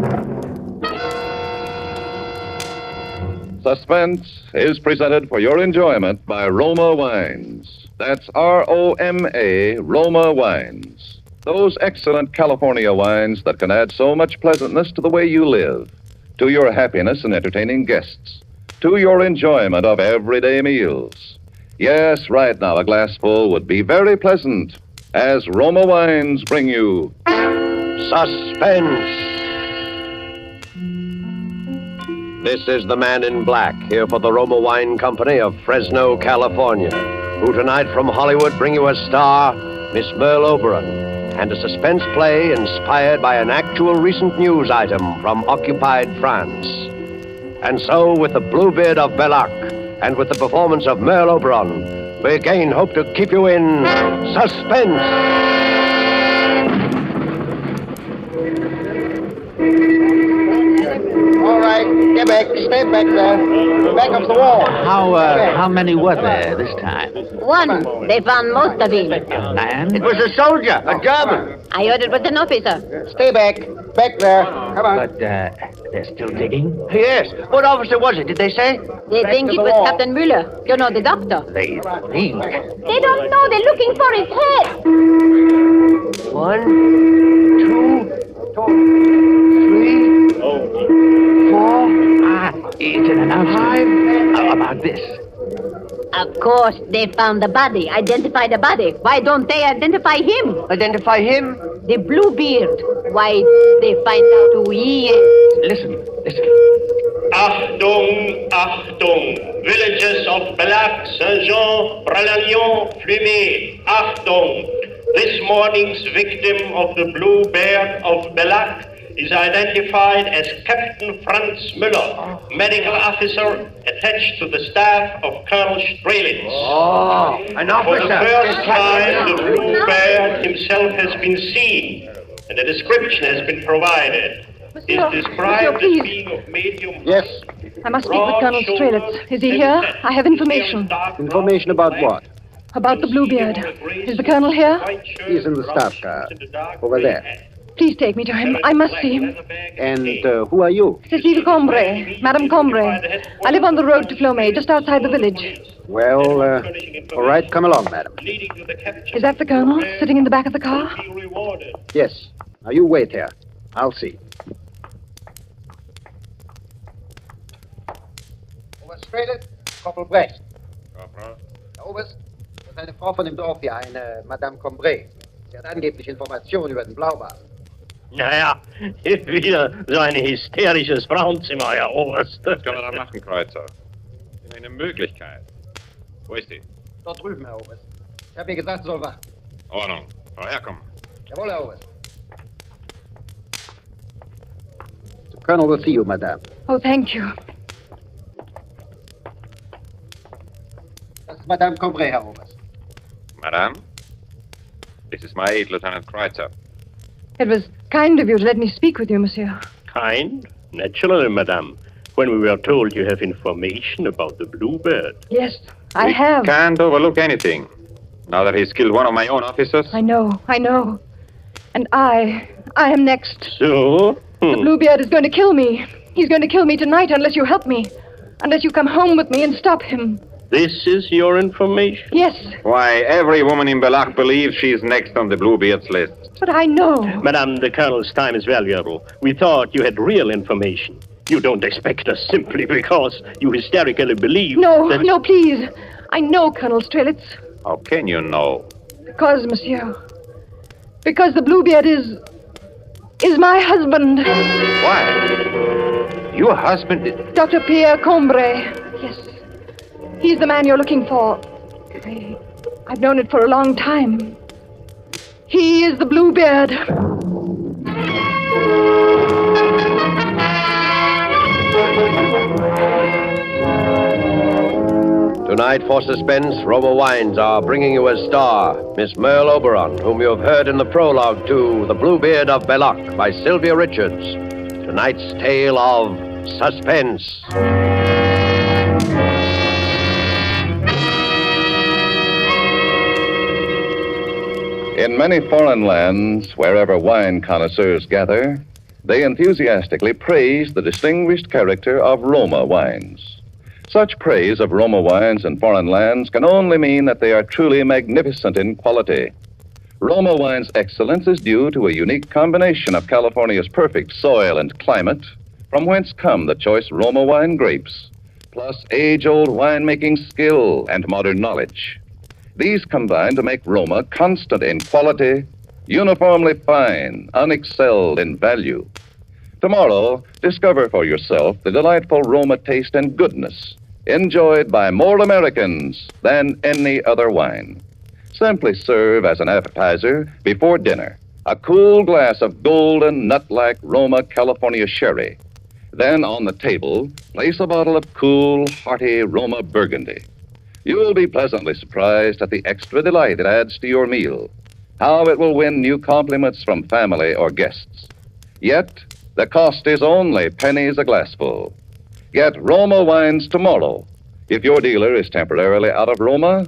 Suspense is presented for your enjoyment by Roma Wines. That's ROMA, Roma Wines. Those excellent California wines that can add so much pleasantness to the way you live, to your happiness in entertaining guests, to your enjoyment of everyday meals. Yes, right now, a glassful would be very pleasant as Roma Wines bring you Suspense. This is the Man in Black, here for the Roma Wine Company of Fresno, California, who tonight from Hollywood bring you a star, Miss Merle Oberon, and a suspense play inspired by an actual recent news item from occupied France. And so, with the Bluebeard of Belloc, and with the performance of Merle Oberon, we again hope to keep you in suspense. All right, get back. Stay back there. Back up the wall. How many were there this time? One. They found most of him. A man? It was a soldier, a German. I heard it was an officer. Stay back. Back there. Come on. But, they're still digging? Yes. What officer was it, did they say? They think it was Captain Müller. You know, the doctor. They think. They don't know. They're looking for his head. 1, 2, 3, 4. It's an announcement. How about this? Of course, they found the body, identified the body. Why don't they identify him? Identify him? The Bluebeard. Why they find out who he is? Listen. Achtung, Achtung! Villages of Belac, Saint-Jean, Bralagnon, Flumet. Achtung! This morning's victim of the Bluebeard of Belac is identified as Captain Franz Müller, medical officer attached to the staff of Colonel Strelitz. Oh, an officer. For the first time, the Bluebeard himself has been seen, and a description has been provided. He is described as being of medium. Yes. I must speak with Colonel Strelitz. Is he here? I have information. Information about what? About the Bluebeard. Is the Colonel here? He's in the staff car. Over there. Please take me to him. I must see him. And who are you? Cécile Combray, Madame Combray. I live on the road to Flomet, just outside the village. Well, all right, come along, madam. Is that the Colonel, sitting in the back of the car? Yes. Now you wait here. I'll see. Oberst, Corporal Brecht. Corporal. Herr Oberst, das ist eine Frau von dem Dorf hier, eine Madame Combray. Sie hat angeblich Informationen über den Blaubart. Naja, wieder so ein hysterisches Frauenzimmer, Herr Oberst. Was können wir da machen, Kreuzer? Eine Möglichkeit. Wo ist die? Dort drüben, Herr Oberst. Ich habe ihr gesagt, sie soll warten. Ordnung. Frau herkommen. Jawohl, Herr Oberst. The colonel will see you, madame. Oh, thank you. Das ist Madame Combray, Herr Oberst. Madame? This is my aide, Lieutenant Kreutzer. It was kind of you to let me speak with you, monsieur. Kind? Naturally, madame. When we were told you have information about the Bluebird. Yes, I have. Can't overlook anything. Now that he's killed one of my own officers. I know. And I am next. So? The Bluebeard is going to kill me. He's going to kill me tonight unless you help me. Unless you come home with me and stop him. This is your information? Yes. Why, every woman in Belach believes she's next on the Bluebeard's list. But I know. Madame, the Colonel's time is valuable. We thought you had real information. You don't expect us simply because you hysterically believe that... No, please. I know Colonel Strelitz. How can you know? Because, monsieur. Because the Bluebeard is my husband. Why? Your husband is... Dr. Pierre Combray. Yes. He's the man you're looking for. I've known it for a long time. He is the Bluebeard. Tonight, for Suspense, Roma Wines are bringing you as star Miss Merle Oberon, whom you have heard in the prologue to The Bluebeard of Belloc by Sylvia Richards. Tonight's tale of Suspense. In many foreign lands, wherever wine connoisseurs gather, they enthusiastically praise the distinguished character of Roma wines. Such praise of Roma wines in foreign lands can only mean that they are truly magnificent in quality. Roma wine's excellence is due to a unique combination of California's perfect soil and climate, from whence come the choice Roma wine grapes, plus age-old winemaking skill and modern knowledge. These combine to make Roma constant in quality, uniformly fine, unexcelled in value. Tomorrow, discover for yourself the delightful Roma taste and goodness enjoyed by more Americans than any other wine. Simply serve as an appetizer before dinner a cool glass of golden, nut-like Roma California sherry. Then on the table, place a bottle of cool, hearty Roma Burgundy. You'll be pleasantly surprised at the extra delight it adds to your meal. How it will win new compliments from family or guests. Yet, the cost is only pennies a glassful. Get Roma wines tomorrow. If your dealer is temporarily out of Roma,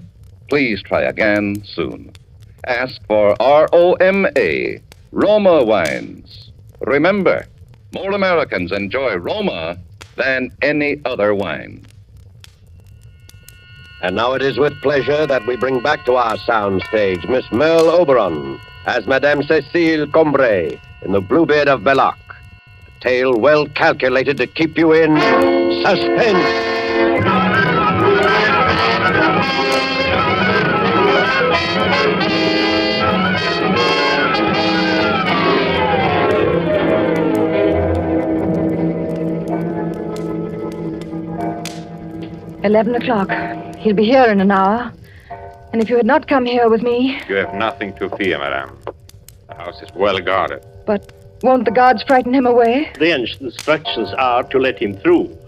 please try again soon. Ask for ROMA, Roma wines. Remember, more Americans enjoy Roma than any other wine. And now it is with pleasure that we bring back to our soundstage Miss Merle Oberon as Madame Cécile Combray in The Bluebeard of Belloc. A tale well calculated to keep you in suspense. 11 o'clock. He'll be here in an hour. And if you had not come here with me... You have nothing to fear, madame. The house is well guarded. But won't the guards frighten him away? The instructions are to let him through.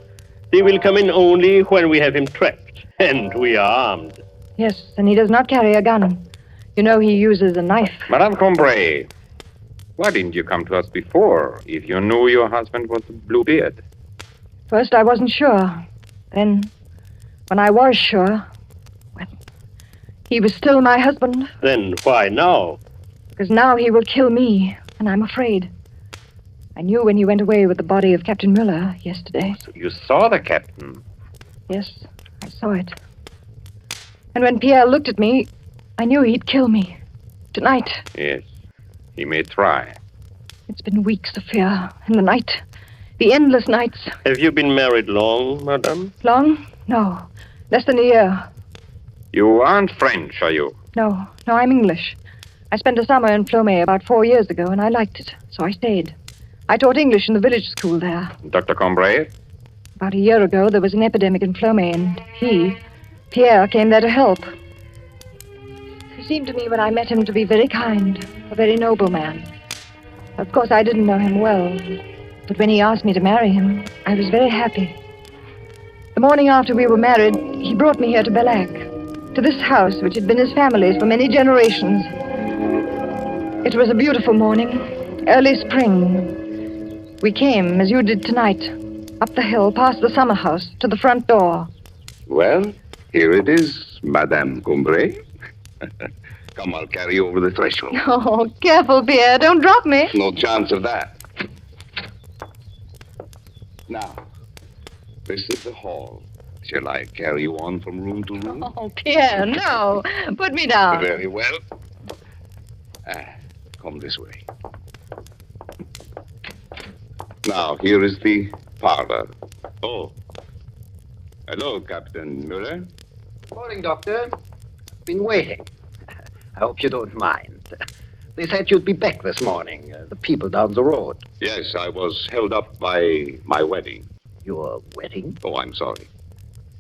They will come in only when we have him trapped. And we are armed. Yes, and he does not carry a gun. You know he uses a knife. Madame Combray, why didn't you come to us before if you knew your husband was the Bluebeard? First, I wasn't sure. Then, when I was sure, well, he was still my husband. Then why now? Because now he will kill me, and I'm afraid. I knew when he went away with the body of Captain Muller yesterday. So you saw the captain? Yes, I saw it. And when Pierre looked at me, I knew he'd kill me. Tonight. Yes, he may try. It's been weeks of fear. And the night. The endless nights. Have you been married long, madame? Long? No. Less than a year. You aren't French, are you? No, I'm English. I spent a summer in Flomé about 4 years ago, and I liked it, so I stayed. I taught English in the village school there. Dr. Combray? About a year ago, there was an epidemic in Flomé, and Pierre, came there to help. He seemed to me when I met him to be very kind, a very noble man. Of course, I didn't know him well, but when he asked me to marry him, I was very happy. The morning after we were married, he brought me here to Bellac, to this house which had been his family's for many generations. It was a beautiful morning, early spring. We came, as you did tonight, up the hill, past the summer house, to the front door. Well, here it is, Madame Combray. Come, I'll carry you over the threshold. Oh, careful, Pierre. Don't drop me. No chance of that. Now, this is the hall. Shall I carry you on from room to room? Oh, Pierre, no. Put me down. Very well. Come this way. Now, here is the parlor. Oh. Hello, Captain Muller. Morning, Doctor. Been waiting. I hope you don't mind. They said you'd be back this morning. The people down the road. Yes, I was held up by my wedding. Your wedding? Oh, I'm sorry.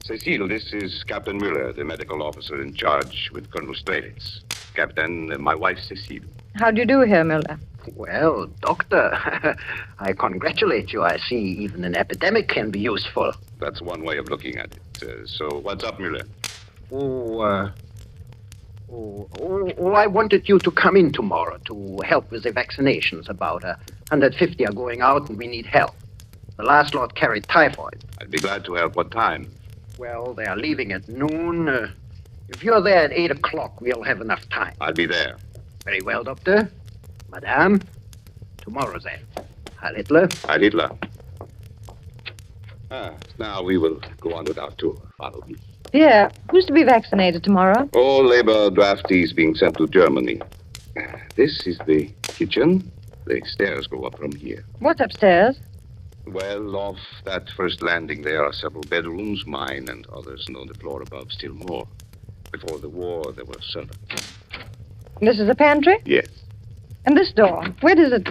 Cecile, this is Captain Muller, the medical officer in charge with Colonel Strelitz. Captain, my wife, Cecile. How do you do, Herr Muller? Well, Doctor, I congratulate you. I see even an epidemic can be useful. That's one way of looking at it. So what's up, Muller? I wanted you to come in tomorrow to help with the vaccinations. About 150 are going out, and we need help. The last lot carried typhoid. I'd be glad to help. What time? Well, they are leaving at noon. If you're there at 8 o'clock, we'll have enough time. I'll be there. Very well, Doctor. Madame, tomorrow then. Heil Hitler. Heil Hitler. Now we will go on with our tour. Follow me. Pierre, who's to be vaccinated tomorrow? All labor draftees being sent to Germany. This is the kitchen. The stairs go up from here. What's upstairs? Well, off that first landing there are several bedrooms, mine and others, and on the floor above still more. Before the war, there were servants. This is a pantry? Yes. And this door, where does it...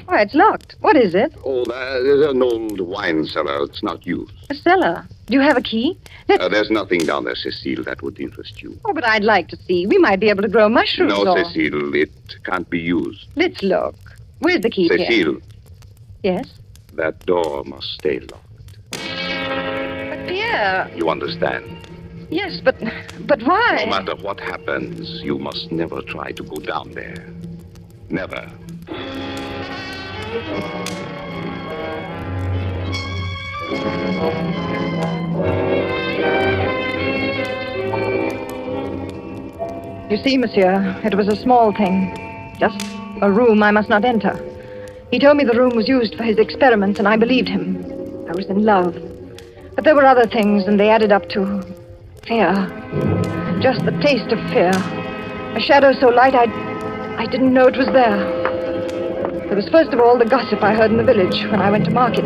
Why, it's locked. What is it? Oh, there's an old wine cellar. It's not used. A cellar? Do you have a key? There's nothing down there, Cecile, that would interest you. Oh, but I'd like to see. We might be able to grow mushrooms. No, Cecile, it can't be used. Let's look. Where's the key, Cecile. Yes? That door must stay locked. But Pierre... You understand? Yes, but why? No matter what happens, you must never try to go down there. Never. You see, monsieur, it was a small thing. Just a room I must not enter. He told me the room was used for his experiments, and I believed him. I was in love. But there were other things, and they added up to fear. Just the taste of fear. A shadow so light I didn't know it was there. There was first of all the gossip I heard in the village when I went to market.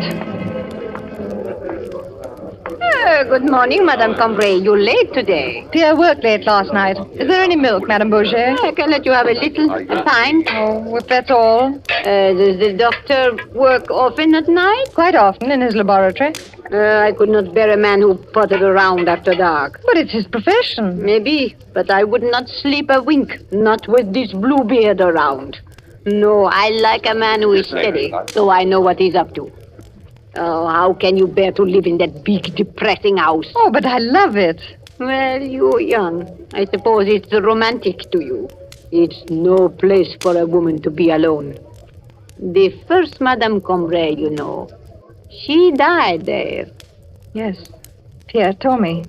Good morning, Madame Cambrai. You're late today. Pierre worked late last night. Is there any milk, Madame Boucher? I can let you have a little, a pint. Oh, if that's all. Does the doctor work often at night? Quite often in his laboratory. I could not bear a man who pottered around after dark. But it's his profession. Maybe, but I would not sleep a wink, not with this blue beard around. No, I like a man who is steady, so I know what he's up to. Oh, how can you bear to live in that big, depressing house? Oh, but I love it. Well, you're young. I suppose it's romantic to you. It's no place for a woman to be alone. The first Madame Cambrai, you know, she died there. Yes, Pierre told me.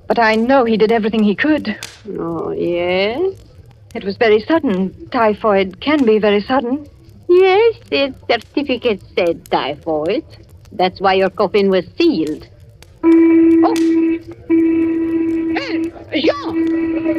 But I know he did everything he could. Oh, yes? It was very sudden. Typhoid can be very sudden. Yes, the certificate said typhoid. That's why your coffin was sealed. Oh! Hey, Jean!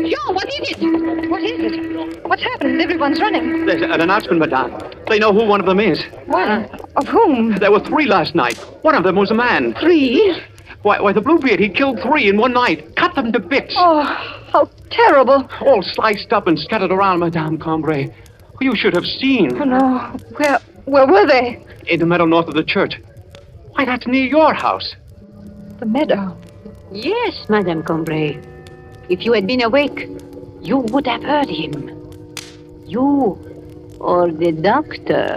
Jean, what is it? What is it? What's happened? Everyone's running. There's an announcement, madame. They know who one of them is. What? Of whom? There were 3 last night. One of them was a man. 3? Why, the Bluebeard, he killed 3 in one night. Cut them to bits. Oh, how terrible. All sliced up and scattered around, Madame Cambrai. You should have seen. Oh, no. Where were they? In the meadow north of the church. Why, that's near your house. The meadow? Yes, Madame Cambrai. If you had been awake, you would have heard him. You or the doctor.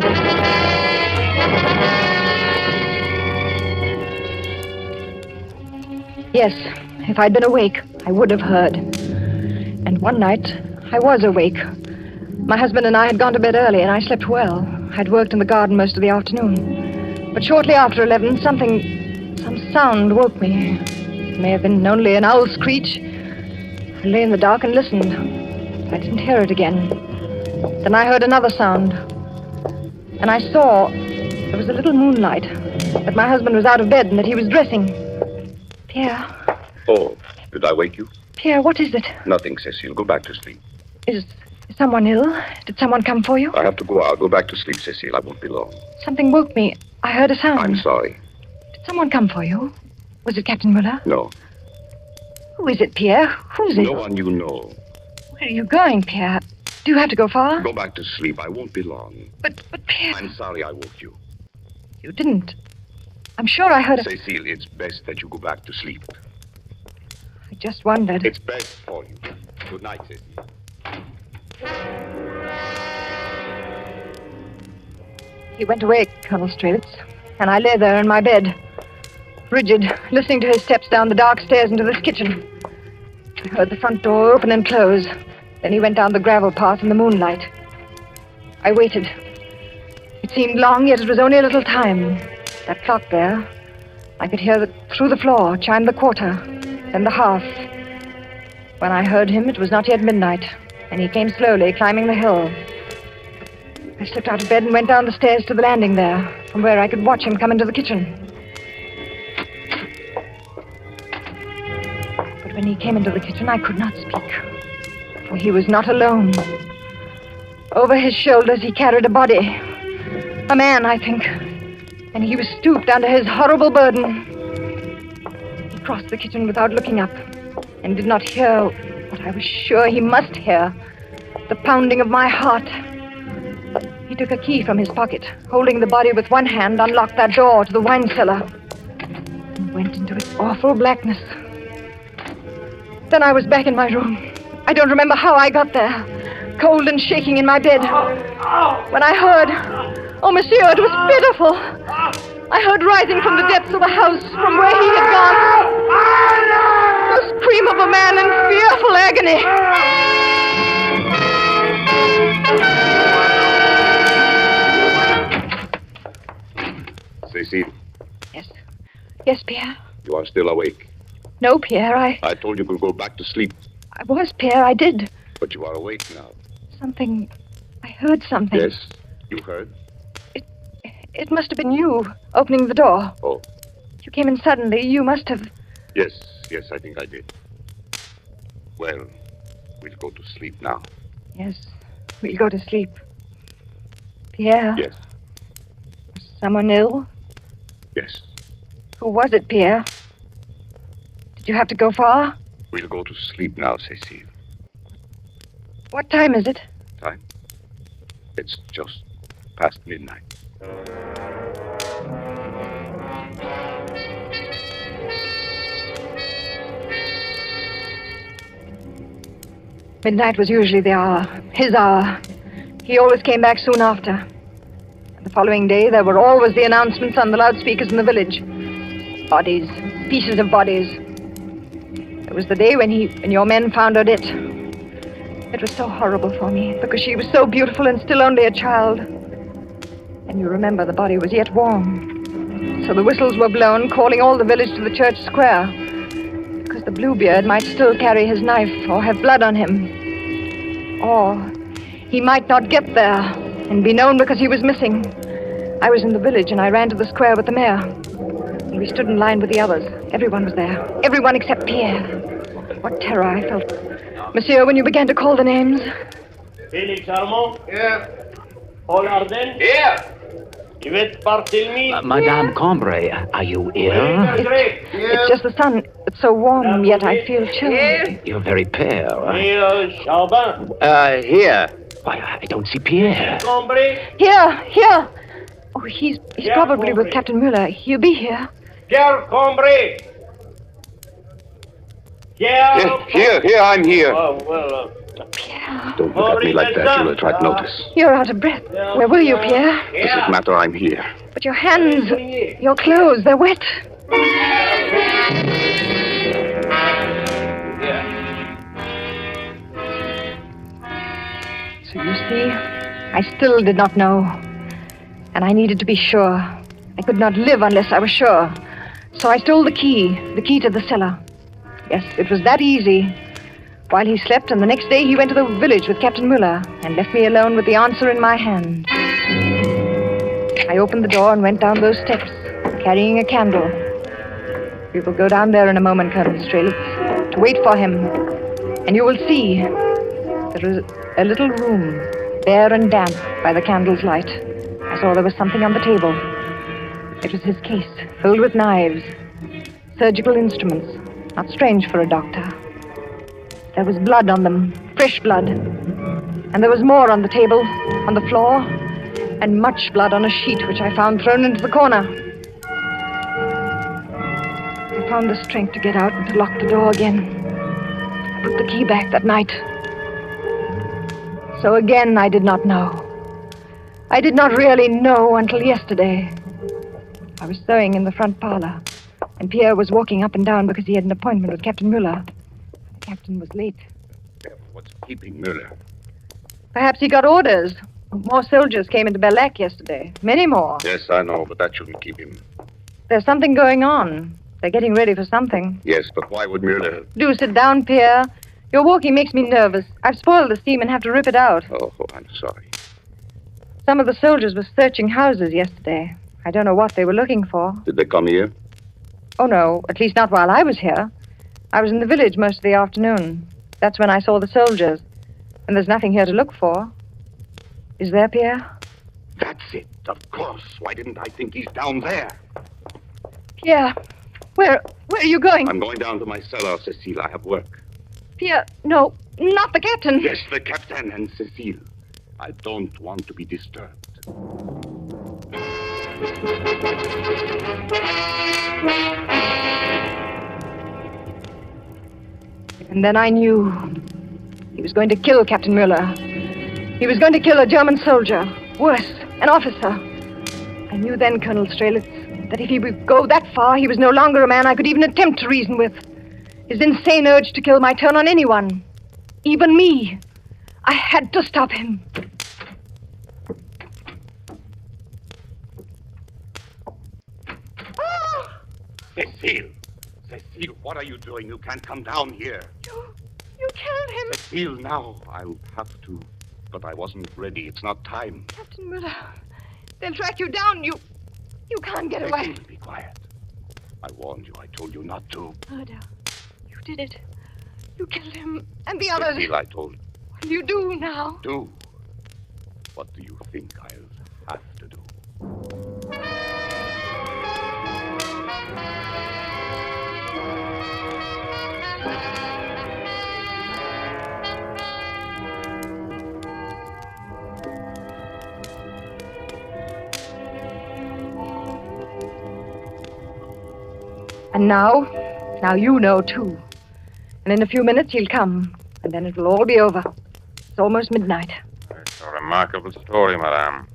Yes, if I'd been awake, I would have heard. And one night, I was awake. My husband and I had gone to bed early, and I slept well. I'd worked in the garden most of the afternoon. But shortly after 11, some sound woke me. It may have been only an owl's screech. I lay in the dark and listened. I didn't hear it again. Then I heard another sound. And I saw there was a little moonlight, that my husband was out of bed and that he was dressing. Pierre. Oh, did I wake you? Pierre, what is it? Nothing, Cecile. Go back to sleep. Is someone ill? Did someone come for you? I have to go out. Go back to sleep, Cecile. I won't be long. Something woke me. I heard a sound. I'm sorry. Did someone come for you? Was it Captain Muller? No. Who is it, Pierre? Who's it? No one you know. Where are you going, Pierre? Do you have to go far? Go back to sleep. I won't be long. But Pierre... I'm sorry I woke you. You didn't. I'm sure I heard a... Cecile, it's best that you go back to sleep. I just wondered. It's best for you. Good night, Cecile. He went away, Colonel Strelitz, and I lay there in my bed, rigid, listening to his steps down the dark stairs into this kitchen. I heard the front door open and close. Then he went down the gravel path in the moonlight. I waited. It seemed long, yet it was only a little time. That clock there, I could hear through the floor chime the quarter, then the half. When I heard him, it was not yet midnight, and he came slowly, climbing the hill. I slipped out of bed and went down the stairs to the landing there, from where I could watch him come into the kitchen. But when he came into the kitchen, I could not speak, for he was not alone. Over his shoulders, he carried a body. A man, I think. And he was stooped under his horrible burden. He crossed the kitchen without looking up, and did not hear what I was sure he must hear, the pounding of my heart. He took a key from his pocket, holding the body with one hand, unlocked that door to the wine cellar, and went into its awful blackness. Then I was back in my room. I don't remember how I got there, cold and shaking in my bed. When I heard, oh, monsieur, it was pitiful. I heard rising from the depths of the house, from where he had gone, scream of a man in fearful agony. Cecile, Yes, Pierre. you are still awake. No, Pierre, I told you to go back to sleep, I was, Pierre, I did. but you are awake now. Something. I heard something. Yes, you heard? It must have been you opening the door. Oh. You came in suddenly. You must have. Yes, I think I did. Well, we'll go to sleep now. Yes, we'll go to sleep. Pierre? Yes. Someone ill? Yes. Who was it, Pierre? Did you have to go far? We'll go to sleep now, Cecile. What time is it? Time? It's just past midnight. Midnight was usually the hour. His hour. He always came back soon after. And the following day, there were always the announcements on the loudspeakers in the village. Bodies. Pieces of bodies. It was the day when your men found Odette. It was so horrible for me, because she was so beautiful and still only a child. And you remember the body was yet warm. So the whistles were blown, calling all the village to the church square. Because the Bluebeard might still carry his knife or have blood on him. Or he might not get there and be known because he was missing. I was in the village and I ran to the square with the mayor. And we stood in line with the others. Everyone was there. Everyone except Pierre. What terror I felt. Monsieur, when you began to call the names. Félix Armand? Here. Paul Arden? Here. Yvette Barthélemy? Madame Cambrai, are you ill? It's just the sun. It's so warm, yet I feel chill. You're very pale. Charbin? Here. Why, I don't see Pierre. Here. Oh, he's probably with Captain Muller. He'll be here. Pierre Cambrai. Here, I'm here. Oh, well, Don't look at me like that. You'll attract notice. You're out of breath. Where were you, Pierre? Doesn't matter, I'm here. But your hands, your clothes, they're wet. So you see, I still did not know. And I needed to be sure. I could not live unless I was sure. So I stole the key to the cellar. Yes, it was that easy. While he slept, and the next day he went to the village with Captain Muller and left me alone with the answer in my hand. I opened the door and went down those steps, carrying a candle. We will go down there in a moment, Colonel Strelitz, to wait for him. And you will see there is a little room, bare and damp by the candle's light. I saw there was something on the table. It was his case, filled with knives, surgical instruments, not strange for a doctor. There was blood on them, fresh blood. And there was more on the table, on the floor, and much blood on a sheet which I found thrown into the corner. I found the strength to get out and to lock the door again. I put the key back that night. So again, I did not know. I did not really know until yesterday. I was sewing in the front parlor, and Pierre was walking up and down because he had an appointment with Captain Muller. The captain was late. What's keeping Muller? Perhaps he got orders. More soldiers came into Belac yesterday. Many more. Yes, I know, but that shouldn't keep him. There's something going on. They're getting ready for something. Yes, but why would Muller... Do sit down, Pierre. Your walking makes me nervous. I've spoiled the steam and have to rip it out. Oh, I'm sorry. Some of the soldiers were searching houses yesterday. I don't know what they were looking for. Did they come here? Oh, no. At least not while I was here. I was in the village most of the afternoon. That's when I saw the soldiers. And there's nothing here to look for. Is there, Pierre? That's it, of course. Why didn't I think he's down there? Pierre, where are you going? I'm going down to my cellar, Cecile. I have work. Pierre, no, not the captain. Yes, the captain and Cecile. I don't want to be disturbed. And then I knew he was going to kill Captain Muller. He was going to kill a German soldier. Worse, an officer. I knew then, Colonel Strelitz, that if he would go that far, he was no longer a man I could even attempt to reason with. His insane urge to kill might turn on anyone. Even me. I had to stop him. Cecile! Cecile, what are you doing? You can't come down here. You killed him. Cecile, now. I'll have to. But I wasn't ready. It's not time. Captain Muller, they'll track you down. You can't get away. Cecile, be quiet. I warned you. I told you not to. Murder. You did it. You killed him and the others. Cecile, I told you. What will you do now? Do? What do you think I'll have to do? And now you know too. And in a few minutes he'll come, and then it will all be over. It's almost midnight. It's a remarkable story, madame.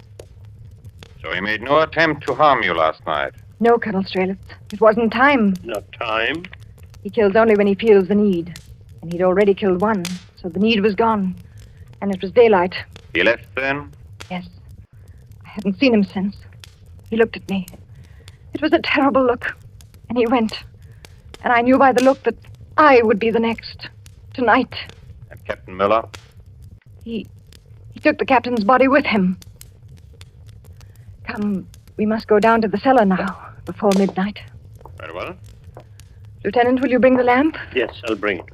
So he made no attempt to harm you last night? No, Colonel Strelitz. It wasn't time. Not time? He kills only when he feels the need. And he'd already killed one, so the need was gone. And it was daylight. He left then? Yes. I haven't seen him since. He looked at me. It was a terrible look. And he went. And I knew by the look that I would be the next. Tonight. And Captain Miller? He took the captain's body with him. Come, we must go down to the cellar now, before midnight. Very well. Lieutenant, will you bring the lamp? Yes, I'll bring it.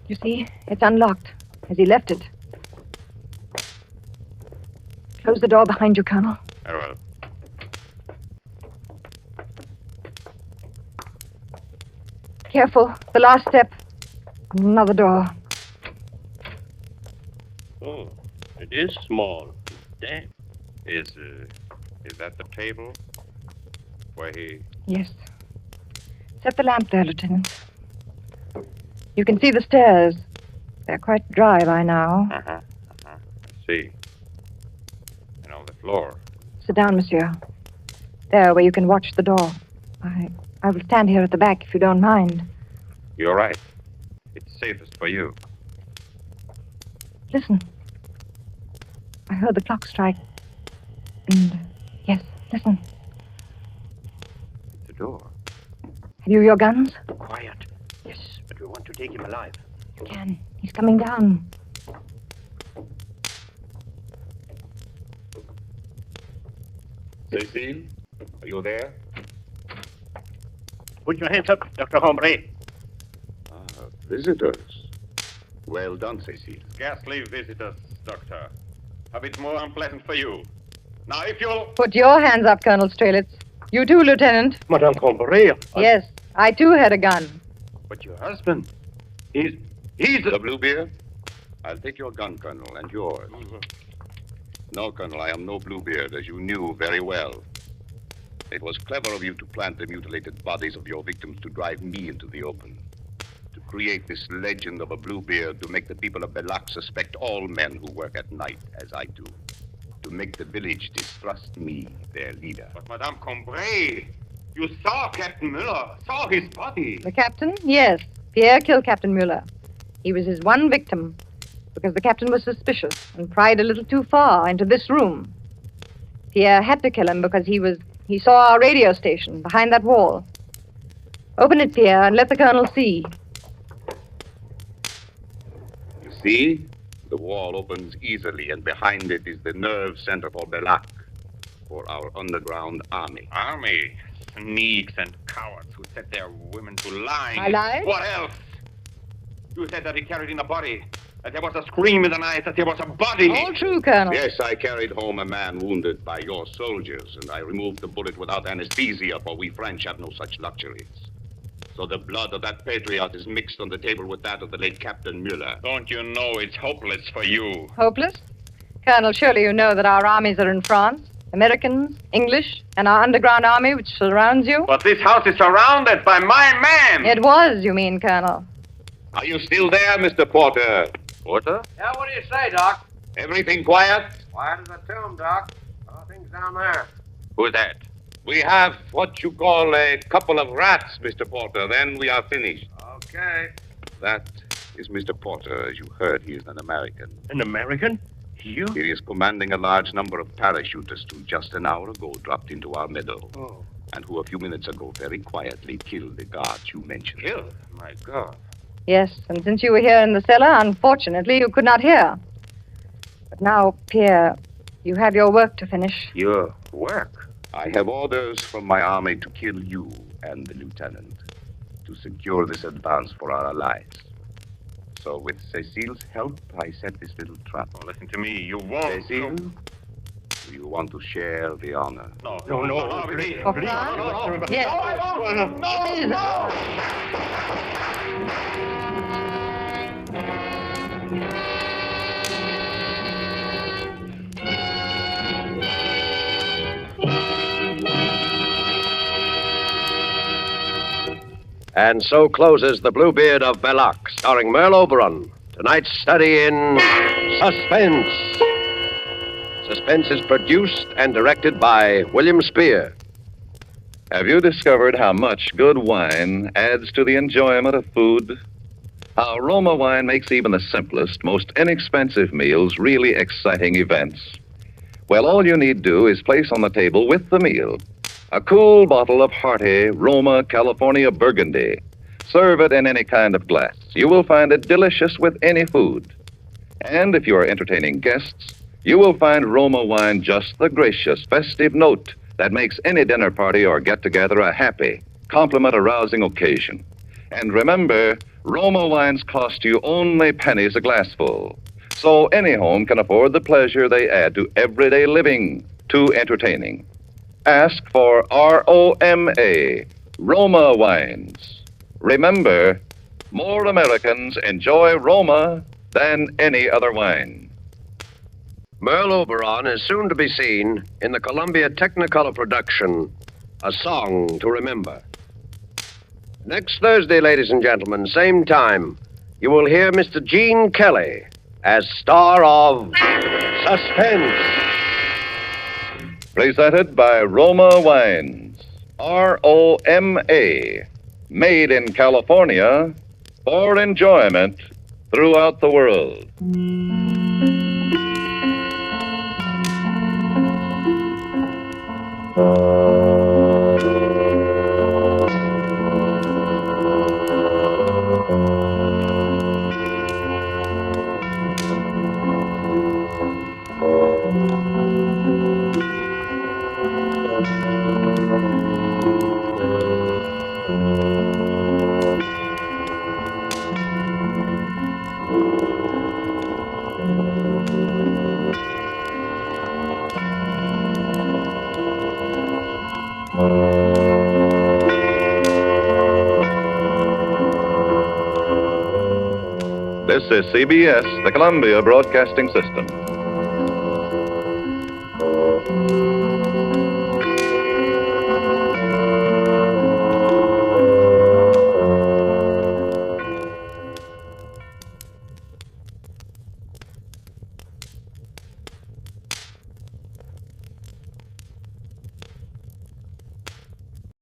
You see, it's unlocked, as he left it. Close the door behind you, Colonel. Very well. Careful, the last step. Another door. Oh, it is small. Damn. Is that the table? Where he... Yes. Set the lamp there, Lieutenant. You can see the stairs. They're quite dry by now. I see. And on the floor. Sit down, monsieur. There, where you can watch the door. I will stand here at the back if you don't mind. You're right. It's safest for you. Listen. I heard the clock strike. And, yes, listen. The door. Have you your guns? Quiet. Yes, but we want to take him alive. You can. He's coming down. Cecile, are you there? Put your hands up, Dr. Hombre. Visitors. Well done, Cecile. Scarcely visitors, Doctor. A bit more unpleasant for you. Now, if you'll... Put your hands up, Colonel Strelitz. You too, Lieutenant. Madame Combré. Yes, I too had a gun. But your husband... He's the Bluebeard? I'll take your gun, Colonel, and yours. No, Colonel, I am no Bluebeard, as you knew very well. It was clever of you to plant the mutilated bodies of your victims to drive me into the open. To create this legend of a Bluebeard to make the people of Belak suspect all men who work at night, as I do. To make the village distrust me, their leader. But Madame Combré, you saw Captain Muller, saw his body. The captain? Yes. Pierre killed Captain Muller. He was his one victim, because the captain was suspicious and pried a little too far into this room. Pierre had to kill him because he saw our radio station behind that wall. Open it, Pierre, and let the colonel see. You see? The wall opens easily, and behind it is the nerve center for Belak, for our underground army. Army? Sneaks and cowards who set their women to lying. I lied? What else? You said that he carried in a body, that there was a scream in the night, that there was a body. All true, Colonel. Yes, I carried home a man wounded by your soldiers, and I removed the bullet without anesthesia, for we French have no such luxuries. So the blood of that patriot is mixed on the table with that of the late Captain Muller. Don't you know it's hopeless for you? Hopeless? Colonel, surely you know that our armies are in France, Americans, English, and our underground army which surrounds you? But this house is surrounded by my men. It was, you mean, Colonel. Are you still there, Mr. Porter? Porter? Yeah, what do you say, Doc? Everything quiet? Quiet as a tomb, Doc. All things down there. Who's that? We have what you call a couple of rats, Mr. Porter. Then we are finished. Okay. That is Mr. Porter. As you heard, he is an American. An American? You? He is commanding a large number of parachutists who just an hour ago dropped into our meadow. Oh. And who a few minutes ago very quietly killed the guards you mentioned. Killed? My God. Yes, and since you were here in the cellar, unfortunately, you could not hear. But now, Pierre, you have your work to finish. Your work? I have orders from my army to kill you and the lieutenant to secure this advance for our allies. So with Cecile's help, I set this little trap. Oh, listen to me. You won't. Cecile, do you want to share the honor? No, please. For Please. France? Yes. And so closes The Bluebeard of Belloc, starring Merle Oberon. Tonight's study in Suspense. Suspense is produced and directed by William Spear. Have you discovered how much good wine adds to the enjoyment of food? How Roma wine makes even the simplest, most inexpensive meals really exciting events? Well, all you need do is place on the table with the meal a cool bottle of hearty Roma California Burgundy. Serve it in any kind of glass. You will find it delicious with any food. And if you are entertaining guests, you will find Roma wine just the gracious, festive note that makes any dinner party or get-together a happy, compliment-arousing occasion. And remember, Roma wines cost you only pennies a glassful. So any home can afford the pleasure they add to everyday living, to entertaining. Ask for ROMA, Roma wines. Remember, more Americans enjoy Roma than any other wine. Merle Oberon is soon to be seen in the Columbia Technicolor production, A Song to Remember. Next Thursday, ladies and gentlemen, same time, you will hear Mr. Gene Kelly as star of Suspense. Presented by Roma Wines. ROMA. Made in California for enjoyment throughout the world. This is CBS, the Columbia Broadcasting System.